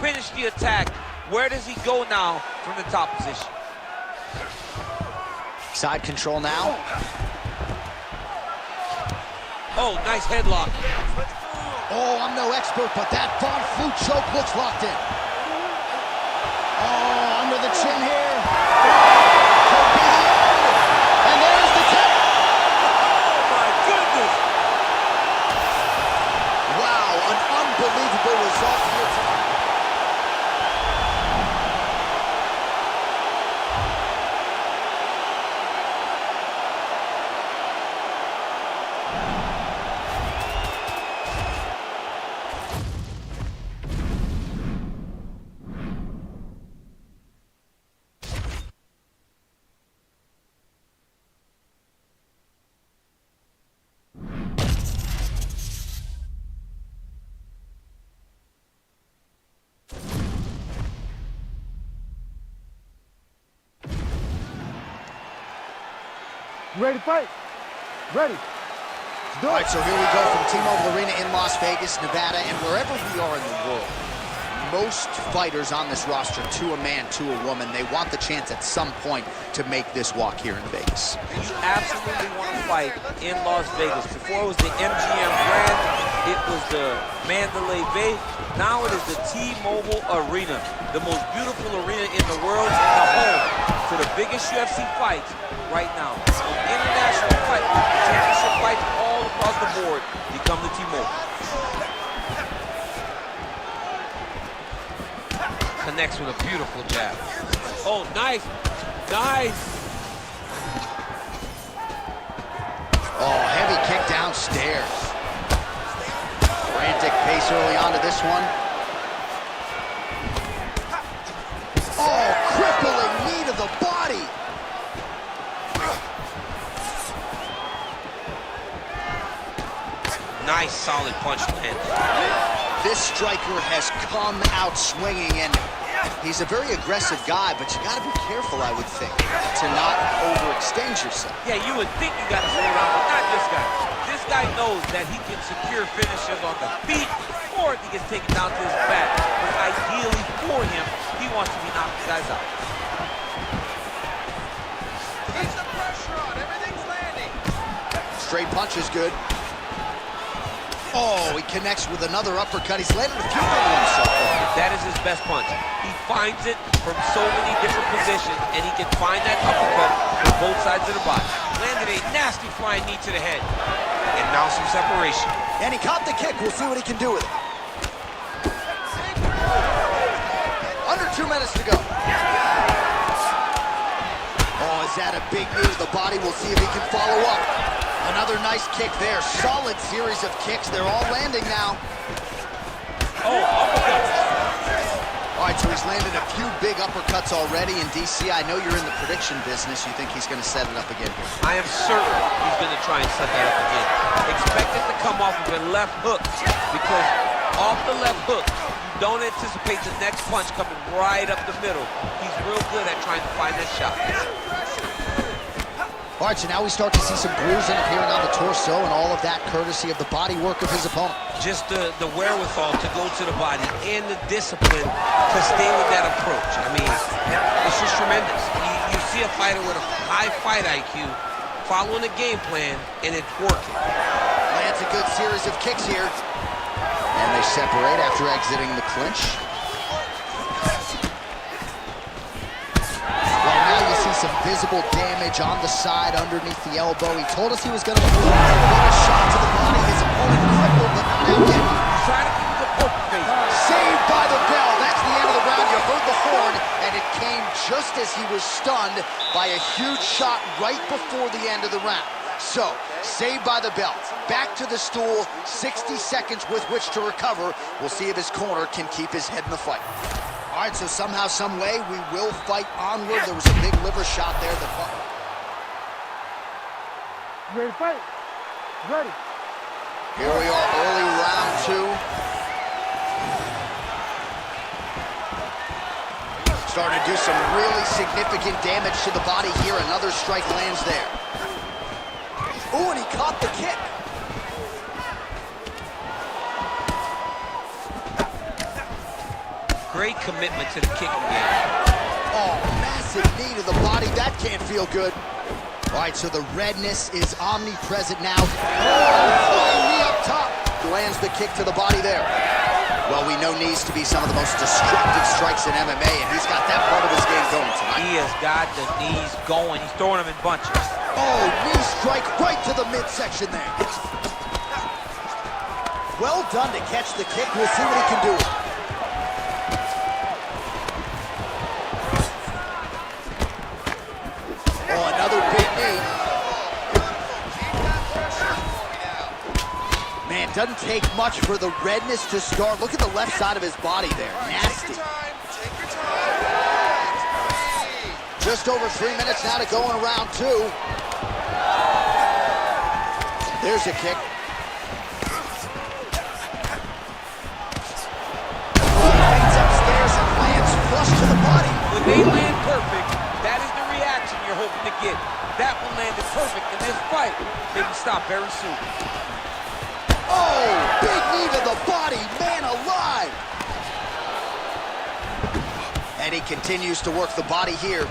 Speaker 4: finish the attack. Where does he go now from the top position?
Speaker 1: Side control now.
Speaker 4: Oh, nice headlock.
Speaker 1: Oh, I'm no expert, but that Von Flue choke looks locked in. Oh, under the chin here. Could be the end. And there's the tap.
Speaker 4: Oh, my goodness.
Speaker 1: Wow, an unbelievable result here tonight.
Speaker 6: You ready to fight? Ready.
Speaker 1: All right, so here we go from T-Mobile Arena in Las Vegas, Nevada, and wherever we are in the world, most fighters on this roster, to a man, to a woman, they want the chance at some point to make this walk here in Vegas.
Speaker 4: You absolutely want to fight in Las Vegas. Before it was the MGM Grand, it was the Mandalay Bay. Now it is the T-Mobile Arena, the most beautiful arena in the world, and the home to the biggest UFC fights right now. International fight, championship fights all across the board become the T-Mobile.
Speaker 2: Connects with a beautiful jab.
Speaker 4: Oh, nice. Nice.
Speaker 1: Oh, heavy kick downstairs. Frantic pace early on to this one. Oh, crippling knee to the body.
Speaker 2: Nice, solid punch landed.
Speaker 1: This striker has come out swinging, and he's a very aggressive guy, but you got to be careful, I would think, to not overextend yourself.
Speaker 4: Yeah, you would think you got to slow down, but not this guy. This guy knows that he can secure finishes on the feet, or if he gets taken down to his back. But ideally for him, he wants to be knocking guys out.
Speaker 7: Keep the pressure on. Everything's landing.
Speaker 1: Straight punch is good. Oh, he connects with another uppercut. He's landed a few good ones so far.
Speaker 4: That is his best punch. He finds it from so many different positions, and he can find that uppercut from both sides of the body.
Speaker 2: Landed a nasty flying knee to the head. And now some separation.
Speaker 1: And he caught the kick. We'll see what he can do with it. Under 2 minutes to go. Oh, is that a big knee to the body? We'll see if he can follow up. Another nice kick there. Solid series of kicks. They're all landing now.
Speaker 4: Oh, uppercut.
Speaker 1: All right, so he's landed a few big uppercuts already. In DC, I know you're in the prediction business. You think he's going to set it up again here?
Speaker 4: I am certain he's going to try and set that up again. Expect it to come off of a left hook, because off the left hook, you don't anticipate the next punch coming right up the middle. He's real good at trying to find that shot.
Speaker 1: All right, so now we start to see some bruising appearing on the torso, and all of that courtesy of the body work of his opponent.
Speaker 2: Just the wherewithal to go to the body and the discipline to stay with that approach. I mean, it's just tremendous. You see a fighter with a high fight IQ following a game plan, and it's working.
Speaker 1: Lands a good series of kicks here. And they separate after exiting the clinch. Some visible damage on the side underneath the elbow. He told us he was going to move. A shot to the body. His opponent crippled, but not out yet.
Speaker 4: Try to keep the poker face.
Speaker 1: Saved by the bell. That's the end of the round. You heard the horn, and it came just as he was stunned by a huge shot right before the end of the round. So, saved by the bell. Back to the stool. 60 seconds with which to recover. We'll see if his corner can keep his head in the fight. All right, so somehow, some way, we will fight onward. There was a big liver shot there that fought.
Speaker 6: You ready to fight? Ready.
Speaker 1: Here we are, early round 2. Starting to do some really significant damage to the body here. Another strike lands there. Ooh, and he caught the kick.
Speaker 2: Great commitment to the kicking game.
Speaker 1: Oh, massive knee to the body. That can't feel good. All right, so the redness is omnipresent now. Oh, flying knee up top. Lands the kick to the body there. Well, we know knees to be some of the most destructive strikes in MMA, and he's got that part of his game going tonight.
Speaker 4: He has got the knees going. He's throwing them in bunches.
Speaker 1: Oh, knee strike right to the midsection there. Well done to catch the kick. We'll see what he can do. Oh, another big knee. Man, doesn't take much for the redness to start. Look at the left side of his body there. Nasty.
Speaker 7: Take your time.
Speaker 1: Just over 3 minutes now to go in round 2. There's a kick. Fades upstairs and lands flush to the body.
Speaker 4: When they land perfect, that is the reaction you're hoping to get. That one landed perfect in this fight. They can stop very soon.
Speaker 1: Oh, big knee to the body, man alive. And he continues to work the body here.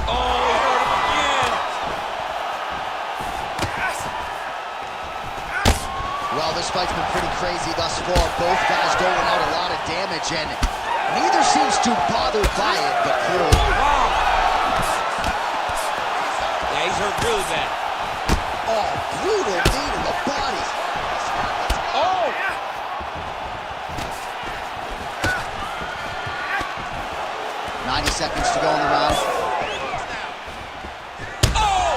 Speaker 4: Oh, he hurt him again.
Speaker 1: Well, this fight's been pretty crazy thus far. Both guys doling out a lot of damage, and neither seems too bothered by it, but clearly.
Speaker 4: Wow. Yeah, he's hurt really bad.
Speaker 1: Oh, brutal knee to the body.
Speaker 4: Oh!
Speaker 1: 90 seconds to go in the round.
Speaker 4: Oh!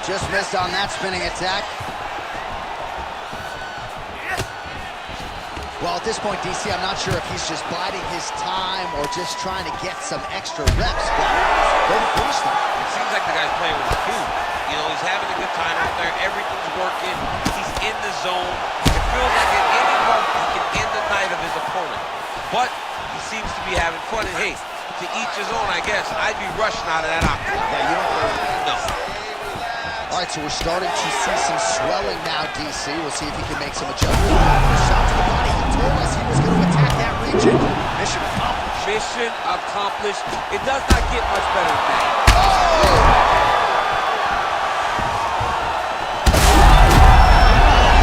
Speaker 1: Just missed on that spinning attack. Well, at this point, DC, I'm not sure if he's just biding his time or just trying to get some extra reps, but go finish them.
Speaker 2: It seems like the guy's playing with his food. You know, he's having a good time out there. Everything's working. He's in the zone. It feels like at any moment he can end the night of his opponent. But he seems to be having fun. And hey, to each his own, I guess. I'd be rushing out of that octagon.
Speaker 1: Yeah, you don't.
Speaker 2: No.
Speaker 1: All right, so we're starting to see some swelling now, DC. We'll see if he can make some adjustments. Shot to the body. He told us he was going to attack that region. Mission accomplished.
Speaker 4: Mission accomplished. It does not get much better than that.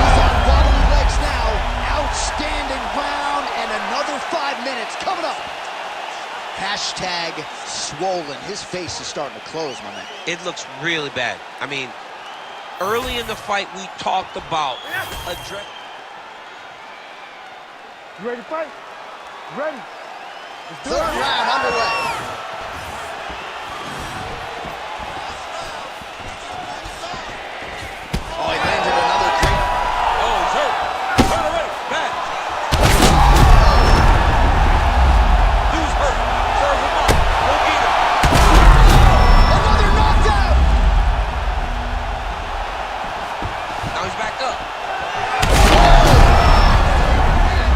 Speaker 1: He's on wobbly legs now. Outstanding round, and another 5 minutes coming up. Hashtag swollen. His face is starting to close, my man.
Speaker 2: It looks really bad. I mean, early in the fight, we talked about address.
Speaker 6: You ready to fight? You ready? Let's do
Speaker 1: Third
Speaker 6: it.
Speaker 1: round underway. Oh, he landed another great.
Speaker 4: Oh, he's hurt. Hurt already. Bad. Dude's hurt. Serve him up. Go get him.
Speaker 1: Another knockdown.
Speaker 2: Now he's back up.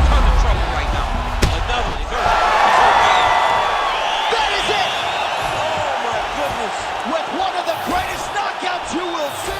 Speaker 2: Ton of trouble right now.
Speaker 4: Another one. He's hurt. He's hurt bad.
Speaker 1: That is it.
Speaker 4: Oh, my goodness.
Speaker 1: With one of the greatest knockouts you will see.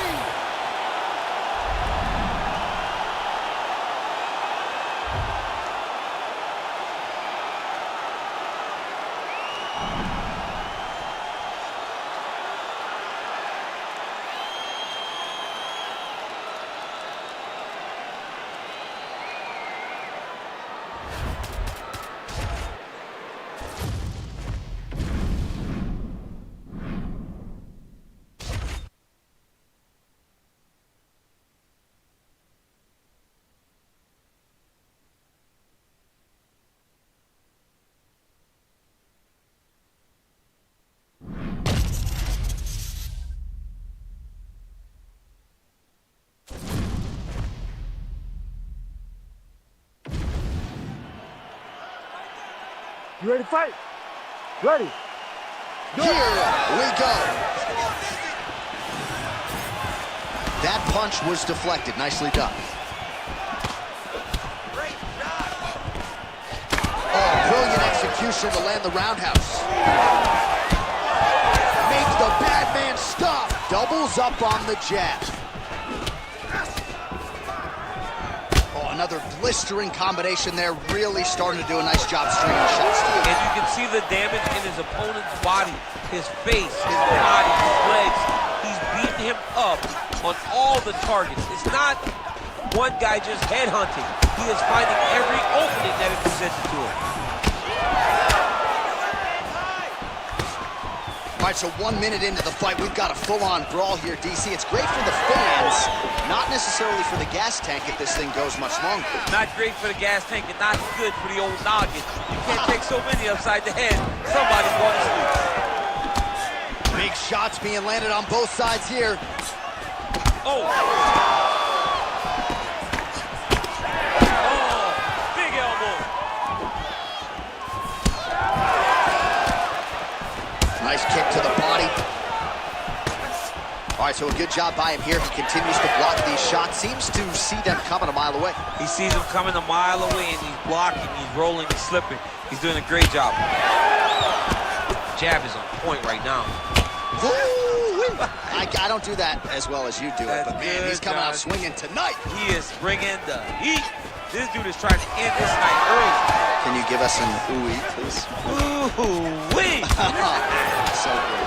Speaker 6: You ready to fight? Ready.
Speaker 1: Here we go. That punch was deflected. Nicely done. Oh, brilliant execution to land the roundhouse. Makes the bad man stop. Doubles up on the jab. Oh, another blistering combination there. Really starting to do a nice job stringing shots.
Speaker 4: And you can see the damage in his opponent's body, his face, his body, his legs. He's beating him up on all the targets. It's not one guy just headhunting. He is finding every opening that is presented to him.
Speaker 1: All right, so 1 minute into the fight, we've got a full-on brawl here, DC. It's great for the fans, not necessarily for the gas tank if this thing goes much longer.
Speaker 4: Not great for the gas tank and not good for the old noggin. You can't take so many upside the head. Somebody's going to sleep.
Speaker 1: Big shots being landed on both sides here.
Speaker 4: Oh! Oh! Big elbow!
Speaker 1: Nice kick to the body. All right, so a good job by him here. He continues to block these shots. Seems to see them coming a mile away.
Speaker 4: He sees them coming a mile away and he's blocking, he's rolling, he's slipping. He's doing a great job.
Speaker 2: Jab is on point right now.
Speaker 1: Ooh, I don't do that as well as you do it, but man, he's coming out swinging tonight.
Speaker 4: He is bringing the heat. This dude is trying to end this night early.
Speaker 1: Can you give us an ooh-wee, please?
Speaker 4: Ooh-wee.
Speaker 1: So good.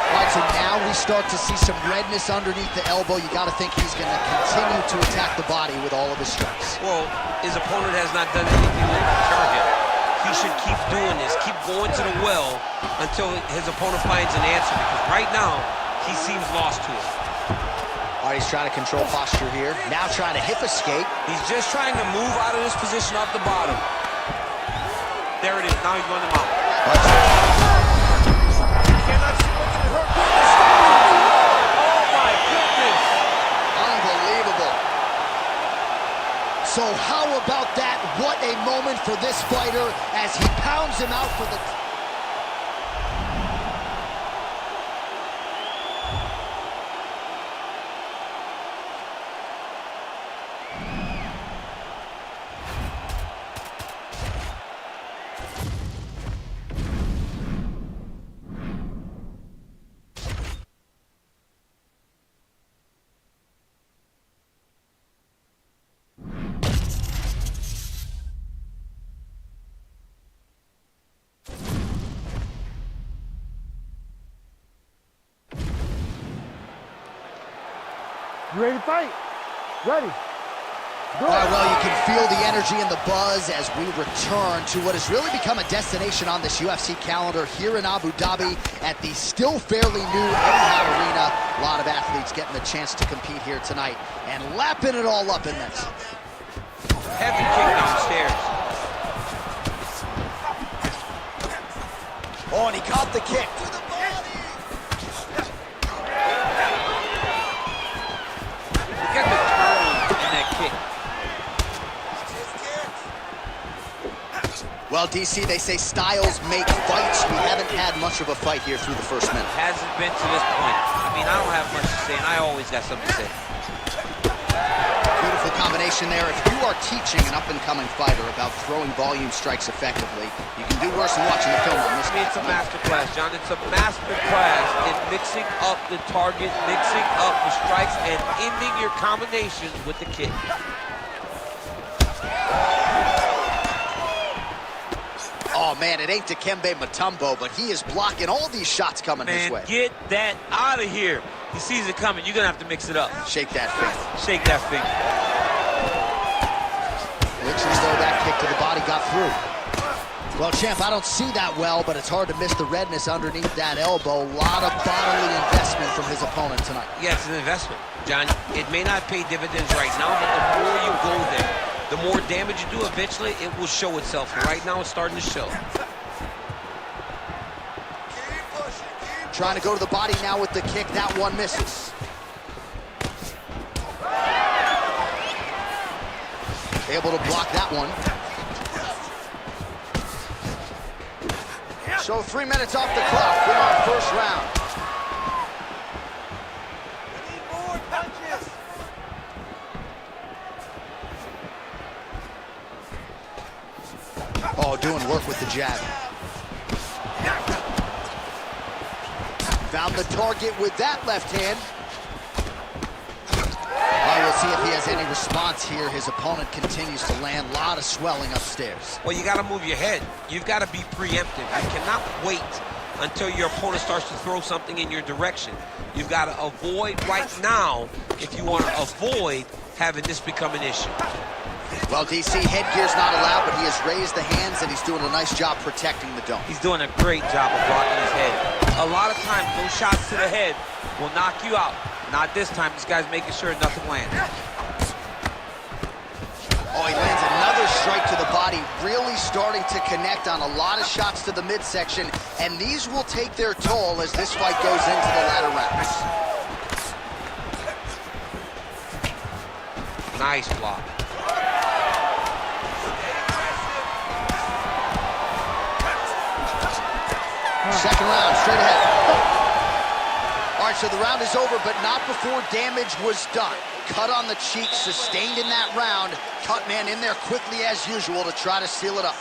Speaker 1: All right, so now we start to see some redness underneath the elbow. You got to think he's going to continue to attack the body with all of his strikes.
Speaker 2: Well, his opponent has not done anything to deter him. He should keep doing this, keep going to the well until his opponent finds an answer, because right now, he seems lost to it.
Speaker 1: All right, he's trying to control posture here. Now trying to hip escape.
Speaker 4: He's just trying to move out of this position off the bottom. There it is. Now he's running him out.
Speaker 7: Cannot see what's going to hurt.
Speaker 4: Oh, my goodness.
Speaker 1: Unbelievable. So how about that? What a moment for this fighter as he pounds him out for the...
Speaker 6: You ready to fight? Ready.
Speaker 1: All right, well, you can feel the energy and the buzz as we return to what has really become a destination on this UFC calendar here in Abu Dhabi at the still fairly new Etihad Arena. A lot of athletes getting the chance to compete here tonight and lapping it all up in this.
Speaker 2: Heavy kick downstairs.
Speaker 1: Oh, and he caught the kick.
Speaker 4: Look at the turn in that kick.
Speaker 1: Well, DC, they say styles make fights. We haven't had much of a fight here through the first minute.
Speaker 4: Hasn't been to this point. I mean, I don't have much to say, and I always got something to say.
Speaker 1: Beautiful combination there. If you are teaching an up-and-coming fighter about throwing volume strikes effectively, you can do worse than watching the film on this.
Speaker 2: I mean, it's a master class, John. It's a master class in mixing up the target, mixing up the strikes, and ending your combinations with the kick.
Speaker 1: Oh, man, it ain't Dikembe Mutombo, but he is blocking all these shots coming his way.
Speaker 4: Man, get that out of here. He sees it coming. You're going to have to mix it up.
Speaker 1: Shake that finger.
Speaker 4: Shake that finger.
Speaker 1: Looks as though that kick to the body got through. Well, champ, I don't see that well, but it's hard to miss the redness underneath that elbow. A lot of bodily investment from his opponent tonight.
Speaker 2: Yeah, it's an investment, John. It may not pay dividends right now, but the more you go there, the more damage you do, eventually it will show itself. And right now it's starting to show.
Speaker 1: Trying to go to the body now with the kick. That one misses. Able to block that one. So 3 minutes off the clock in our first round.
Speaker 7: We need more punches.
Speaker 1: Oh, doing work with the jab. Found the target with that left hand. Oh, we'll see if he has any response here. His opponent continues to land. A lot of swelling upstairs.
Speaker 2: Well, you got to move your head. You've got to be preemptive. You cannot wait until your opponent starts to throw something in your direction. You've got to avoid right now if you want to avoid having this become an issue.
Speaker 1: Well, DC, headgear's not allowed, but he has raised the hands, and he's doing a nice job protecting the dome.
Speaker 4: He's doing a great job of blocking his head. A lot of times, those shots to the head will knock you out. Not this time. This guy's making sure nothing lands.
Speaker 1: Oh, he lands another strike to the body, really starting to connect on a lot of shots to the midsection, and these will take their toll as this fight goes into the latter rounds.
Speaker 2: Nice block.
Speaker 1: Second round, straight ahead. All right, so the round is over, but not before damage was done. Cut on the cheek, sustained in that round. Cutman in there quickly as usual to try to seal it up.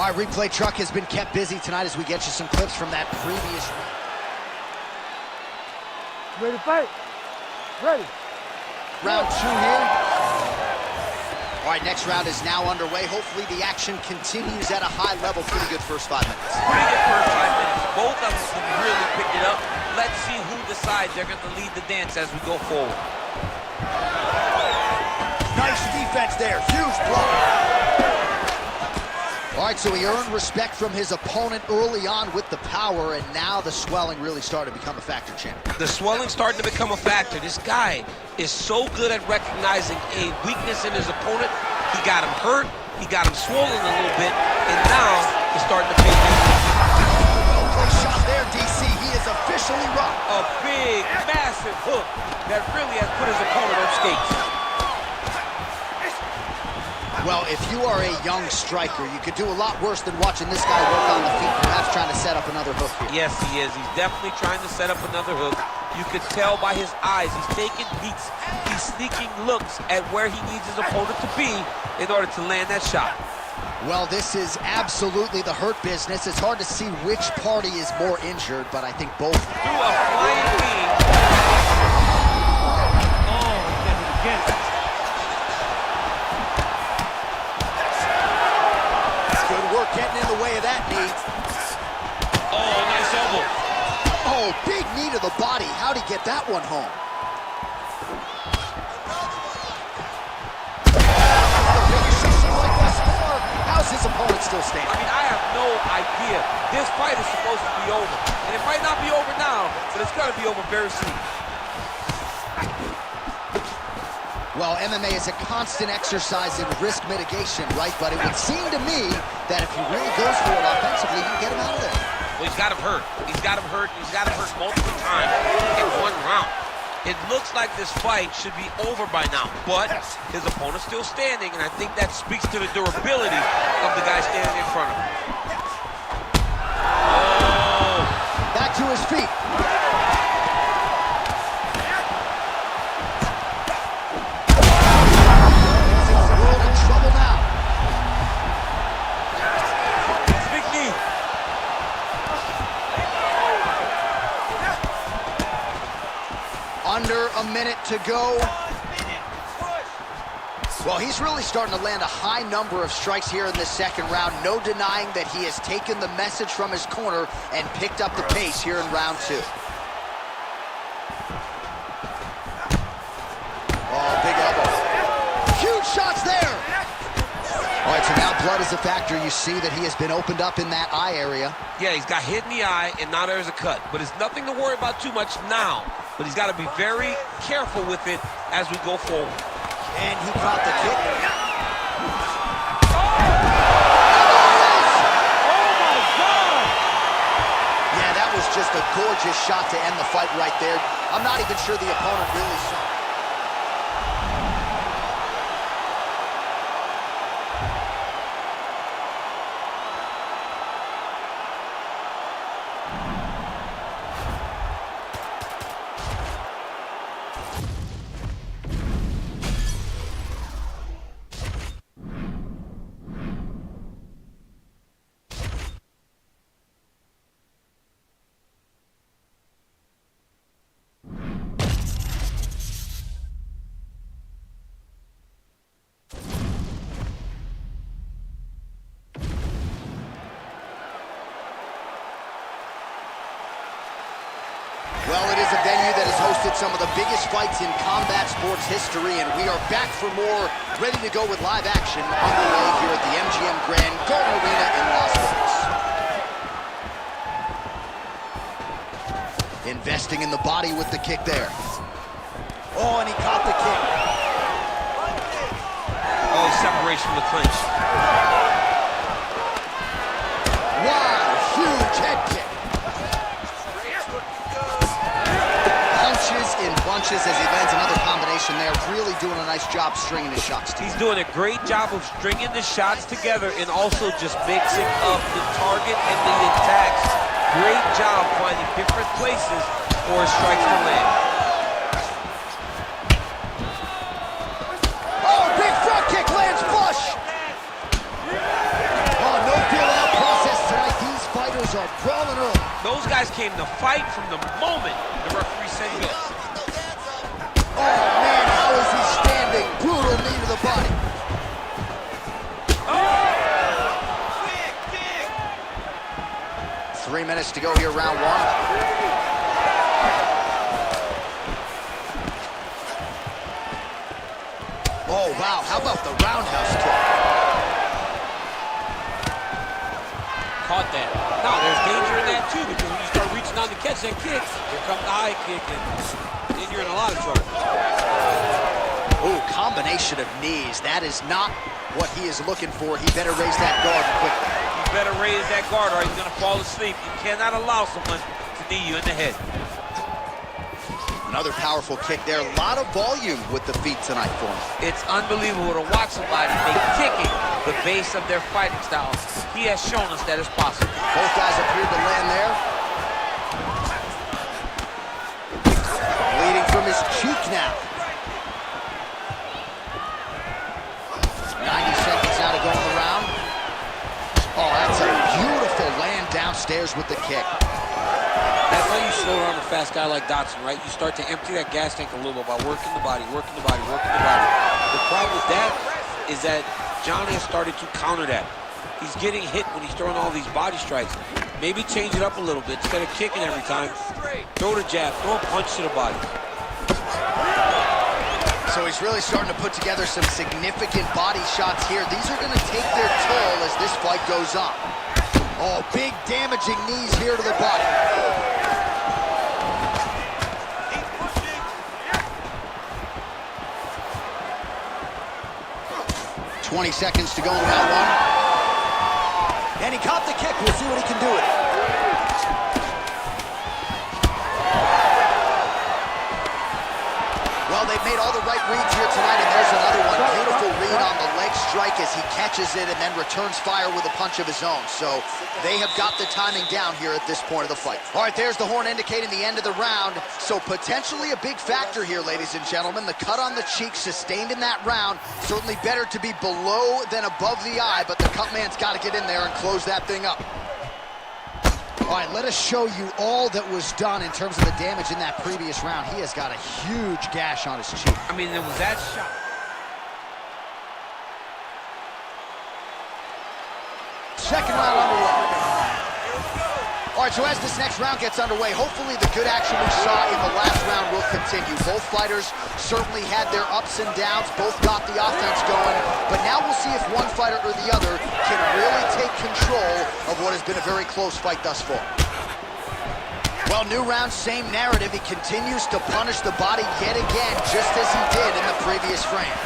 Speaker 1: All right, replay truck has been kept busy tonight as we get you some clips from that previous.
Speaker 6: Ready to fight? Ready.
Speaker 1: Round 2 here. All right, next round is now underway. Hopefully the action continues at a high level. Pretty good first 5 minutes.
Speaker 4: Pretty good first 5 minutes. Both of them can really pick it up. Let's see who decides they're going to lead the dance as we go forward.
Speaker 1: Nice defense there. Huge block. All right, so he earned respect from his opponent early on with the power, and now the swelling really started to become a factor, champ.
Speaker 4: The swelling starting to become a factor. This guy is so good at recognizing a weakness in his opponent. He got him hurt, he got him swollen a little bit, and now he's starting to pay attention.
Speaker 1: Well-placed shot there, DC. He is officially rocked.
Speaker 4: A big, massive hook that really has put his opponent on skates.
Speaker 1: Well, if you are a young striker, you could do a lot worse than watching this guy work on the feet, perhaps trying to set up another hook here.
Speaker 4: Yes, he is. He's definitely trying to set up another hook. You could tell by his eyes. He's taking beats. He's sneaking looks at where he needs his opponent to be in order to land that shot.
Speaker 1: Well, this is absolutely the hurt business. It's hard to see which party is more injured, but I think both.
Speaker 4: Through a flying knee.
Speaker 7: Oh, he did it again.
Speaker 1: Good work getting in the way of that knee.
Speaker 4: Oh, nice elbow.
Speaker 1: Oh, big knee to the body. How'd he get that one home? How's his opponent still standing?
Speaker 4: I mean, I have no idea. This fight is supposed to be over. And it might not be over now, but it's going to be over very soon.
Speaker 1: Well, MMA is a constant exercise in risk mitigation, right? But it would seem to me that if he really goes for it offensively, he can get him out of there.
Speaker 2: Well, he's got him hurt. He's got him hurt. He's got him hurt multiple times in one round. It looks like this fight should be over by now, but his opponent's still standing, and I think that speaks to the durability of the guy standing in front of him.
Speaker 1: Oh! Back to his feet. He's in world in trouble now.
Speaker 4: Big knee.
Speaker 1: Under a minute to go. Well, he's really starting to land a high number of strikes here in this second round. No denying that he has taken the message from his corner and picked up the pace here in round 2. Oh, big elbow. Huge shots there. All right, so now blood is a factor. You see that he has been opened up in that eye area.
Speaker 2: Yeah, he's got hit in the eye, and now there's a cut. But it's nothing to worry about too much now. But he's got to be very careful with it as we go forward.
Speaker 1: And he caught the kick. Yeah, that was just a gorgeous shot to end the fight right there. I'm not even sure the opponent really saw. Well, it is a venue that has hosted some of the biggest fights in combat sports history, and we are back for more, ready to go with live action underway here at the MGM Grand Garden Arena in Las Vegas. Investing in the body with the kick there. Oh, and he caught the kick.
Speaker 2: Oh, separation from the clinch.
Speaker 1: Wow, huge head kick. Punches in bunches as he lands another combination there. Really doing a nice job stringing his shots together.
Speaker 4: He's doing a great job of stringing the shots together and also just mixing up the target and the attacks. Great job finding different places for his strikes to land.
Speaker 1: Oh, big front kick lands flush. Oh, no feel minutes to go here, round one. Oh, wow, how about the roundhouse kick?
Speaker 4: Caught that. Now, there's danger in that, too, because when you start reaching out to catch that kick, here comes the high kick, and then you're in a lot of trouble.
Speaker 1: Ooh, combination of knees. That is not what he is looking for. He better raise that guard quickly.
Speaker 4: You better raise that guard or he's going to fall asleep. You cannot allow someone to knee you in the head.
Speaker 1: Another powerful kick there. A lot of volume with the feet tonight for him.
Speaker 4: It's unbelievable to watch somebody make kicking the base of their fighting style. He has shown us that it's possible.
Speaker 1: Both guys appeared to land there. Bleeding from his cheek now. 90 seconds now to go in the round. Oh, that's a beautiful land downstairs with the kick.
Speaker 4: That's how you slow down a fast guy like Dotson, right? You start to empty that gas tank a little bit by working the body, working the body, working the body. The problem with that is that John has started to counter that. He's getting hit when he's throwing all these body strikes. Maybe change it up a little bit. Instead of kicking every time, throw the jab, throw a punch to the body.
Speaker 1: So he's really starting to put together some significant body shots here. These are going to take their toll as this fight goes on. Oh, big damaging knees here to the body. 20 seconds to go in round one. And he caught the kick. We'll see what he can do with it. Well, they've made all the right reads here tonight, and there's another one. Beautiful read on the leg strike as he catches it and then returns fire with a punch of his own. So they have got the timing down here at this point of the fight. All right, there's the horn indicating the end of the round. So potentially a big factor here, ladies and gentlemen. The cut on the cheek sustained in that round. Certainly better to be below than above the eye, but the cut man's got to get in there and close that thing up. All right, let us show you all that was done in terms of the damage in that previous round. He has got a huge gash on his cheek.
Speaker 4: I mean, there was that shot.
Speaker 1: Second round underway. All right, so as this next round gets underway, hopefully the good action we saw in the last round will continue. Both fighters certainly had their ups and downs. Both got the offense going. But now we'll see if one fighter or the other can really take control of what has been a very close fight thus far. Well, new round, same narrative. He continues to punish the body yet again, just as he did in the previous frame.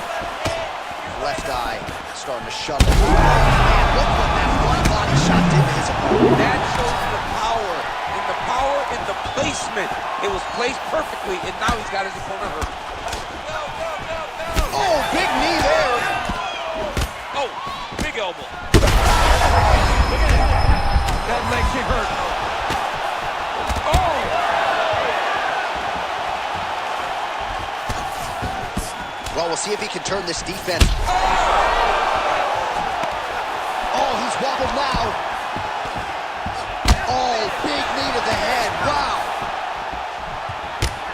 Speaker 1: Left eye starting to shut off. Man, look what that front body shot did to his opponent.
Speaker 4: That shows the power in the placement. It was placed perfectly, and now he's got his opponent hurt.
Speaker 1: Oh, big knee there.
Speaker 4: Oh, big elbow.
Speaker 7: That makes you hurt.
Speaker 4: Oh!
Speaker 1: Well, we'll see if he can turn this defense. Oh, he's wobbled now. Oh, big knee to the head. Wow.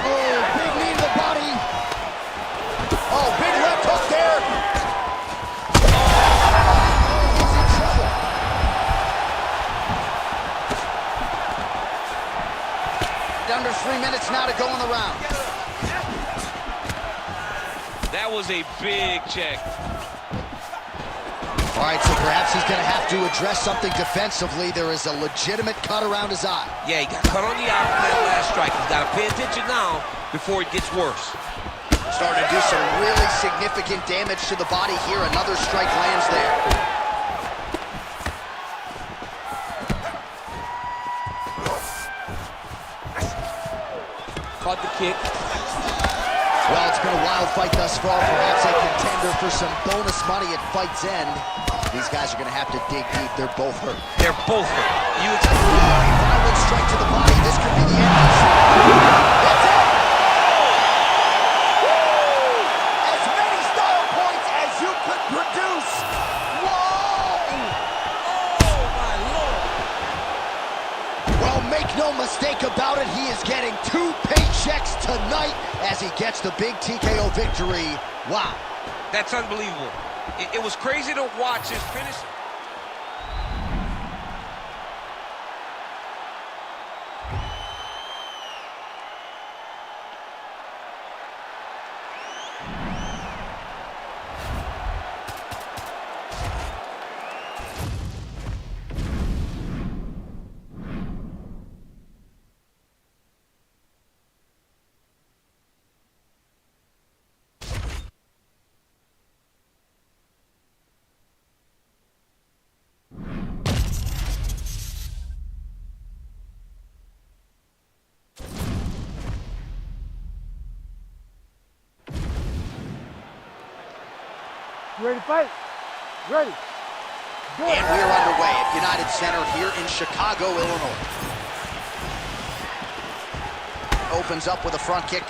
Speaker 1: Oh, big knee to the body. Oh, big left hook there. Oh, he's in trouble. Under 3 minutes now to go in the round.
Speaker 2: That was a big check.
Speaker 1: All right, so perhaps he's going to have to address something defensively. There is a legitimate cut around his eye.
Speaker 4: Yeah, he got cut on the eye from that last strike. He's got to pay attention now before it gets worse.
Speaker 1: Starting to do some really significant damage to the body here. Another strike lands there.
Speaker 4: Caught the kick.
Speaker 1: Well, it's been a wild fight thus far. Perhaps a contender for some bonus money at fight's end. These guys are going to have to dig deep. They're both hurt.
Speaker 4: They're both hurt.
Speaker 1: You expect a violent strike to the body. This could be the end of the fight. That's it! As many style points as you could produce. Whoa!
Speaker 4: Oh, my Lord.
Speaker 1: Well, make no mistake about it. He is getting 2 paychecks tonight as he gets the big TKO victory. Wow.
Speaker 2: That's unbelievable. It was crazy to watch his finish.
Speaker 6: You ready to fight? Ready. Good.
Speaker 1: And we are underway at United Center here in Chicago, Illinois. Opens up with a front kick.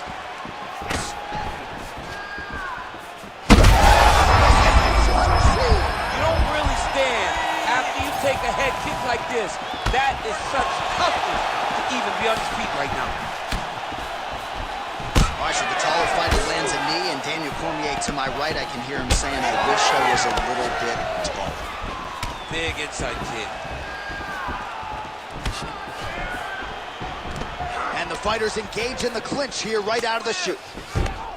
Speaker 4: You don't really stand after you take a head kick like this. That is such toughness to even be on his feet right now.
Speaker 1: All right, so the taller fighter lands a knee, and Daniel Cormier to my right, I can hear him saying, I wish I was a little bit taller.
Speaker 4: Big inside kick.
Speaker 1: And the fighters engage in the clinch here right out of the chute.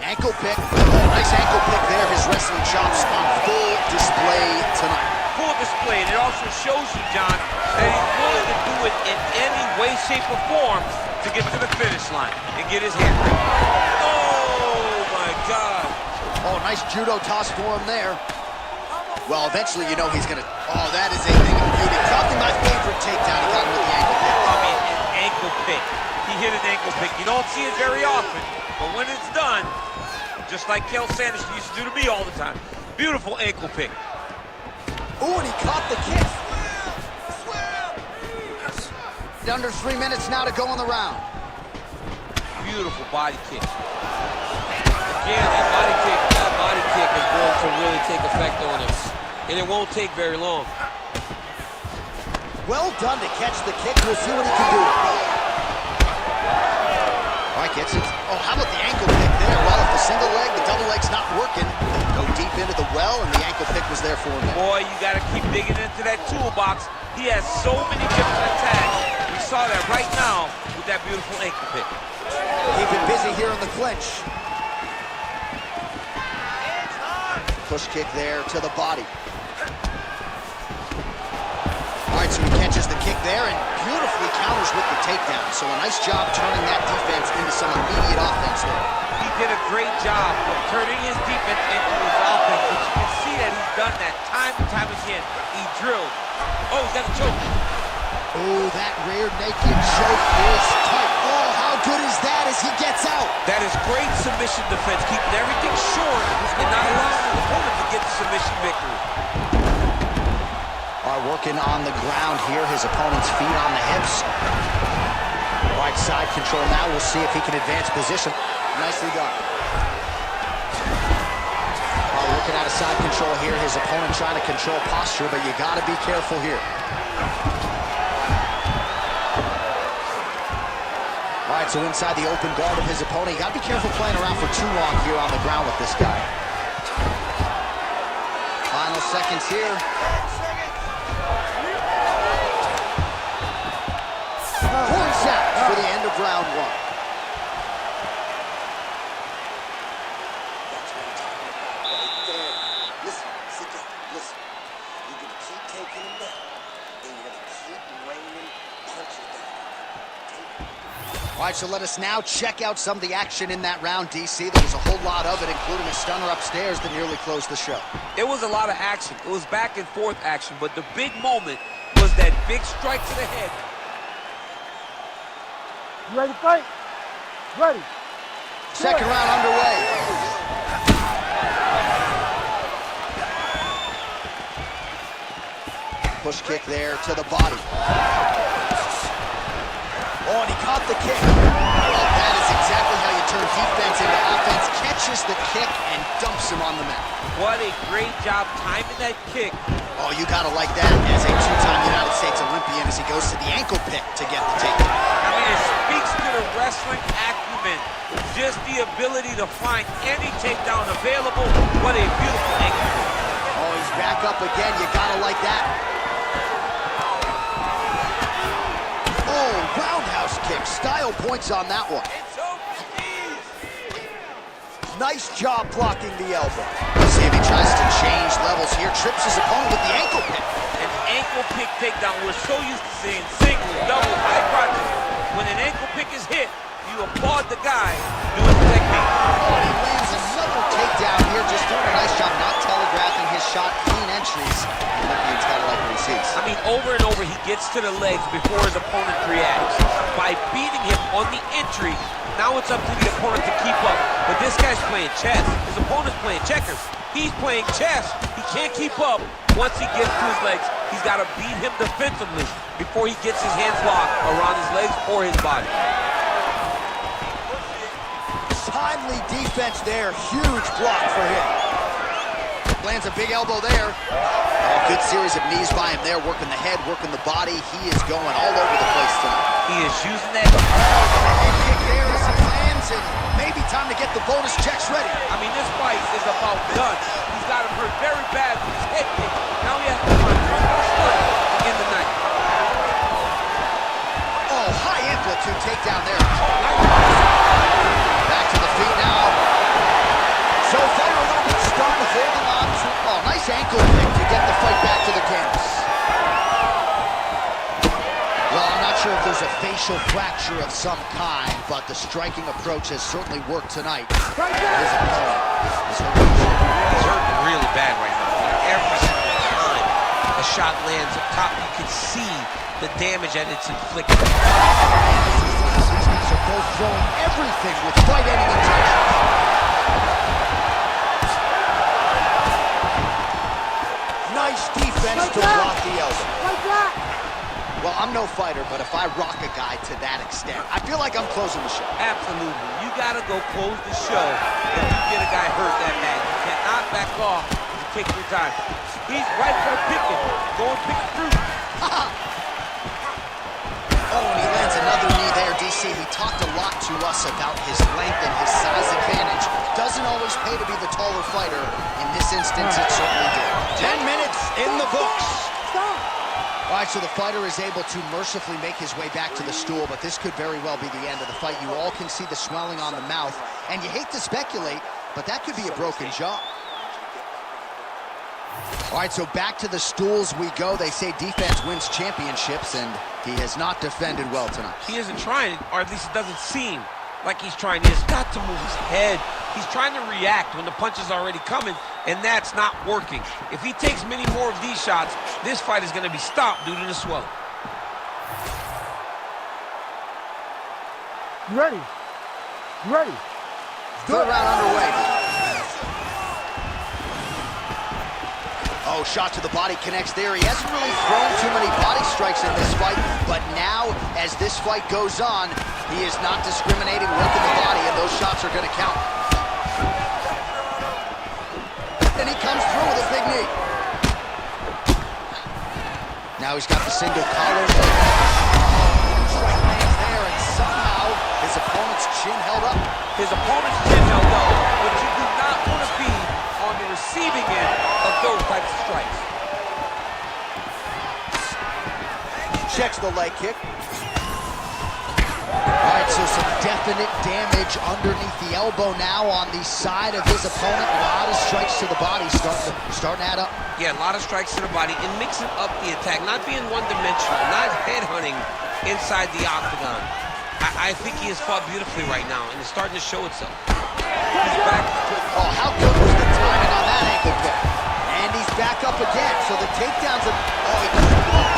Speaker 1: Ankle pick. Oh, nice ankle pick there. His wrestling chops on full display tonight.
Speaker 4: Full display, and it also shows you, John, that he's willing to do it in any way, shape, or form to get to the finish line and get his hand raised. Oh, my God.
Speaker 1: Oh, nice judo toss for him there. Well, eventually, you know he's going to... Oh, that is a thing of beauty. Probably my favorite takedown. He got him with the ankle pick.
Speaker 4: I mean, an ankle pick. He hit an ankle pick. You don't see it very often, but when it's done, just like Kel Sanderson used to do to me all the time. Beautiful ankle pick.
Speaker 1: Ooh, and he caught the kick. Under 3 minutes now to go in the round.
Speaker 4: Beautiful body kick. Again, that body kick is going to really take effect on him. And it won't take very long.
Speaker 1: Well done to catch the kick. We'll see what he can do. All right, gets it. Oh, how about the ankle pick there? Well, if the single leg, the double leg's not working, go deep into the well, and the ankle pick was there for him.
Speaker 4: Boy, you got to keep digging into that toolbox. He has so many different attacks. We saw that right now with that beautiful ankle pick.
Speaker 1: Keep him busy here in the clinch. Push kick there to the body. All right, so he catches the kick there and beautifully counters with the takedown. So a nice job turning that defense into some immediate offense there.
Speaker 4: He did a great job of turning his defense into his offense, but you can see that he's done that time and time again. He drilled. Oh, he's got a choke.
Speaker 1: Oh, that rear naked choke is tight. Oh, how good is that as he gets out?
Speaker 4: That is great submission defense, keeping everything short and not allowing the opponent to get the submission victory.
Speaker 1: All right, working on the ground here. His opponent's feet on the hips. Right side control now. We'll see if he can advance position. Nicely done. Looking at a side control here. His opponent trying to control posture, but you got to be careful here. All right, so inside the open guard of his opponent. You got to be careful playing around for too long here on the ground with this guy. Final seconds here. Points out for the end of round one.
Speaker 5: That's what I'm talking about right there. Listen, sit down, listen. You're going to keep taking him down, and you're going to keep raining punches down.
Speaker 1: All right, so let us now check out some of the action in that round, DC. There was a whole lot of it, including a stunner upstairs that nearly closed the show.
Speaker 4: It was a lot of action. It was back and forth action, but the big moment was that big strike to the head.
Speaker 6: You ready to fight? Ready.
Speaker 1: Second round underway. Push kick there to the body. Oh, and he caught the kick. Well, that is exactly how you turn defense into offense. Catches the kick and dumps him on the mat.
Speaker 4: What a great job timing that kick.
Speaker 1: Oh, you gotta like that as a two-time United States Olympian as he goes to the ankle pick to get the takedown.
Speaker 4: I mean, it speaks to the wrestling acumen. Just the ability to find any takedown available. What a beautiful ankle pick.
Speaker 1: Oh, he's back up again. You gotta like that. Oh, roundhouse kick. Style points on that one. Nice job blocking the elbow. Let's see if he tries to change levels here. Trips his opponent with the ankle pick.
Speaker 4: An ankle pick takedown. We're so used to seeing singles, doubles, high crotches. When an ankle pick is hit, you applaud the guy doing the technique.
Speaker 1: Oh, and he lands another takedown here. Just doing a nice job not telegraphing his shot. Clean entries. The Olympian's gotta like what he sees.
Speaker 4: I mean, over and over, he gets gets to the legs before his opponent reacts. By beating him on the entry, now it's up to the opponent to keep up. But this guy's playing chess. His opponent's playing checkers. He's playing chess. He can't keep up. Once he gets to his legs, he's got to beat him defensively before he gets his hands locked around his legs or his body.
Speaker 1: Timely defense there. Huge block for him. Lands a big elbow there. Oh, good series of knees by him there, working the head, working the body. He is going all over the place tonight.
Speaker 4: He is using that.
Speaker 1: The head kick there as he lands, and maybe time to get the bonus checks ready.
Speaker 4: I mean, this fight is about done. He's got him hurt very bad with his head kick. Now he has to find one more strike to end the night.
Speaker 1: Oh, high amplitude takedown there.
Speaker 4: Nice.
Speaker 1: Back to the feet now. So far, a little bit stunned, holding on to... Oh, nice ankle pick to get the fight back to the canvas. Well, I'm not sure if there's a facial fracture of some kind, but the striking approach has certainly worked tonight. His opponent is hurt.
Speaker 2: He's hurting really bad right now. Every single time a shot lands up top, you can see the damage that it's inflicting.
Speaker 1: These guys are both throwing everything with fight-ending intentions. Nice defense to block the elbow. Well, I'm no fighter, but if I rock a guy to that extent, I feel like I'm closing the show.
Speaker 4: Absolutely. You got to go close the show if you get a guy hurt that bad. You cannot back off and take your time. He's right for the picking. Go and pick through.
Speaker 1: Oh, and he lands another knee there, DC. He talked a lot to us about his length and his size advantage. Doesn't always pay to be the taller fighter. In this instance, it certainly did. 10 minutes in the books. All right, so the fighter is able to mercifully make his way back to the stool, but this could very well be the end of the fight. You all can see the swelling on the mouth, and you hate to speculate, but that could be a broken jaw. All right, so back to the stools we go. They say defense wins championships, and he has not defended well tonight.
Speaker 2: He isn't trying, or at least it doesn't seem like he's trying. He has got to move his head. He's trying to react when the punch is already coming, and that's not working. If he takes many more of these shots, this fight is going to be stopped due to the swelling.
Speaker 6: You ready? You ready?
Speaker 1: Third round underway. Oh, shot to the body connects there. He hasn't really thrown too many body strikes in this fight, but now, as this fight goes on, he is not discriminating, working the body, and those shots are going to count. And he comes through with a big knee. Now he's got the single collar. Strike lands there, and somehow his opponent's chin held up.
Speaker 4: His opponent's chin held up, but you do not want to be on the receiving end of those types of strikes.
Speaker 1: Checks the leg kick. All right, so some definite damage underneath the elbow now on the side of his opponent. A lot of strikes to the body starting to add up.
Speaker 2: Yeah, a lot of strikes to the body and mixing up the attack, not being one-dimensional, not head-hunting inside the octagon. I think he has fought beautifully right now, and it's starting to show itself.
Speaker 1: He's back. Oh, how good was the timing on that ankle pick? And he's back up again, so the takedowns are...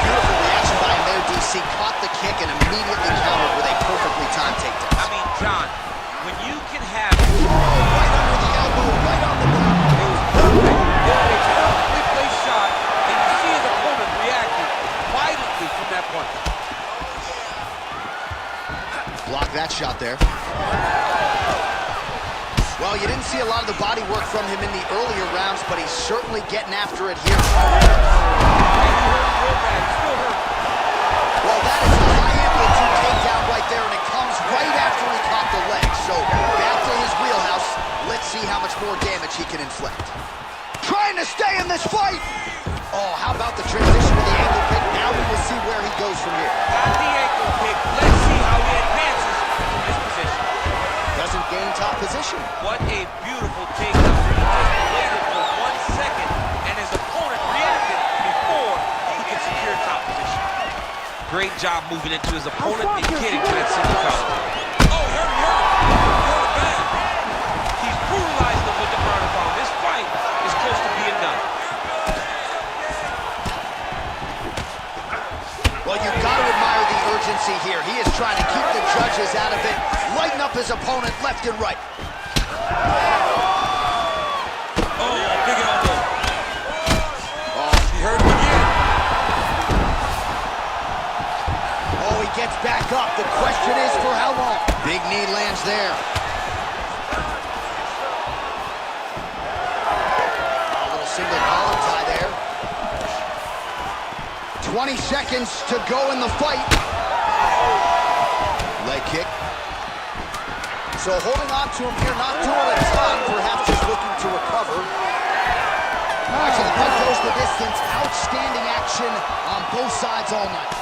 Speaker 1: beautiful reaction by him there, DC. Caught the kick and immediately countered with a perfectly timed takedown.
Speaker 2: I mean, John, when you can have...
Speaker 1: Right under the elbow, right on the back.
Speaker 4: It was perfect. It was a perfectly placed shot, and you see his opponent reacting violently from that point.
Speaker 1: Block that shot there. Well, you didn't see a lot of the body work from him in the earlier rounds, but he's certainly getting after it here. Well, that is a high amplitude takedown right there, and it comes right after he caught the leg. So back to his wheelhouse. Let's see how much more damage he can inflict. Trying to stay in this fight. Oh, how about the transition with the ankle pick? Now we will see where he goes from here.
Speaker 4: Got the ankle pick. Let's see how he advances from this position.
Speaker 1: Doesn't gain top position.
Speaker 4: What a beautiful takedown. He just waited for 1 second, and his opponent reacted before he could secure top position.
Speaker 2: Great job moving into his opponent and getting to that single collar.
Speaker 4: Oh, he hurt bad. He's brutalized him with the ground and pound. This fight is close to being done.
Speaker 1: Well, his opponent left and right.
Speaker 4: Oh, big elbow. Oh, he hurt him again.
Speaker 1: Oh, he gets back up. The question is for how long? Big knee lands there. A little single collar tie there. 20 seconds to go in the fight. Leg kick. So holding on to him here, not doing a ton, perhaps just looking to recover. All right, so the fight goes the distance. Outstanding action on both sides all night.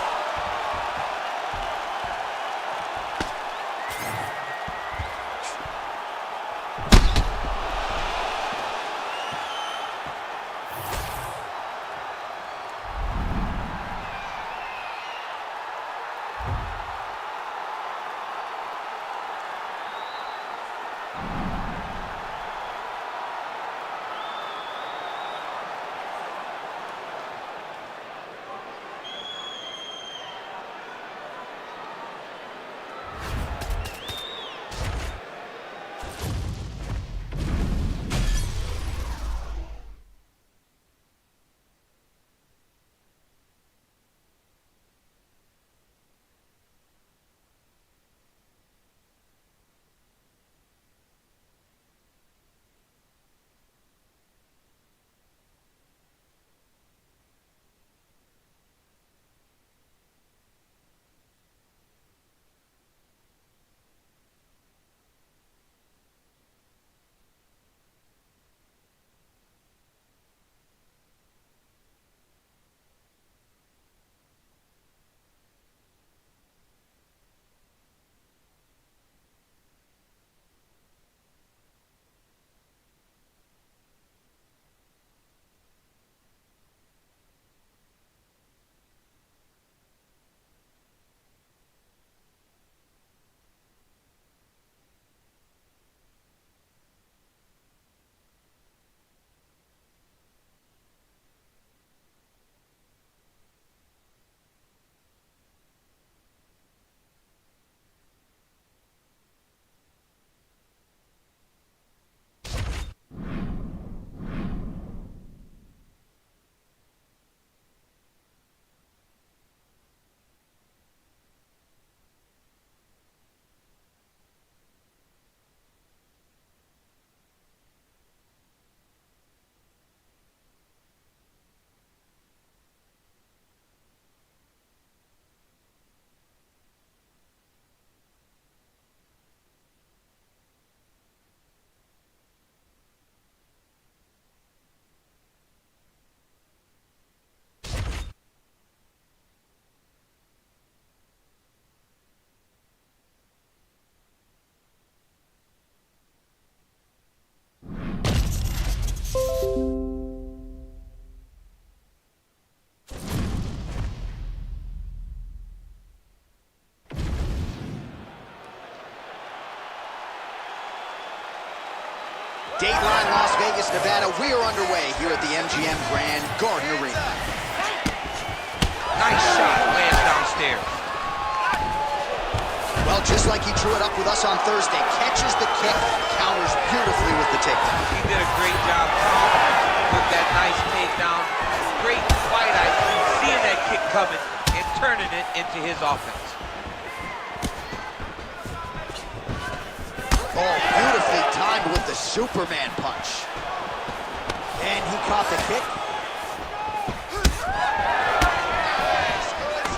Speaker 1: Dateline Las Vegas, Nevada. We are underway here at the MGM Grand Garden Arena.
Speaker 2: Nice shot, lands downstairs.
Speaker 1: Well, just like he drew it up with us on Thursday, catches the kick, counters beautifully with the takedown.
Speaker 2: He did a great job with that nice takedown. Great fight IQ, seeing that kick coming and turning it into his offense.
Speaker 1: Oh, beautifully timed with the Superman punch. And he caught the kick.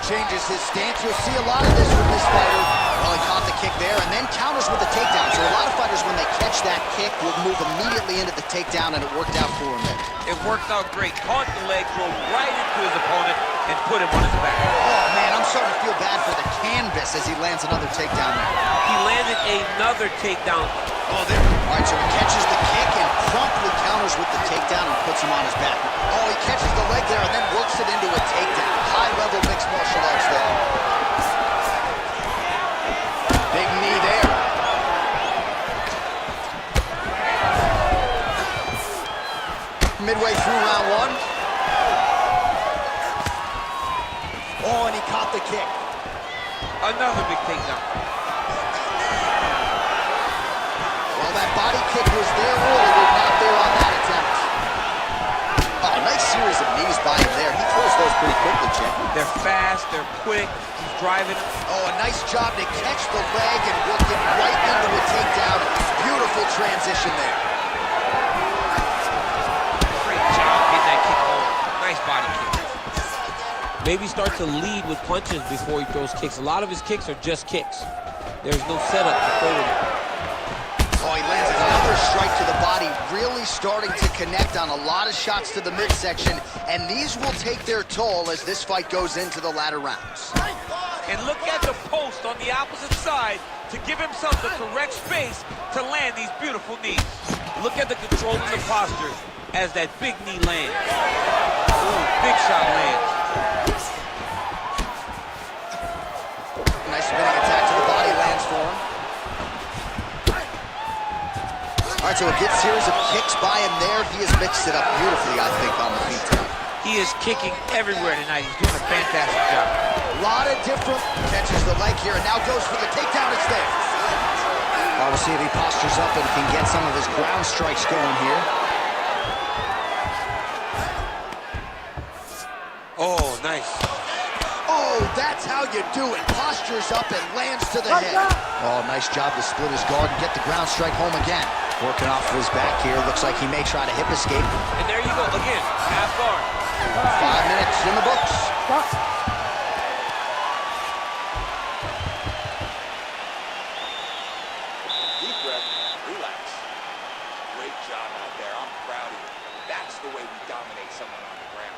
Speaker 1: Changes his stance. You'll see a lot of this with this fighter. Well, he caught the kick there and then counters with the takedown. So a lot of fighters, when they catch that kick, will move immediately into the takedown, and it worked out for him there.
Speaker 2: It worked out great. Caught the leg, drove right into his opponent, and put him on his back.
Speaker 1: Oh, man, I'm starting to feel bad for the canvas as he lands another takedown there.
Speaker 2: He landed another takedown.
Speaker 1: Oh, there. All right, so he catches the kick and promptly counters with the takedown and puts him on his back. Oh, he catches the leg there and then works it into a takedown. High-level mixed martial arts there. Big knee there. Midway through round one. Oh, and he caught the kick.
Speaker 2: Another big takedown. quick. He's driving.
Speaker 1: Oh, a nice job to catch the leg and work it right into a takedown. Beautiful transition there.
Speaker 2: Great job getting that kick home. Nice body kick.
Speaker 4: Maybe start to lead with punches before he throws kicks. A lot of his kicks are just kicks. There's no setup to throw them.
Speaker 1: Oh, he lands another strike to the body, really starting to connect on a lot of shots to the midsection, and these will take their toll as this fight goes into the latter rounds.
Speaker 2: And look at the post on the opposite side to give himself the correct space to land these beautiful knees.
Speaker 4: Look at the control and the posture as that big knee lands. Ooh, big shot lands.
Speaker 1: Nice spinning attack to the body lands for him. All right, so a good series of kicks by him there. He has mixed it up beautifully, I think, on the feet tonight.
Speaker 2: He is kicking everywhere tonight. He's doing a fantastic job.
Speaker 1: A lot of different catches the leg here, and now goes for the takedown. It's there. Well, we'll see if he postures up and can get some of his ground strikes going here.
Speaker 2: Oh, nice.
Speaker 1: Oh, that's how you do it. Postures up and lands to the head. Oh, nice job to split his guard and get the ground strike home again. Working off of his back here. Looks like he may try to hip escape.
Speaker 2: And there you go, again, half guard.
Speaker 1: 5 minutes in the books.
Speaker 5: Deep breath, relax. Great job out there. I'm proud of you. That's the way we dominate someone on the ground.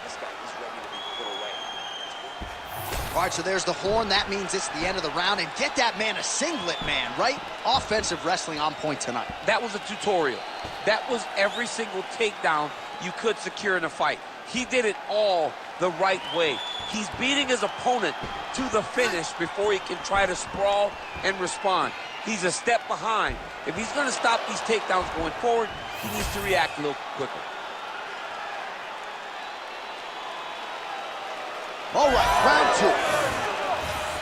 Speaker 5: This guy is ready to be put away.
Speaker 1: All right, so there's the horn. That means it's the end of the round. And get that man a singlet, man, right? Offensive wrestling on point tonight.
Speaker 4: That was a tutorial. That was every single takedown you could secure in a fight. He did it all the right way. He's beating his opponent to the finish before he can try to sprawl and respond. He's a step behind. If he's going to stop these takedowns going forward, he needs to react a little quicker.
Speaker 1: All right, round 2.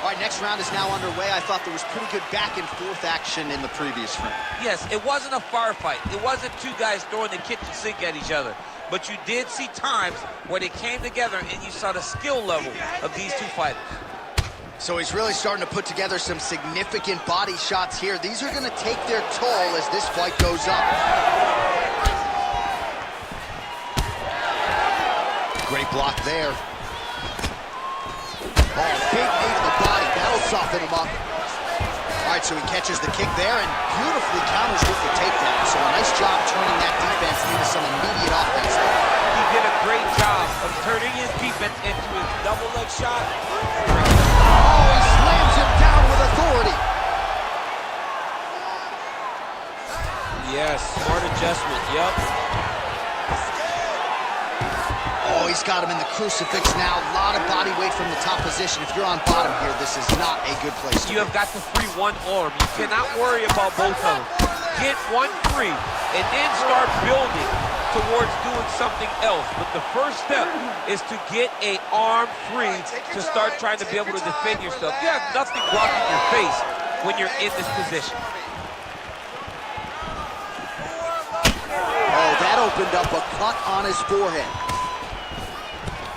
Speaker 1: All right, next round is now underway. I thought there was pretty good back and forth action in the previous round.
Speaker 2: Yes, it wasn't a firefight. It wasn't two guys throwing the kitchen sink at each other. But you did see times where they came together and you saw the skill level of these two fighters.
Speaker 1: So he's really starting to put together some significant body shots here. These are going to take their toll as this fight goes up. Great block there. Oh, big knee to the body. That'll soften him up. All right, so he catches the kick there and beautifully counters with the takedown. So a nice job turning that defense into some immediate offense.
Speaker 2: He did a great job of turning his defense into his double leg shot.
Speaker 1: Oh, he slams him down with authority.
Speaker 4: Yes, smart adjustment, yep.
Speaker 1: Oh, he's got him in the crucifix now. A lot of body weight from the top position. If you're on bottom here, this is not a good place to be.
Speaker 2: You have got to free one arm. You cannot worry about both of them. Get one free and then start building towards doing something else. But the first step is to get an arm free to start trying to be able to defend yourself. You have nothing blocking your face when you're in this position.
Speaker 1: Oh, that opened up a cut on his forehead.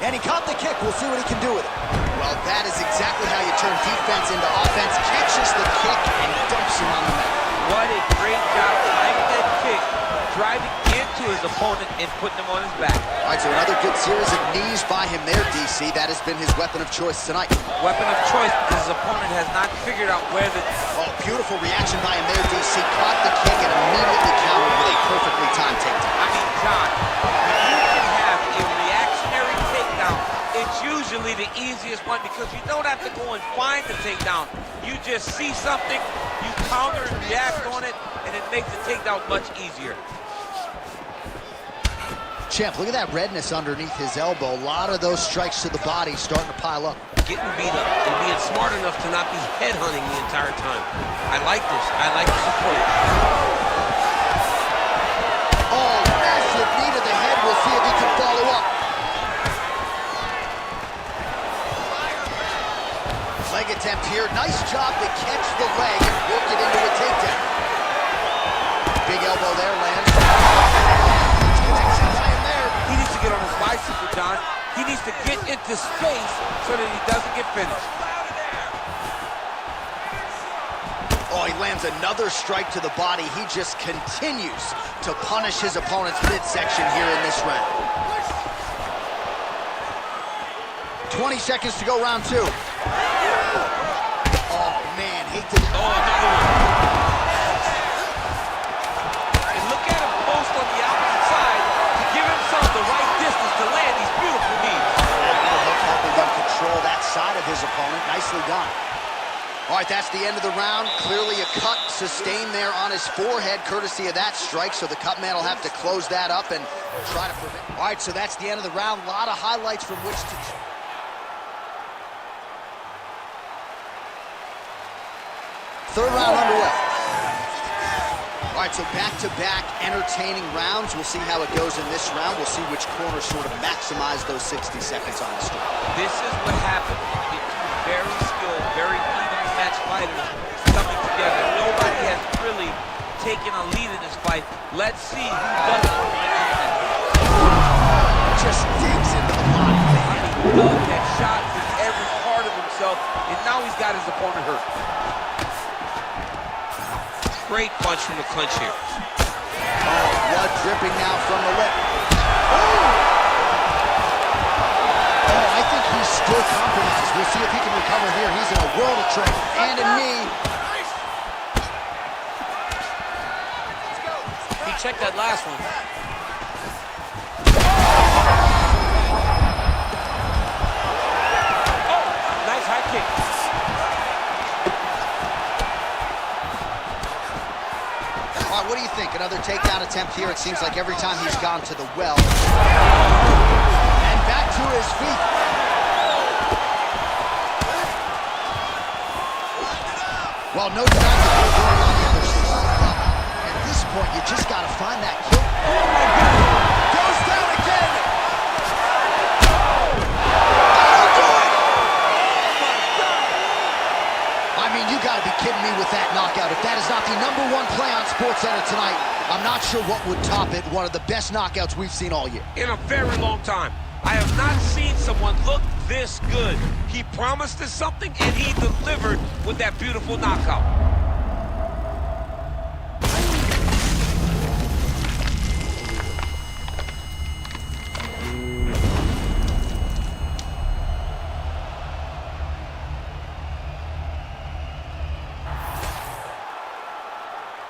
Speaker 1: And he caught the kick. We'll see what he can do with it. Well, that is exactly how you turn defense into offense. Catches the kick and dumps him on the mat.
Speaker 2: What a great job timing that kick, driving into his opponent and putting him on his back.
Speaker 1: All right, so another good series of knees by him there, DC. That has been his weapon of choice tonight.
Speaker 2: Weapon of choice because his opponent has not figured out where the...
Speaker 1: Oh, beautiful reaction by him there, DC. Caught the kick and immediately countered with a perfectly timed takedown.
Speaker 2: I mean, John, when you can have a reactionary takedown, it's usually the easiest one because you don't have to go and find the takedown. You just see something, you counter and react on it, and it makes the takedown much easier.
Speaker 1: Champ, look at that redness underneath his elbow. A lot of those strikes to the body starting to pile up.
Speaker 2: Getting beat up and being smart enough to not be headhunting the entire time. I like this. I like this approach.
Speaker 1: Oh, massive knee to the head. We'll see if he can follow up. Leg attempt here. Nice job to catch the leg and work it into a takedown. Big elbow there, lands.
Speaker 2: He needs to get on his bicycle, John.
Speaker 4: He needs to get into space so that he doesn't get finished.
Speaker 1: Oh, he lands another strike to the body. He just continues to punish his opponent's midsection here in this round. 20 seconds to go, round 2. Oh, man, hate to...
Speaker 2: Oh, another one. And look at him post on the opposite side to give himself the right distance to land these beautiful knees.
Speaker 1: Helping him control that side of his opponent. Nicely done. All right, that's the end of the round. Clearly a cut sustained there on his forehead, courtesy of that strike, so the cut man will have to close that up and try to prevent. All right, so that's the end of the round. A lot of highlights from which to... Third round underway. All right, so back-to-back entertaining rounds. We'll see how it goes in this round. We'll see which corner sort of maximize those 60 seconds on the strike.
Speaker 2: This is what happens when you get two very skilled, very evenly matched fighters coming together. Nobody has really taken a lead in this fight. Let's see who does it.
Speaker 1: Just digs into the body.
Speaker 4: He dug that shot with every part of himself, and now he's got his opponent hurt.
Speaker 2: Great punch from the clinch here.
Speaker 1: Oh, blood dripping now from the lip. Oh, I think he's still confident. We'll see if he can recover here. He's in a world of trouble. And a knee.
Speaker 4: He checked that last one. Oh, nice high kick.
Speaker 1: All right, what do you think? Another takedown attempt here. It seems like every time he's gone to the well. And back to his feet. Well, no doubt that we're going on the other side. At this point, you just got to find that kill. Oh, my God. Goes down again. I mean, you got to be kidding me with that knockout. If that is not the #1 play on SportsCenter tonight, I'm not sure what would top it. One of the best knockouts we've seen all year.
Speaker 2: In a very long time. I have not seen someone look this good. He promised us something, and he delivered with that beautiful knockout.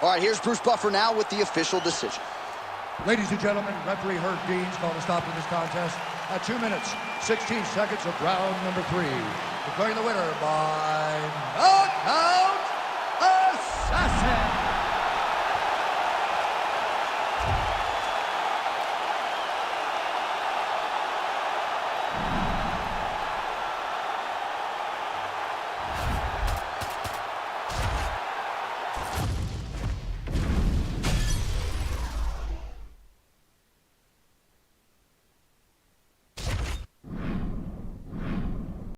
Speaker 1: All right, here's Bruce Buffer now with the official decision.
Speaker 3: Ladies and gentlemen, referee Herb Dean's called a stop to this contest at 2 minutes, 16 seconds of round number 3. Declaring the winner by knockout assassin.